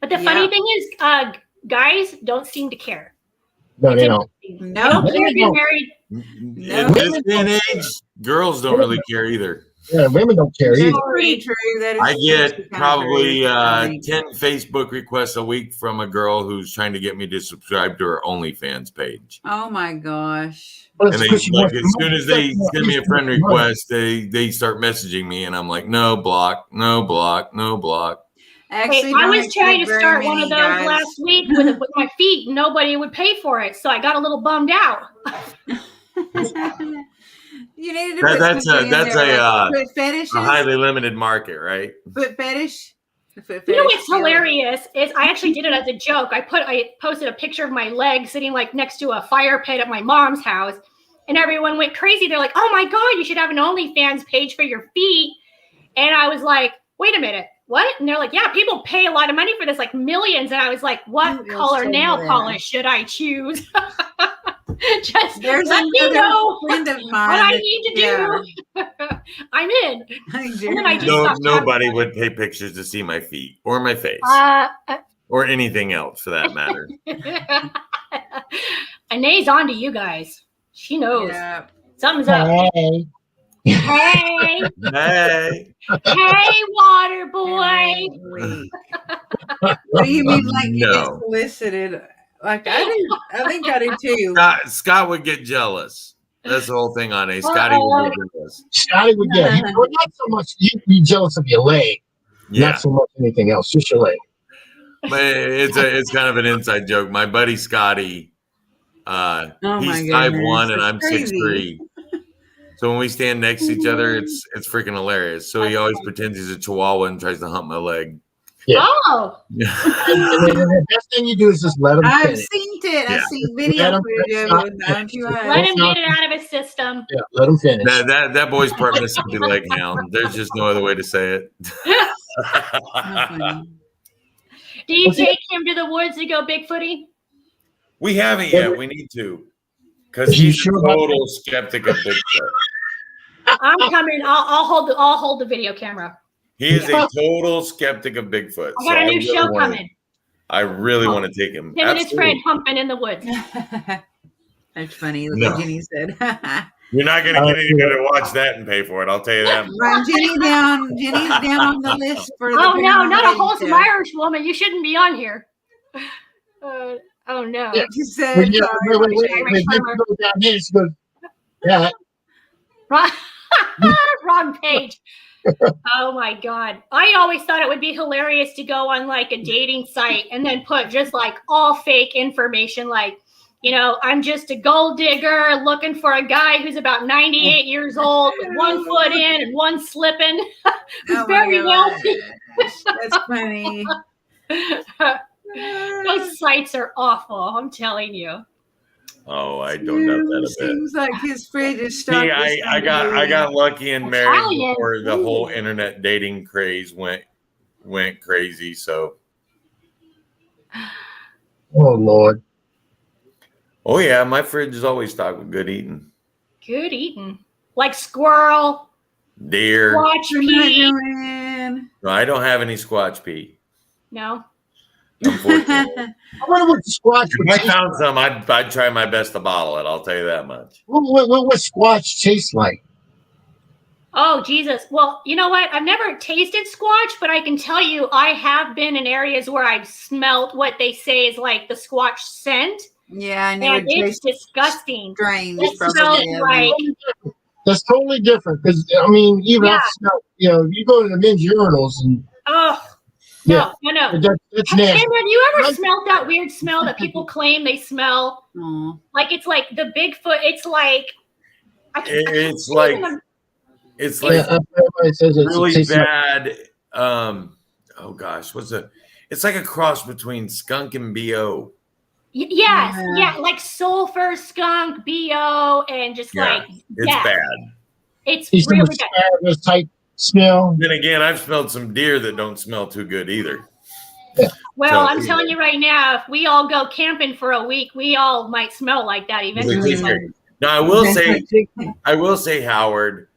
But the funny thing is, guys don't seem to care. No, they don't. No, married. In this day and age, girls don't really care either. Yeah, women don't care either. That's pretty true. That is I get probably 10 Facebook requests a week from a girl who's trying to get me to subscribe to her OnlyFans page. Oh my gosh. And they, like, as soon as they send me a friend request, they start messaging me, and I'm like, no block. Actually, I was trying to start one of those last week with my feet. Nobody would pay for it, so I got a little bummed out. You needed to put that's a foot fetishes. A highly limited market, right? Foot fetish. You know what's hilarious is I actually did it as a joke. I posted a picture of my leg sitting like next to a fire pit at my mom's house, and everyone went crazy. They're like, "Oh my God, you should have an OnlyFans page for your feet." And I was like, "Wait a minute, what?" And they're like, "Yeah, people pay a lot of money for this, like millions." And I was like, "What color nail polish should I choose?" Just there's let me know friend of mine what I need to do. I'm in. Nobody would pay pictures to see my feet or my face or anything else for that matter. Anae's on to you guys. She knows. Yeah. Something's up. Hey. Hey, water boy. What do you mean, like getting solicited? Like I think I do too. Scott would get jealous. That's the whole thing on Scotty would get jealous. Scotty would get not so much. You'd be jealous of your leg, not so much anything else. Just your leg. But it's kind of an inside joke. My buddy Scotty, he's 5'1" and I'm 6'3". So when we stand next to each other, it's freaking hilarious. So he always pretends he's a chihuahua and tries to hump my leg. Yeah. Oh. The best thing you do is just let him I've finish. seen it. I've seen video footage of it. Let him get it out of his system. Yeah, let him finish. That boy's part Mississippi leg hound. There's just no other way to say it. Do you take him to the woods to go Bigfooty? We haven't yet. We need to. Because he's a total skeptic of Bigfoot. I'm coming. I'll hold the video camera. He is a total skeptic of Bigfoot. I got a new show coming. I really want to take him. Him and his friend humping in the woods. That's funny. Like Jenny said. You're not going to get anybody to watch that and pay for it. I'll tell you that. Right, Jenny's down on the list for. Oh no, not a wholesome Irish woman. You shouldn't be on here. Oh no. Yeah. She said. Wait, down here, she goes, yeah. Wrong page. Oh my God. I always thought it would be hilarious to go on like a dating site and then put just like all fake information, like, I'm just a gold digger looking for a guy who's about 98 years old with 1 foot in and 1 slipping. Who's very wealthy. That's funny. Those sites are awful, I'm telling you. Oh, I don't know that a bit. Seems like his fridge is stuck. See, I got lucky and married Italian. before the whole internet dating craze went crazy. So, Oh Lord. oh yeah, my fridge is always stocked with good eating. Good eating. Like squirrel, Deer. squatch pea. No, I don't have any squatch pea. No. Unfortunately. I wonder what the squatch would If I taste found some, I'd try my best to bottle it. I'll tell you that much. what squatch tastes like. Oh, Jesus. Well, you know what? I've never tasted squatch, but I can tell you I have been in areas where I've smelt what they say is like the squatch scent. Yeah, I knew And it's disgusting. strange. It smells like, That's totally different because I mean, even I smell. You go to the men's urinals and no. that's Tim, nasty. have you ever smelled that weird smell that people claim they smell? Aw. Like it's like the Bigfoot. It's like It's like Everybody says it really tastes like. bad. Oh gosh, what's it? It's like a cross between skunk and BO. Yes, yeah, like sulfur, skunk, BO, and just like it's bad. It's It's really some bad. asparagus type smell. Then again, I've smelled some deer that don't smell too good either. Well, So, I'm telling you right now, if we all go camping for a week, we all might smell like that eventually. Now, I will say, Howard.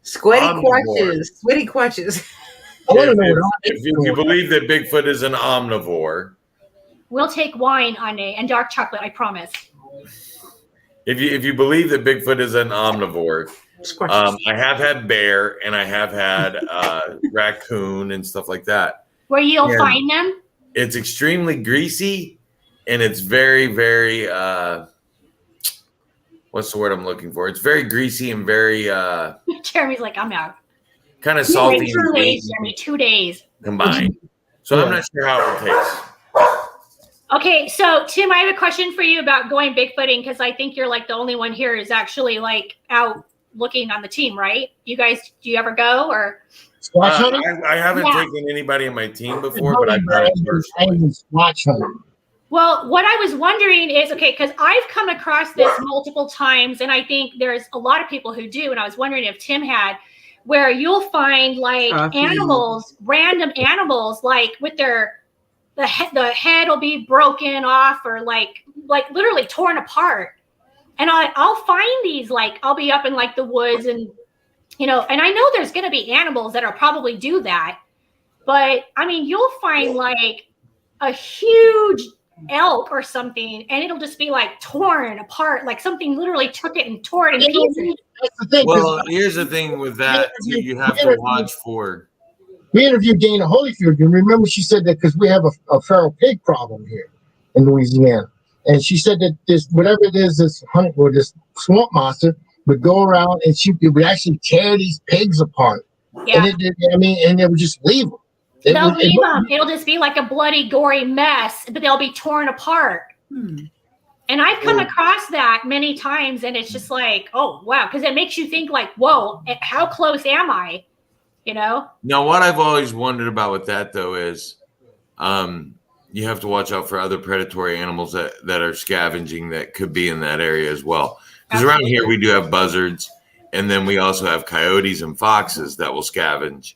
Sweaty omnivore. quatches. I want to know what If you believe that Bigfoot is an omnivore, We'll take wine, Ane, and dark chocolate, I promise. if you believe that Bigfoot is an omnivore, I have had bear and I have had raccoon and stuff like that. Where you'll find them? It's extremely greasy and it's very, very what's the word I'm looking for? It's very greasy and very Jeremy's like, I'm out. kind of salty. 2 days, Jeremy, 2 days. Combined. So I'm not sure how it will taste. Okay, so Tim, I have a question for you about going Bigfooting because I think you're like the only one here is actually like out looking on the team, right? You guys, do you ever go or? Squatch hunting? I haven't taken anybody on my team before, but I've done it personally. Squatch hunting. Well, what I was wondering is, okay, because I've come across this multiple times, and I think there's a lot of people who do, and I was wondering if Tim had, where you'll find like animals, random animals, like with the head will be broken off or like literally torn apart. And I'll find these, like, I'll be up in like the woods and, and I know there's going to be animals that'll probably do that. But I mean, you'll find like a huge elk or something and it'll just be like torn apart. Like something literally took it and tore it in pieces. That's the thing. Well, here's the thing with that. You have to watch for. We interviewed Dana Holyfield, and remember she said that because we have a feral pig problem here in Louisiana. And she said that this, whatever it is, this hunt or this swamp monster would go around and it would actually tear these pigs apart. Yeah. And they would just leave them. They'll leave them. It'll just be like a bloody, gory mess, but they'll be torn apart. And I've come across that many times, and it's just like, oh, wow. Because it makes you think like, whoa, how close am I? Now, what I've always wondered about with that, though, is you have to watch out for other predatory animals that are scavenging that could be in that area as well. Because around here we do have buzzards, and then we also have coyotes and foxes that will scavenge.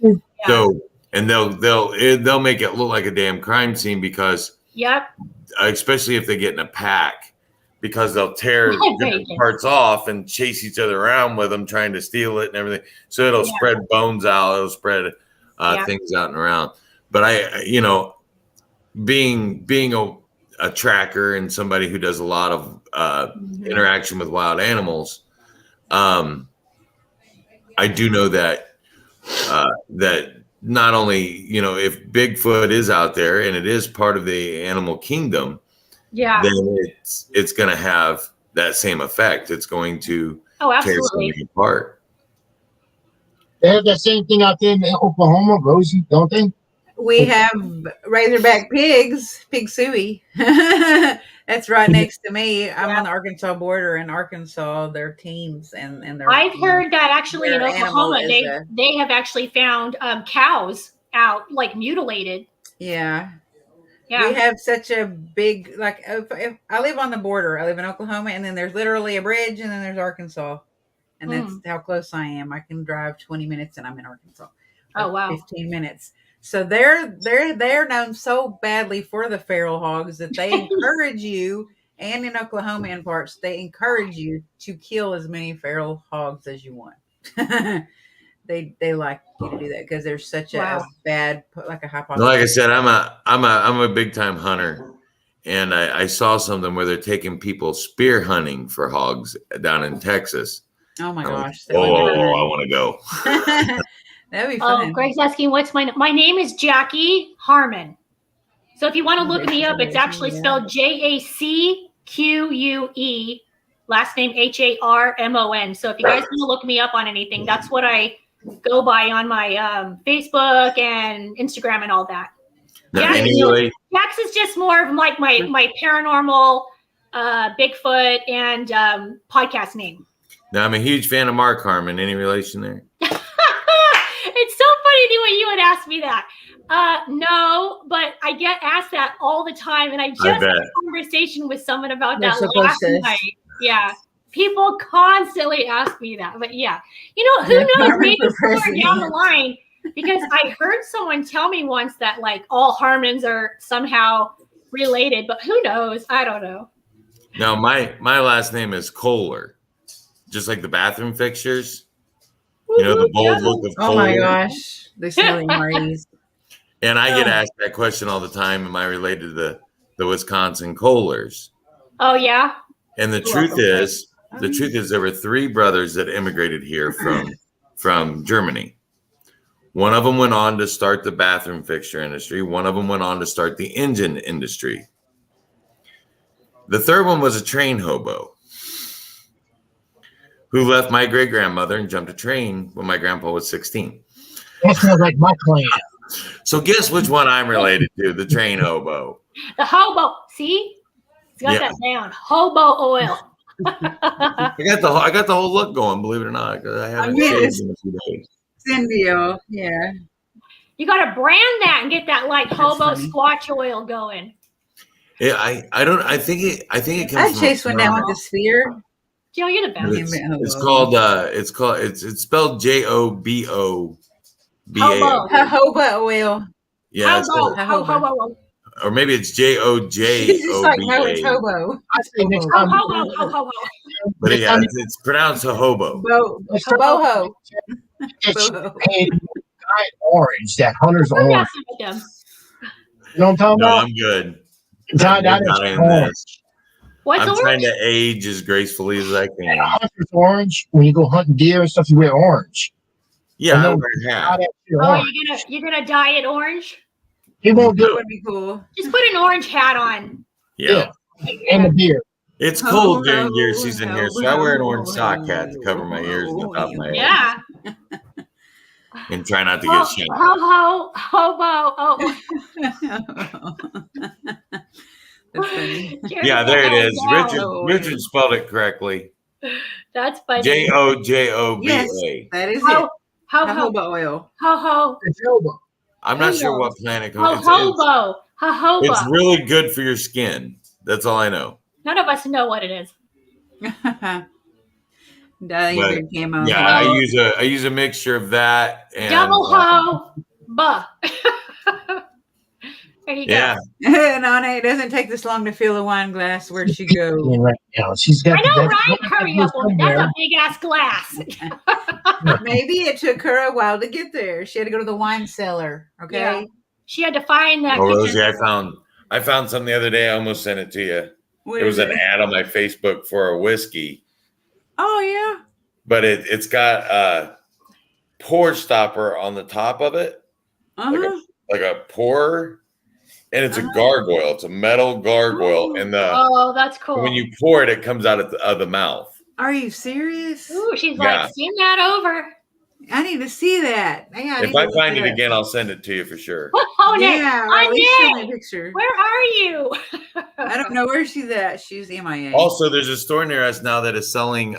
Yeah. So, and they'll make it look like a damn crime scene because, especially if they get in a pack. Because they'll tear different parts off and chase each other around with them, trying to steal it and everything. So it'll spread bones out. It'll spread things out and around. But being a tracker and somebody who does a lot of interaction with wild animals, I do know that that not only if Bigfoot is out there and it is part of the animal kingdom. Then it's going to have that same effect. It's going to Oh, tear absolutely. something apart. They have that same thing out there in Oklahoma, Rosie, don't they? We have Razorback pigs, pig suey. That's right next to me. I'm on the Arkansas border. In Arkansas, their teams and their. I've heard that actually in their animal Oklahoma, is they have actually found cows out like mutilated. Yeah. Yeah. We have such a big, like, if I live on the border. I live in Oklahoma, and then there's literally a bridge, and then there's Arkansas. And that's how close I am. I can drive 20 minutes and I'm in Arkansas. Oh, wow. 15 minutes. So they're known so badly for the feral hogs that they encourage you, and in Oklahoma in parts, they encourage you to kill as many feral hogs as you want. They like you to do that because there's such a bad, like a hypothesis. Like I said, I'm a big time hunter, and I saw something where they're taking people spear hunting for hogs down in Texas. Oh my gosh! I want to go. That'd be fun. Oh, Greg's asking what's my name is Jacque Harmon. So if you want to look me up, it's actually spelled JACQUE, last name HARMON. So if you guys want to look me up on anything, that's what I go by on my Facebook and Instagram and all that. Now, Jax is just more of like my paranormal, Bigfoot, and podcast name. Now, I'm a huge fan of Mark Harmon. Any relation there? It's so funny when you would ask me that. No, but I get asked that all the time. And I just had a conversation with someone about that last night. Yeah. People constantly ask me that. But yeah, who knows? Maybe somewhere down the line, because I heard someone tell me once that like all Harmons are somehow related, but who knows? I don't know. No, my last name is Kohler. Just like the bathroom fixtures. The bold look of Kohler. Oh my gosh. The silly Marys. And I get asked that question all the time. Am I related to the Wisconsin Kohlers? Oh, yeah? And the truth is there were 3 brothers that immigrated here from Germany. One of them went on to start the bathroom fixture industry. One of them went on to start the engine industry. The third one was a train hobo who left my great-grandmother and jumped a train when my grandpa was 16. That sounds like my clan. So guess which one I'm related to, the train hobo. The hobo. See? He's got that down. Hobo oil. I got the whole look going, believe it or not. I haven't shaved in a few days. Cindy, yeah. You got to brand that and get that like hobo squatch oil going. Yeah, I think it comes I'd chase one down with the sphere. Joe, you're the best. It's spelled JOBOBA. Jojoba oil. Yeah, hobo. Or maybe it's JOJOBA. She's just like, no, it's hobo. I say next time. Ho. But yeah, it's pronounced hobo. Boho. Orange, that hunter's orange. You know what I'm talking about? I'm good. What's I'm orange? trying to age as gracefully as I can. Hunter's orange. When you go hunting deer and stuff, you wear orange. Yeah, I wear a hat. You're gonna dye it orange? He won't do That it. would be cool. Just put an orange hat on. Yeah. And the beard. It's cold during deer season here, so I wear an orange sock hat to cover my ears and the top of my head. Yeah. And try not to get shot. Hobo. That's funny. Yeah, there it is. Richard spelled it correctly. That's funny. JOJOBA. Yes, that is it. Jojoba oil. It's hobo. I'm not sure what planet comes. Jojoba. It's really good for your skin. That's all I know. None of us know what it is. Camo. Yeah, I use a mixture of that and Double ho. There you go. Yeah. Nana, it doesn't take this long to fill a wine glass. Where'd she go? Right now, she's got. I know, right? Hurry up, woman. That's a big ass glass. Maybe it took her a while to get there. She had to go to the wine cellar. Okay. Yeah. She had to find that. Oh, Rosie, I found something the other day. I almost sent it to you. It was an ad on my Facebook for a whiskey. Oh yeah. But it's got a pour stopper on the top of it, like a pour, and it's a gargoyle. It's a metal gargoyle, and oh, that's cool. when you pour it, it comes out of the mouth. Are you serious? Ooh, she's Yeah. like, send that over. I need to see that. Yeah, If I find it again, I'll send it to you for sure. Oh, yeah, or at least show me a Anya, picture. where are you? I don't know where she's at. She's MIA. Also, there's a store near us now that is selling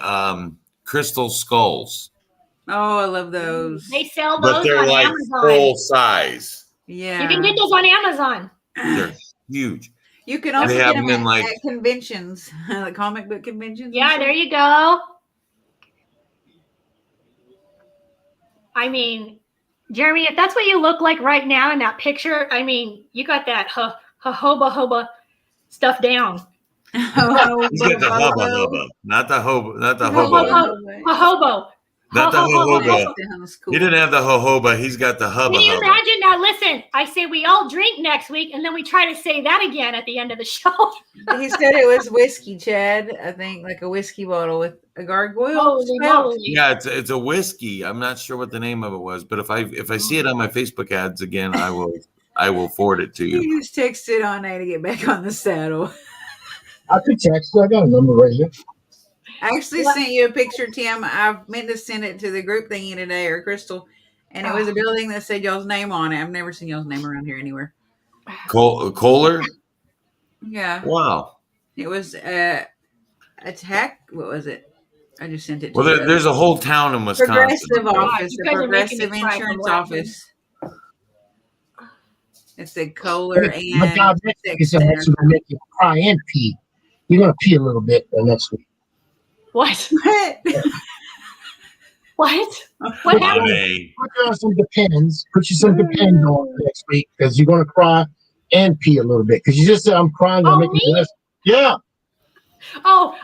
crystal skulls. Oh, I love those. They sell But those they're on like Amazon. full size. Yeah. You can get those on Amazon. They're huge. You can also They get have them them in, like- at conventions, like comic book conventions. Yeah, there you go. I mean, Jeremy, if that's what you look like right now in that picture, I mean, you got that hoba stuff down. He's got the hubba hubba, not the hobo, not the hobo. Hobo. Not the jojoba. Cool. He didn't have the jojoba. He's got the hubba Can you hubba. imagine now? Listen, I say we all drink next week, and then we try to say that again at the end of the show. He said it was whiskey, Chad. I think like a whiskey bottle with a gargoyle. Holy moly. Yeah, it's a whiskey. I'm not sure what the name of it was, but if I see it on my Facebook ads again, I will forward it to you. You just texted on A to get back on the saddle. I could text you. I got a number right here. I actually sent you a picture, Tim. I meant to send it to the group thingy today, or Crystal, and it was a building that said y'all's name on it. I've never seen y'all's name around here anywhere. Kohler? Yeah. Wow. It was attack. What was it? I just sent it to Well, you. there's a whole town in Wisconsin. Progressive office, You the guys are making Progressive me cry from Insurance laughing. Office. It said Kohler and But God, next week is actually going to make you cry and pee. You're going to pee a little bit next week. What? What? What? What happened? Money. Put you on some Depends. Put you some Depends on next week because you're going to cry and pee a little bit. Because you just said, I'm crying. Oh, Make me me? less. Yeah. Oh,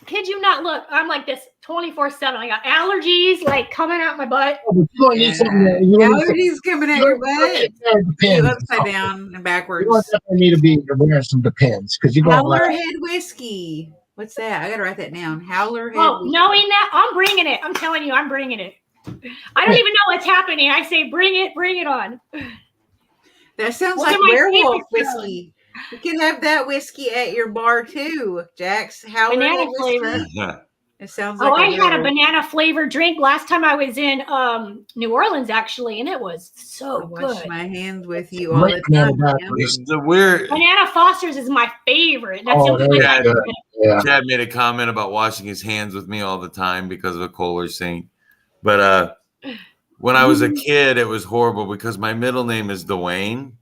kid you not, look, I'm like this 24/7. I got allergies like coming out my butt. Oh, but you're going to need something. You're gonna need Allergies coming at your butt. some You Depends. upside down and You're backwards. going to definitely need to be wearing some Depends because you're going to Howler laugh. Head Whiskey. What's that? I gotta write that down. Howler Head Oh, Whiskey. knowing that, I'm bringing it. I'm telling you, I'm bringing it. I don't even know what's happening. I say, bring it on. That sounds One like of my werewolf favorite whiskey. You can have that whiskey at your bar too, Jack's. Howler Banana Head Whiskey. flavor. Yeah. It sounds like Oh, I had a werewolf. banana flavored drink last time I was in New Orleans, actually, and it was I so wash good. my hands with you all Great the time. banana Tim. batter. The weird. Banana Foster's is my favorite. That's Oh, the only there one I you go. can Yeah. Chad made a comment about washing his hands with me all the time because of a Kohler Saint. But when I was a kid, it was horrible because my middle name is Dwayne.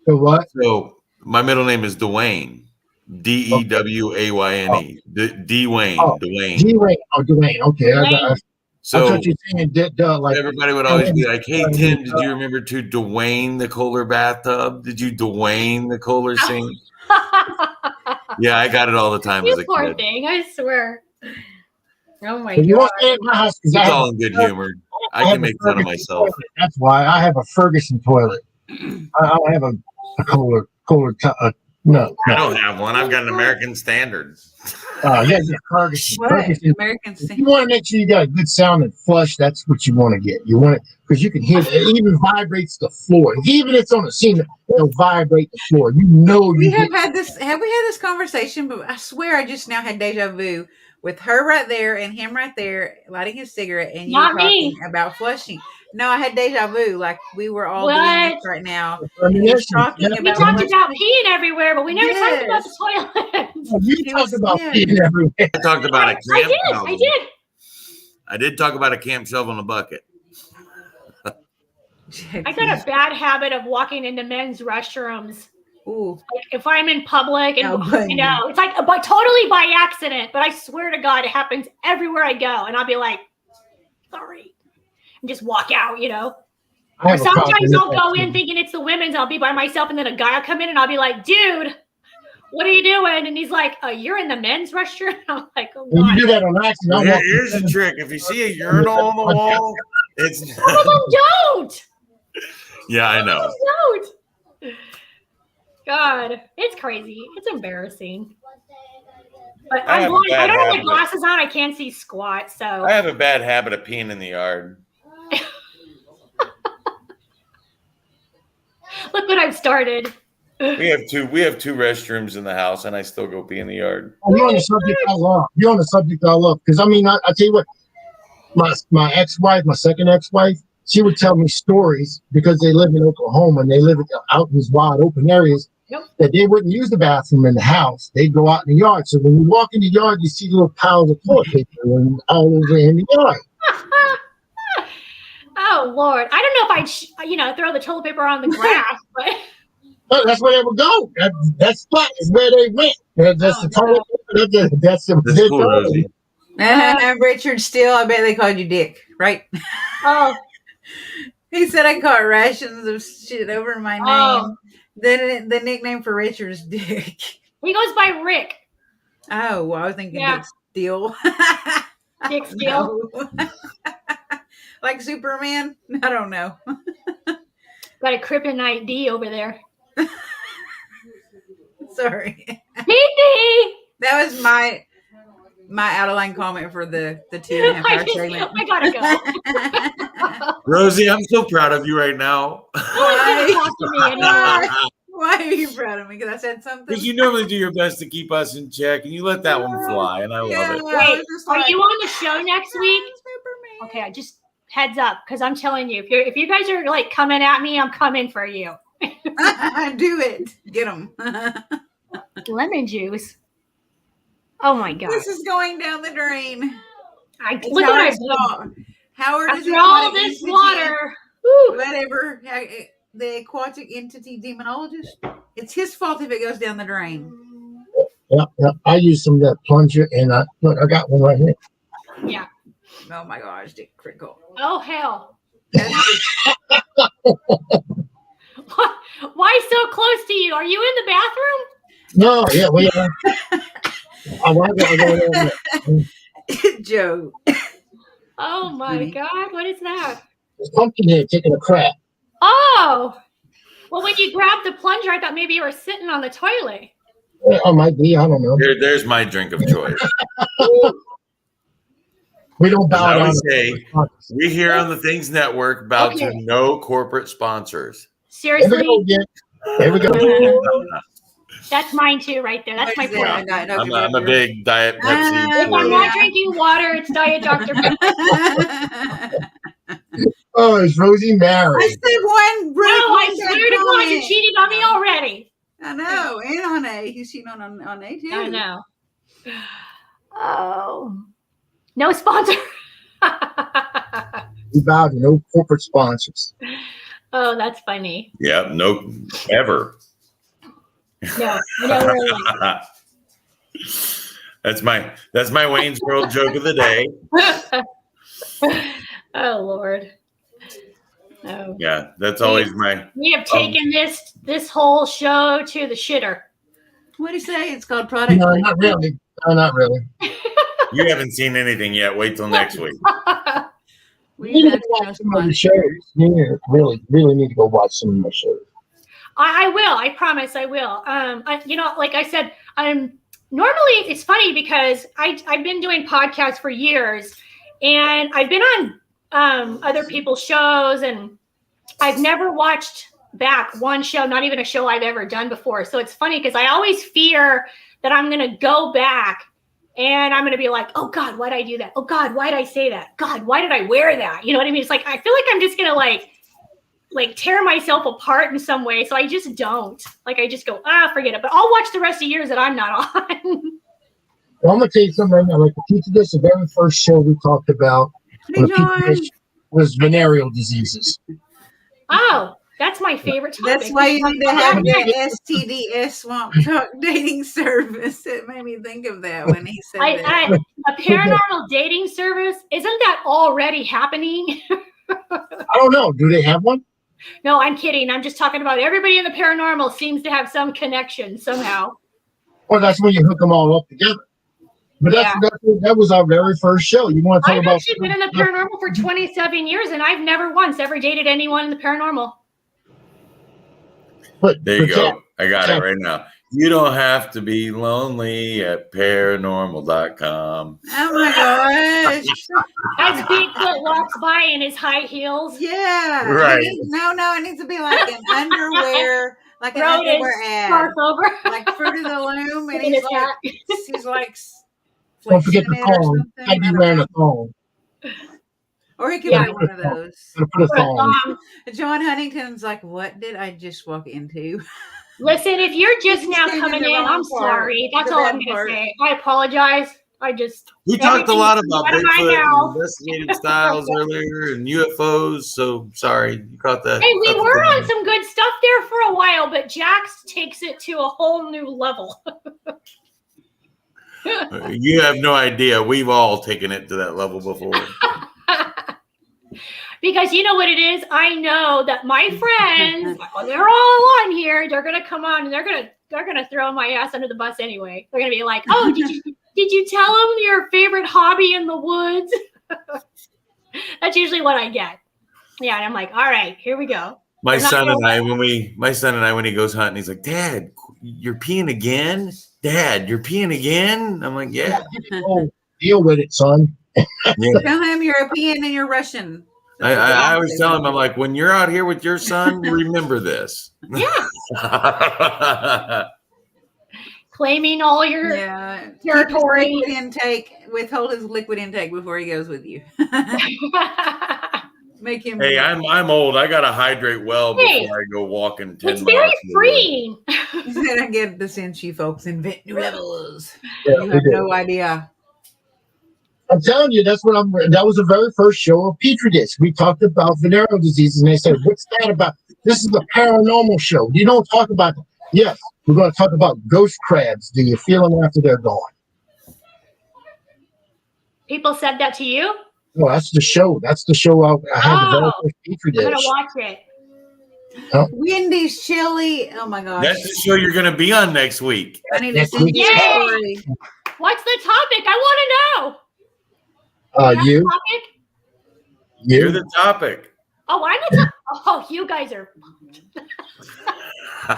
So what? So my middle name is Dwayne. Dewayne. Dwayne. Oh, Dwayne. Dwayne. Oh, Dwayne. Okay. I So thought you were saying like everybody would always be like, "Hey Tim, did you remember to Dwayne the Kohler bathtub? Did you Dwayne the Kohler sink?" Yeah, I got it all the time as You a poor kid. thing, I swear. Oh my if you god. want to stay at my house, because It's all in good humor. I can make fun of myself. That's why I have a Ferguson toilet. I don't have a Kohler. No. I don't have one. I've got an American Standard. Yeah, Ferguson. What? Ferguson. American If Standard. you want to make sure you got a good sound and flush, that's what you want to get. You want it because you can hear it. It even vibrates the floor. Even if it's on a ceiling, it'll vibrate the floor. You know We you have get. had this. Have we had this conversation? But I swear, I just now had deja vu with her right there and him right there lighting his cigarette, and you Not talking me. about flushing. No, I had deja vu. Like we were all doing What? this right now. Premonitions. talking Yeah. We about talked what- about peeing everywhere, but we never talked about Yes. the toilet. You It talk was- about yeah. peeing everywhere. I talked about a I camp did. shovel. I did. I did talk about a camp shovel in a bucket. I got a bad habit of walking into men's restrooms. Ooh, Like if I'm in public and Oh, buddy. you know, it's like but totally by accident. But I swear to God, it happens everywhere I go, and I'll be like, sorry, and just walk out. You know. I Or have a problem sometimes with I'll that, go too. in thinking it's the women's. I'll be by myself, and then a guy will come in, and I'll be like, dude, what are you doing? And he's like, you're in the men's restroom. I'm like, oh, When why? you do that on accident, Well, I'll walk here's the in. trick: if you see a urinal on the wall, it's Some of them don't. yeah, I know. Don't. God, it's crazy. It's embarrassing. But I I'm have a blind. I bad don't have my habit. glasses on. I can't see squat. So I have a bad habit of peeing in the yard. look what I've started. We have two restrooms in the house, and I still go pee in the yard. You're on the subject I love. You're on the subject I love. Because, I mean, I tell you what, my ex-wife, my second ex-wife, she would tell me stories because they live in Oklahoma and they live out in these wide open areas that they wouldn't use the bathroom in the house. They'd go out in the yard. So when you walk in the yard, you see little piles of toilet paper and all over in the yard. Oh, Lord. I don't know if I'd, throw the toilet paper on the grass, but... But that's where they would go. That spot is where they went. That's the toilet. That's the cool, Rosie. Richard Steele, I bet they called you Dick, right? Oh. He said I caught rations of shit over my name. Then the nickname for Richard is Dick. He goes by Rick. Oh, well, I was thinking Dick Steele. Dick Steele? Like Superman? I don't know. Got a kryptonite D over there. Sorry. Pee-pee! That was my out of line comment for the 2.5 hour segment. I gotta go. Rosie, I'm so proud of you right now. Why are you proud of me? Because I said something? Because you normally do your best to keep us in check, and you let that one fly, and I love it. Wait, are you on the show next week? Superman. Okay, I just heads up, because I'm telling you, if you guys are like coming at me, I'm coming for you. Do it. Get them. Lemon juice. Oh my God. This is going down the drain. Look at that. Howard is after all this water. Whatever. The aquatic entity demonologist. It's his fault if it goes down the drain. Yeah. I used some of that plunger, and I got one right here. Yeah. Oh my gosh, Dick Crickle. Oh hell. Why so close to you? Are you in the bathroom? No, yeah, we are. Joe. Oh my God, what is that? It's Pumpkinhead taking a crap. Oh, well, when you grabbed the plunger, I thought maybe you were sitting on the toilet. I might be. I don't know. There's my drink of choice. We don't bow down. We here on the Things Network bow to no corporate sponsors. Seriously? There we go. That's mine too, right there. That's my point. I'm a big Diet Pepsi. If I'm not drinking water, it's Diet Dr. Pepsi. Oh, is Rosie married? I said one. No, I swear to God, you cheated on me already. I know, and on A. He's cheating on A too. I know. Oh, no sponsor. We bow to no corporate sponsors. Oh, that's funny. Yeah, no, ever. No, really. That's my Wayne's World joke of the day. Oh Lord. Oh. Yeah, that's always my. We have taken this whole show to the shitter. What do you say? It's called product. No, not really. No, not really. You haven't seen anything yet. Wait till next week. We need to watch some of the shows. You really need to go watch some of the shows. I will. I promise I will. Like I said, normally it's funny because I've been doing podcasts for years, and I've been on other people's shows, and I've never watched back one show, not even a show I've ever done before. So it's funny because I always fear that I'm going to go back and I'm going to be like, oh God, why'd I do that? Oh God, why'd I say that? God, why did I wear that? You know what I mean? It's like, I feel like I'm just going to like tear myself apart in some way. So I just don't. Like, I just go, forget it. But I'll watch the rest of the years that I'm not on. Well, I'm going to tell you something right now. Like the Petri dish, the very first show we talked about was venereal diseases. Oh, that's my favorite topic. That's why you need to have the STDS Swamp Talk dating service. It made me think of that when he said that. A paranormal dating service? Isn't that already happening? I don't know. Do they have one? No, I'm kidding. I'm just talking about everybody in the paranormal seems to have some connection somehow. Well, that's when you hook them all up together. But that was our very first show. You want to talk I've about? I've actually been in the paranormal for 27 years, and I've never once ever dated anyone in the paranormal. There you go. I got it right now. You don't have to be lonely at paranormal.com. Oh my gosh. As Bigfoot walks by in his high heels. Yeah. Right. It needs to be like an underwear, like Throw an his underwear ad, scarf over. like Fruit of the Loom, and In he's his like, hat. he's like Don't forget the flexing it or thong. something. I'd I be don't wearing know. a thong. Or he could Yeah. wear one of those. Gotta put a Put a thong. thong. John Huntington's like, what did I just walk into? Listen, if you're just He's now saying coming the in, wrong I'm part, sorry. That's the all bad I'm going part. to say. I apologize. We talked a lot about out of my Bigfoot and mouth. investigative styles earlier and UFOs. So sorry, you caught that. Hey, we were on some good stuff there for a while, but Jax takes it to a whole new level. You have no idea. We've all taken it to that level before. Because you know what it is? I know that my friends, they're all on here. They're gonna come on and they're gonna throw my ass under the bus anyway. They're gonna be like, "Oh, did you tell them your favorite hobby in the woods?" That's usually what I get. Yeah, and I'm like, "All right, here we go." My son and I, when he goes hunting, he's like, "Dad, you're peeing again? Dad, you're peeing again?" I'm like, "Yeah." Oh, deal with it, son. Tell him you're European and you're Russian. I always tell him, I'm like, when you're out here with your son, remember this. Yeah. Claiming all your territory. Liquid intake. Withhold his liquid intake before he goes with you. Make him. Hey, I'm old. I gotta hydrate well before I go walking 10 It's miles. very freeing. I get the sense you folks invent new levels. Yeah, You have no idea. I'm telling you, that was the very first show of Petri Dish. We talked about venereal diseases, and they said, "What's that about?" This is a paranormal show. You don't talk about that. Yes, we're going to talk about ghost crabs. Do you feel them after they're gone? People said that to you? No, that's the show. That's the show I had the very first Petri Dish. I'm going to watch it. Oh. Wendy's chili. Oh my gosh. That's the show you're gonna be on next week. I need to send you a story. What's the topic? I want to know. You. You're the topic. Oh, I'm the topic. Oh, you guys are.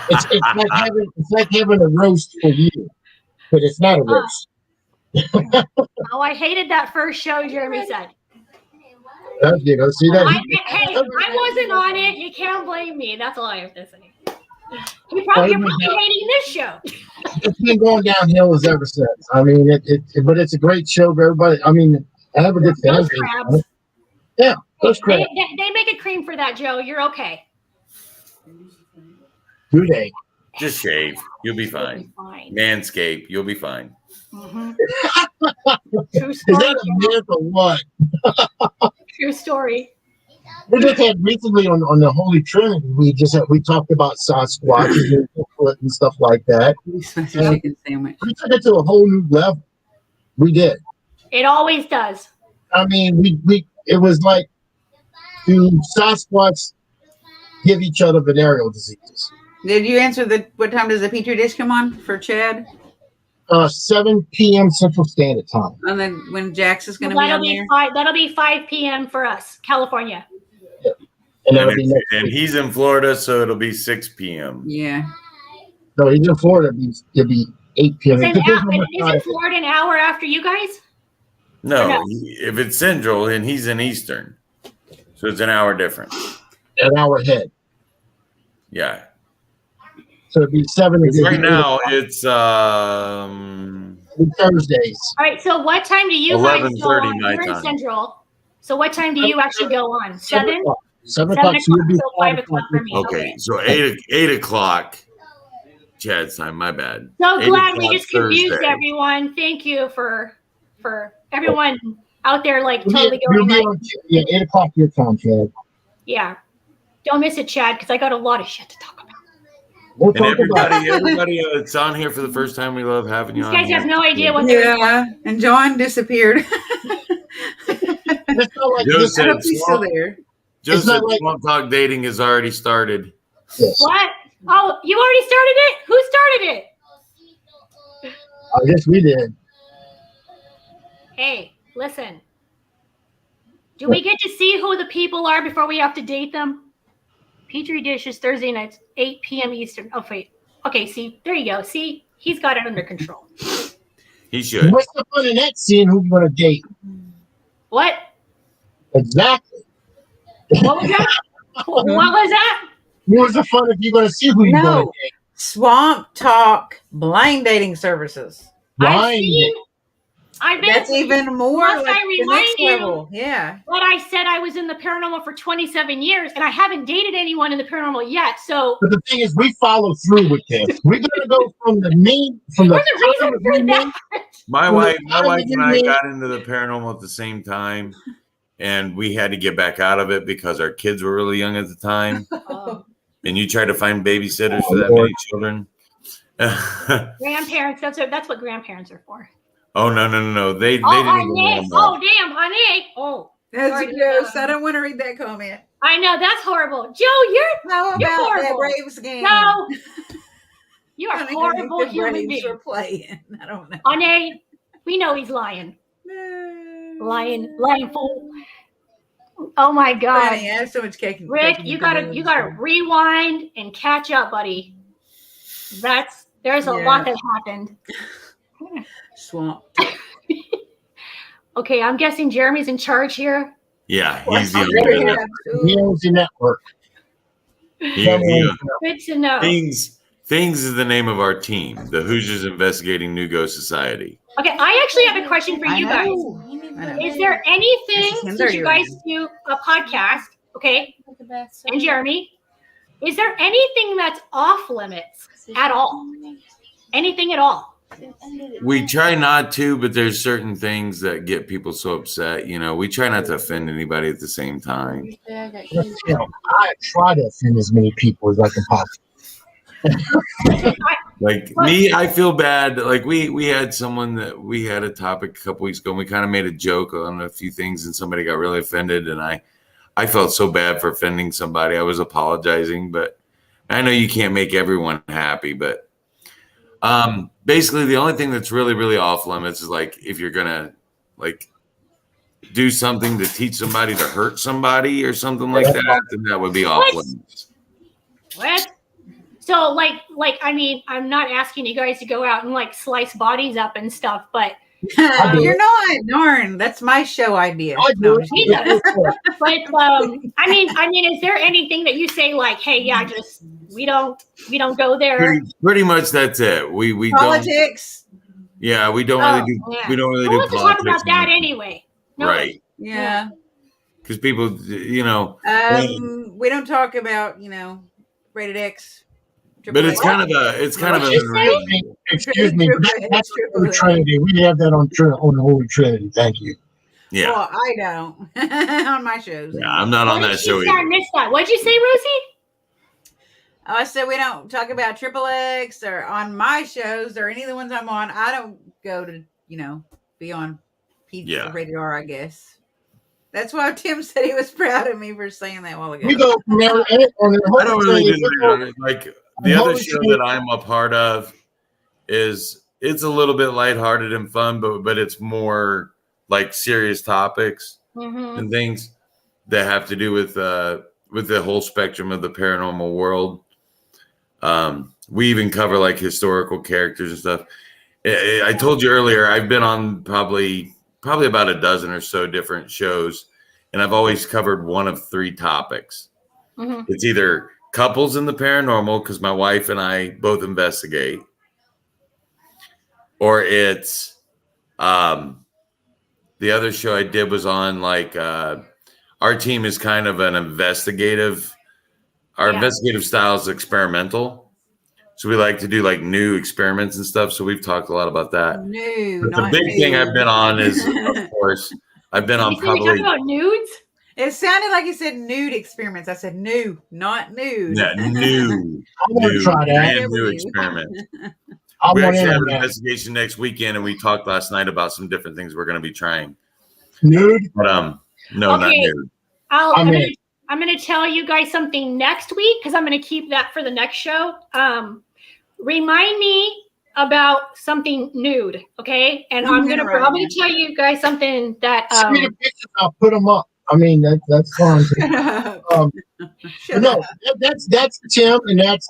It's like having a roast for you, but it's not a roast. Oh, I hated that first show Jeremy said. You know, see that? Hey, I wasn't on it. You can't blame me. That's all I have to say. You're probably hating this show. It's been going downhill as ever since. I mean, but it's a great show for everybody. I mean, I have a good fan Those base. crabs. Yeah, those crabs. They make a cream for that, Joe. You're okay. Do they? Just shave. You'll be fine. Manscape. You'll be fine. Mm-hmm. True story. Is that a myth or what? True story. We just had recently on the Holy Trinity. We talked about Sasquatches and Bigfoot and stuff like that. We took it to a whole new level. We did. It always does. I mean, it was like, do Sasquatch give each other venereal diseases? Did you answer what time does the Petri dish come on for Chad? 7 p.m. Central Standard Time. And then when Jax is going to be on there? That'll be 5 p.m. for us, California. Yeah. And he's in Florida, so it'll be 6 p.m. Yeah. No, he's in Florida. It'll be 8 p.m. Isn't Florida an hour after you guys? No, if it's Central and he's in Eastern. So it's an hour difference. An hour ahead. Yeah. So it'd be 7. Right now it's Thursdays. All right. So what time do you guys go on? my You're in time. Central. So what time do you actually go on? 7? 7 o'clock. So so 5 o'clock for me. Okay. So 8 o'clock. Chad's time. My bad. So glad we just confused everyone. Thank you for everyone out there totally going. 8 o'clock your time, Chad. Yeah. Don't miss it, Chad, because I got a lot of shit to talk about. And everybody that's on here for the first time, we love having you on. These guys have no idea what they're doing. And John disappeared. Joe said Swamp Talk dating has already started. Yes. What? Oh, you already started it? Who started it? I guess we did. Hey, listen. Do we get to see who the people are before we have to date them? Petri Dish is Thursday nights, 8 p.m. Eastern. Oh, wait. Okay, see, there you go. See, he's got it under control. He should. What's the fun in that, seeing who you're going to date? What? Exactly. What was that? What was that? Where's the fun if you're going to see who you're going No. Swamp Talk blind dating services. Blind. I've been. That's even more Must like I the remind next you level. Yeah. But I said I was in the paranormal for 27 years, and I haven't dated anyone in the paranormal yet. So, but the thing is, we follow through with this. We're going to go from the main, from the what's the reason for that? My wife and I got into the paranormal at the same time, and we had to get back out of it because our kids were really young at the time. And you try to find babysitters for that many children. Grandparents. That's what grandparents are for. Oh no! They didn't even Oh damn, honey. Oh, that's gross. I don't want to read that comment. I know that's horrible. Joe, How about you're that horrible. Braves game? No, you are a horrible human being. Braves playing. I don't know. Honey, we know he's lying. Lying fool. Oh my God. Funny, I have so much cake. Rick, you gotta rewind and catch up, buddy. There's a lot that happened. Swamp. Okay, I'm guessing Jeremy's in charge here. Yeah, he's the network. Good to know. Things is the name of our team, the Hoosiers Investigating New Ghost Society. Okay, I actually have a question for you guys. Is there anything, since you guys do a podcast, okay, and Jeremy, is there anything that's off limits at all? Anything at all? We try not to, but there's certain things that get people so upset. You know, we try not to offend anybody at the same time. I try to offend as many people as I can possibly. Like me, I feel bad. Like we had someone that we had a topic a couple weeks ago, and we kind of made a joke on a few things, and somebody got really offended, and I felt so bad for offending somebody. I was apologizing, but I know you can't make everyone happy, but basically the only thing that's really, really off limits is like if you're gonna like do something to teach somebody to hurt somebody or something like that, then that would be off limits. What? So like I mean, I'm not asking you guys to go out and like slice bodies up and stuff, but you're not. Darn, that's my show idea. No, but I mean, is there anything that you say like, hey, yeah, just we don't go there? Pretty much that's it. We politics. Yeah, we don't really do. Yeah. We don't really do politics. Let's talk about that anyway. No, right. Yeah. Because people, you know, we don't talk about rated X. But it's kind of a, excuse me. That's Holy Trinity. We have that on the Holy Trinity. Thank you. Yeah. Well, I don't on my shows. Yeah, I'm not on that show either. I missed that. What'd you say, Rosie? I said we don't talk about Triple X or on my shows or any of the ones I'm on. I don't go to be on rated R. I guess. That's why Tim said he was proud of me for saying that a while ago. We go from there on the I don't really do like. The other show that I'm a part of it's a little bit lighthearted and fun, but it's more like serious topics and things that have to do with the whole spectrum of the paranormal world. We even cover like historical characters and stuff. I told you earlier, I've been on probably about a dozen or so different shows, and I've always covered one of three topics. It's either couples in the paranormal, because my wife and I both investigate, or it's the other show I did was on like our team is kind of an investigative. Our investigative style is experimental, so we like to do like new experiments and stuff. So we've talked a lot about that. The big thing I've been on is, of course, I've been on probably. We talk about nudes. It sounded like you said nude experiments. I said new, not nude. Yeah, new. I want to try that. New experiment. We actually have an investigation next weekend, and we talked last night about some different things we're going to be trying. Nude? But no, not nude. I'm going to tell you guys something next week because I'm going to keep that for the next show. Remind me about something nude, okay? And I'm going to tell you guys something that. Send me the pictures. I'll put them up. I mean, that's fine. No, that's Tim, and that's.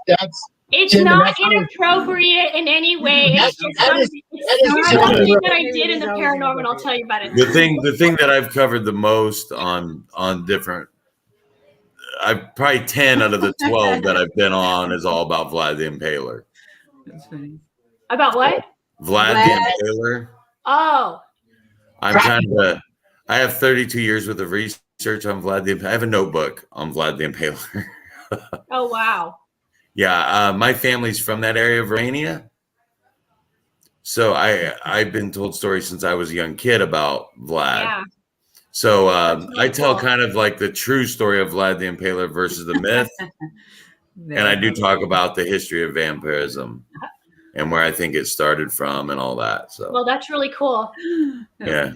It's Tim, not inappropriate in any way. It's just something that I did in the paranormal. I'll tell you about it. The thing that I've covered the most on different probably 10 out of the 12 that I've been on is all about Vlad the Impaler. That's funny. About what? Vlad the Impaler. Oh. I have 32 years worth of research on Vlad the Impaler. I have a notebook on Vlad the Impaler. Oh, wow. Yeah, my family's from that area of Romania. So I've been told stories since I was a young kid about Vlad. Yeah. So Really I tell cool. kind of like the true story of Vlad the Impaler versus the myth. And I do talk about the history of vampirism and where I think it started from and all that. So well, that's really cool. Yeah.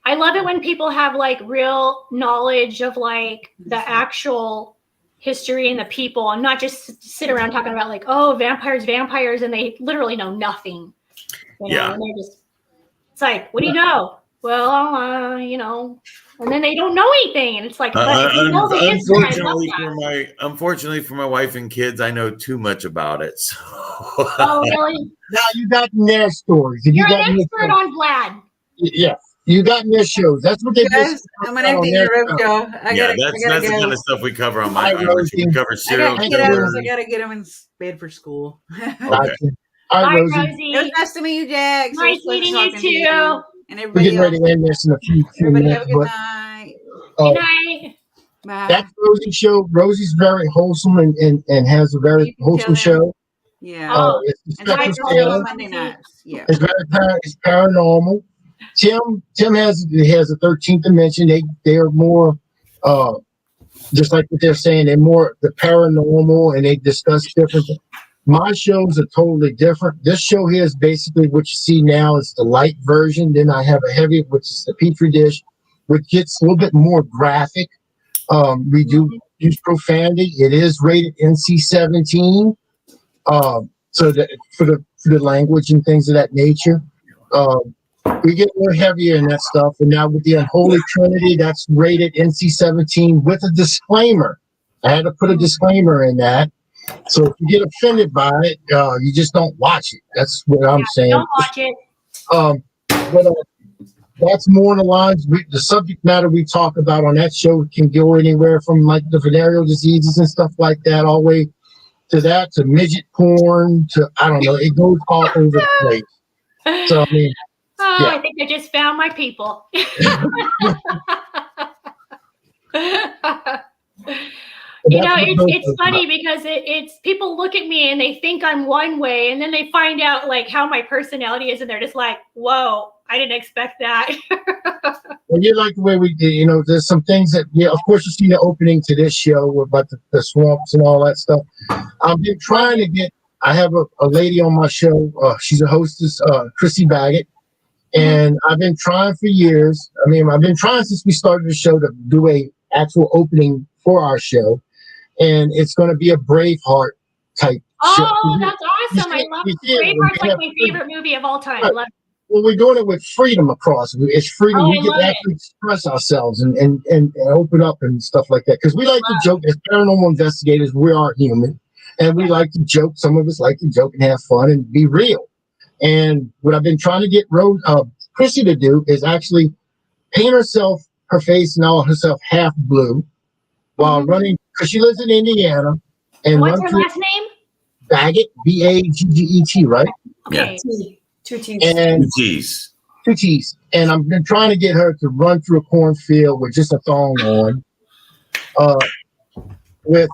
I love it when people have like real knowledge of like the actual history and the people, and not just sit around talking about like, oh, vampires, and they literally know nothing. You know, and they're just, it's like, what do you know? Well, you know, and then they don't know anything, and it's like, but you know the history. I love that. Unfortunately for my wife and kids, I know too much about it. So. Oh, really? Now you got their stories. You're an expert on Vlad. Yeah. You got their shows. That's what they do. I'm gonna empty your rope, Joe. That's the kind of stuff we cover on my we cover serial killers. I gotta get them in bed for school. Okay. Bye, Rosie. Rosie. It was nice to meet you, Jack. Nice meeting you too. And We're everybody getting ready to end this in a few everybody minutes. have a good night. Good night. Bye. That's Rosie's show. Rosie's very wholesome and has a very wholesome show. Yeah. It's and I on Monday nights. Yeah. It's paranormal. Tim has a 13th dimension. They are more just like what they're saying, they're more the paranormal, and they discuss different things. My shows are totally different. This show here is basically what you see now is the light version. Then I have a heavy, which is the Petri dish, which gets a little bit more graphic. We do use profanity. It is rated NC-17. So that for the language and things of that nature. We get more heavier in that stuff. And now with the Unholy Trinity, that's rated NC-17 with a disclaimer. I had to put a disclaimer in that. So if you get offended by it, you just don't watch it. That's what I'm saying. Don't watch it. But that's more in the lines. The subject matter we talk about on that show can go anywhere from like the venereal diseases and stuff like that, all the way to that, to midget porn, to, I don't know, it goes all over the place. So, I mean, I think I just found my people. You know, it's funny because it's people look at me and they think I'm one way, and then they find out like how my personality is, and they're just like, "Whoa, I didn't expect that." Well, you like the way we did. You know, there's some things that, of course, you've seen the opening to this show about the swamps and all that stuff. I've been trying to get. I have a lady on my show. She's a hostess, Chrissy Baggett, and I've been trying for years. I mean, I've been trying since we started the show to do a actual opening for our show. And it's going to be a Braveheart type show. Oh, that's awesome. I love it. Braveheart's like my favorite movie of all time. I love it. Well, we're doing it with freedom across. It's freedom. We get to actually express ourselves and open up and stuff like that. Because we like to joke. As paranormal investigators, we are human. And we like to joke. Some of us like to joke and have fun and be real. And what I've been trying to get Chrissy to do is actually paint her face and all herself half blue while running. Because she lives in Indiana. And what's her last name? Baggett, Bagget, right? Okay. Yeah. Two T's. And 2 T's. 2 T's. And I've been trying to get her to run through a cornfield with just a thong on. With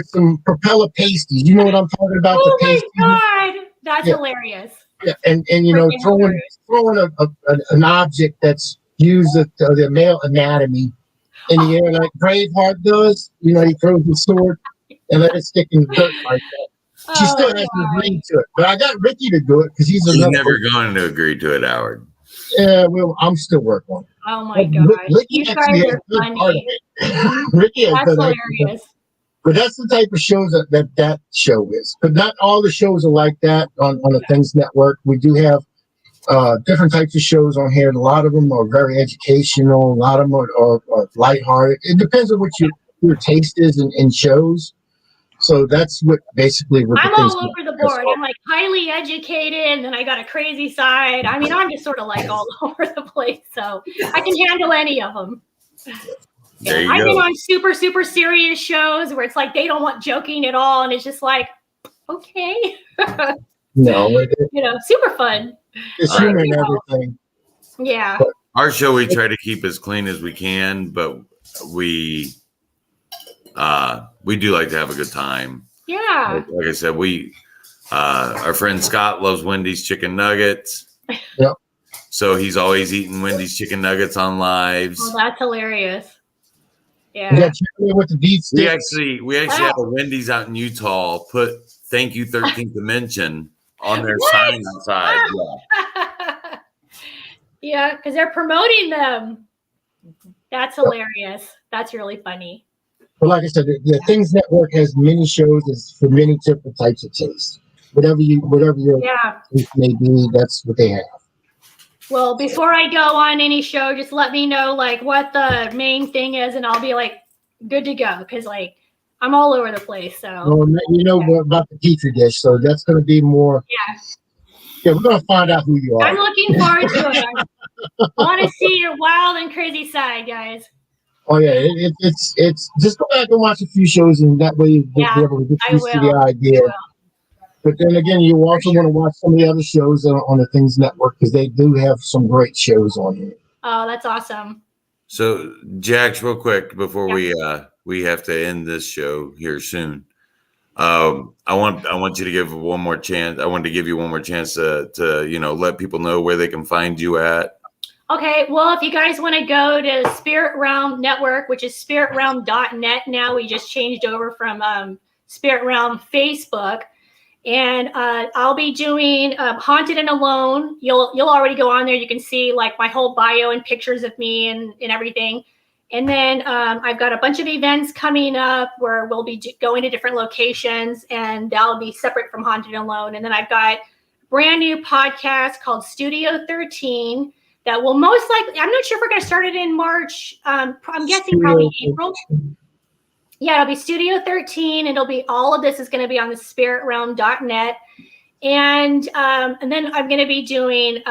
some propeller pasties. You know what I'm talking about? Oh my God. That's hilarious. Yeah, and you know, throwing an object that's used the male anatomy in the air like Braveheart does. You know, he throws the sword and let it stick in the dirt like that. She still hasn't agreed to it. But I got Ricky to do it because he's never going to agree to it, Howard. Yeah, well, I'm still working on it. Oh my God. Ricky actually has a good part of it. Ricky has that's hilarious. But that's the type of shows that show is. But not all the shows are like that on the Things Network. We do have different types of shows on here. A lot of them are very educational. A lot of them are lighthearted. It depends on what your taste is in shows. So that's what basically. I'm all over the board. I'm like highly educated, and then I got a crazy side. I mean, I'm just sort of like all over the place. So I can handle any of them. There you I've been go. on super, super serious shows where it's like they don't want joking at all. And it's just like, okay. No, Super fun. it's All right. humor and everything. Yeah. But Our show, we try to keep as clean as we can, but we do like to have a good time. Yeah. Like I said, our friend Scott loves Wendy's chicken nuggets. Yep. So he's always eating Wendy's chicken nuggets on lives. Oh, that's hilarious. You Yeah. got chicken with the beef We sticks. actually had a Wendy's out in Utah put "Thank you 13th Dimension" on their sign outside. Yeah. Yeah, because they're promoting them. That's hilarious. That's really funny. But like I said, the Things Network has many shows for many different types of tastes. Whatever your taste may be, that's what they have. Well, before I go on any show, just let me know like what the main thing is, and I'll be like good to go because like I'm all over the place. So Well, you know about the petri dish, so that's going to be more. Yeah, we're going to find out who you are. I'm looking forward to it. I want to see your wild and crazy side, guys. Oh yeah, it's just go back and watch a few shows, and that way you'll be able to get used to the idea. But then again, you also want to watch some of the other shows on the Things Network because they do have some great shows on here. Oh, that's awesome. So, Jax, real quick before we have to end this show here soon. I want you to give one more chance. I wanted to give you one more chance to let people know where they can find you at. Okay, well, if you guys want to go to Spirit Realm Network, which is spiritrealm.net now, we just changed over from Spirit Realm Facebook, and I'll be doing Haunted and Alone. You'll already go on there. You can see like my whole bio and pictures of me and everything. And then I've got a bunch of events coming up where we'll be going to different locations, and that'll be separate from Haunted and Alone. And then I've got a brand new podcast called Studio 13. That will most likely, I'm not sure if we're going to start it in March. I'm guessing probably April. Yeah, it'll be Studio 13. It'll be, all of this is going to be on the spiritrealm.net. And then I'm going to be doing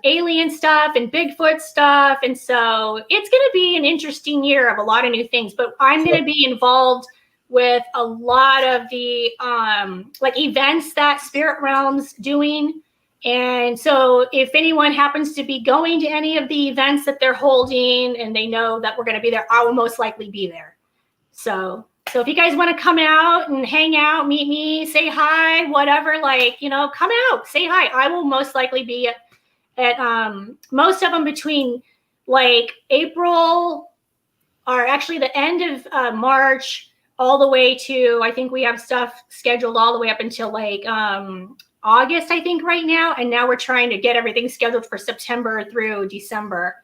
alien stuff and Bigfoot stuff. And so it's going to be an interesting year of a lot of new things. But I'm going to be involved with a lot of the like events that Spirit Realm's doing. And so if anyone happens to be going to any of the events that they're holding and they know that we're going to be there, I will most likely be there. So if you guys want to come out and hang out, meet me, say hi, whatever, come out, say hi. I will most likely be at most of them between like April or actually the end of March all the way to, I think we have stuff scheduled all the way up until like August, I think right now. And now we're trying to get everything scheduled for September through December.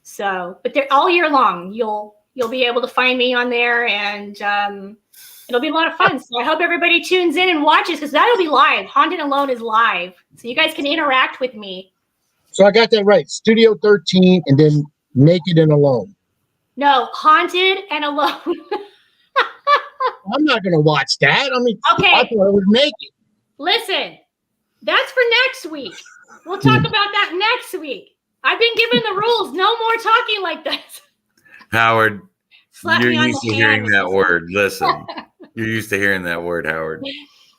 So, but they're all year long. You'll be able to find me on there, and it'll be a lot of fun. So I hope everybody tunes in and watches because that'll be live. Haunted Alone is live. So you guys can interact with me. So I got that right. Studio 13 and then Naked and Alone. No, Haunted and Alone. I'm not going to watch that. I mean, okay. I thought it was Naked. Listen, that's for next week. We'll talk about that next week. I've been given the rules. No more talking like this. Howard, you're used to hearing hand. that word. Listen, you're used to hearing that word, Howard.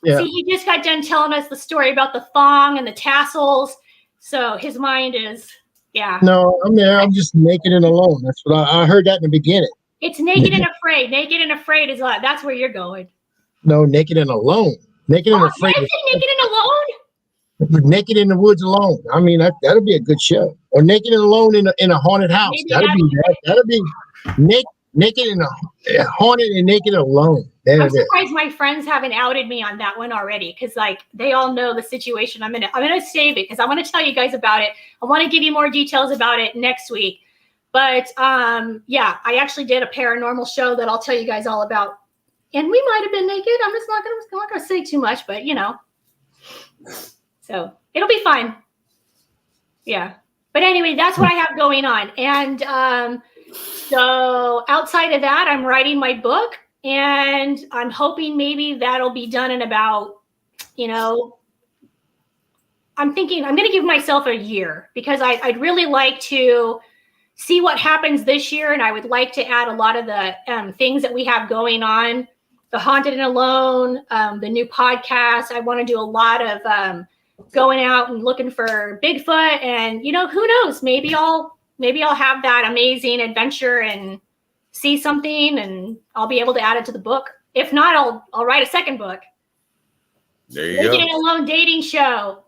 Yeah. See, he just got done telling us the story about the thong and the tassels. So his mind is, No, I'm just naked and alone. That's what I heard that in the beginning. It's naked and afraid. Naked and afraid is what. That's where you're going. No, naked and alone. Naked and afraid. Naked and alone? Naked in the Woods Alone. I mean, that'll be a good show. Or Naked and Alone in a haunted house. That'll be naked and haunted and naked and alone. I'm surprised my friends haven't outed me on that one already, because like they all know the situation. I'm gonna save it because I want to tell you guys about it. I want to give you more details about it next week. But I actually did a paranormal show that I'll tell you guys all about. And we might have been naked. I'm just not gonna say too much, but So it'll be fun. Yeah. But anyway, that's what I have going on. And so outside of that, I'm writing my book, and I'm hoping maybe that'll be done in about, I'm thinking I'm going to give myself a year, because I'd really like to see what happens this year. And I would like to add a lot of the things that we have going on, the Haunted and Alone, the new podcast. I want to do a lot of going out and looking for Bigfoot, and who knows, maybe I'll have that amazing adventure and see something, and I'll be able to add it to the book. If not, I'll write a second book. There you Naked go. and Alone dating show.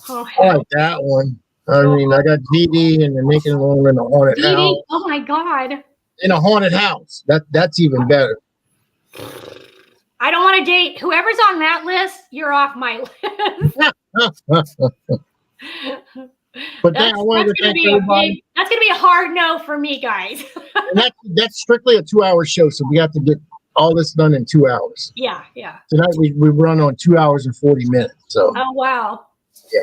Oh, I like that one. I mean, I got Dee and the Naked and Alone in a haunted house. oh my God. In a haunted house. That's even better. I don't want to date whoever's on that list. You're off my list. But then I wanted to thank everybody. That's gonna be a hard no for me, guys. And that's strictly a 2-hour show, so we have to get all this done in 2 hours. Yeah. Tonight we run on 2 hours and 40 minutes. So Oh wow. yeah,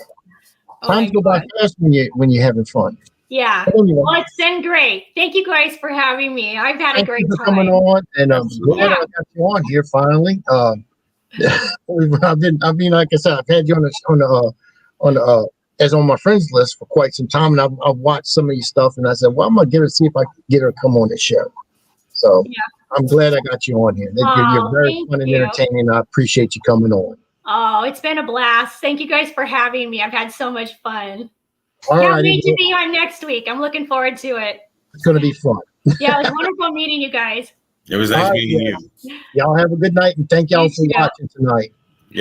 times go by fast when you're having fun. Yeah. Anyway, Well, it's been great. Thank you guys for having me. I've had a thank great you for time. coming on, and glad I got you on here finally. I've been, like I said, I've had you on as on my friends list for quite some time, and I've watched some of your stuff, and I said, well, I'm gonna see if I can get her to come on the show. So yeah. I'm glad I got you on here. You're very fun and entertaining. I appreciate you coming on. Oh, it's been a blast. Thank you guys for having me. I've had so much fun. Can't wait to be on next week. I'm looking forward to it. It's going to be fun. Yeah, it was wonderful meeting you guys. It was nice meeting you. Y'all have a good night, and thank y'all for watching tonight.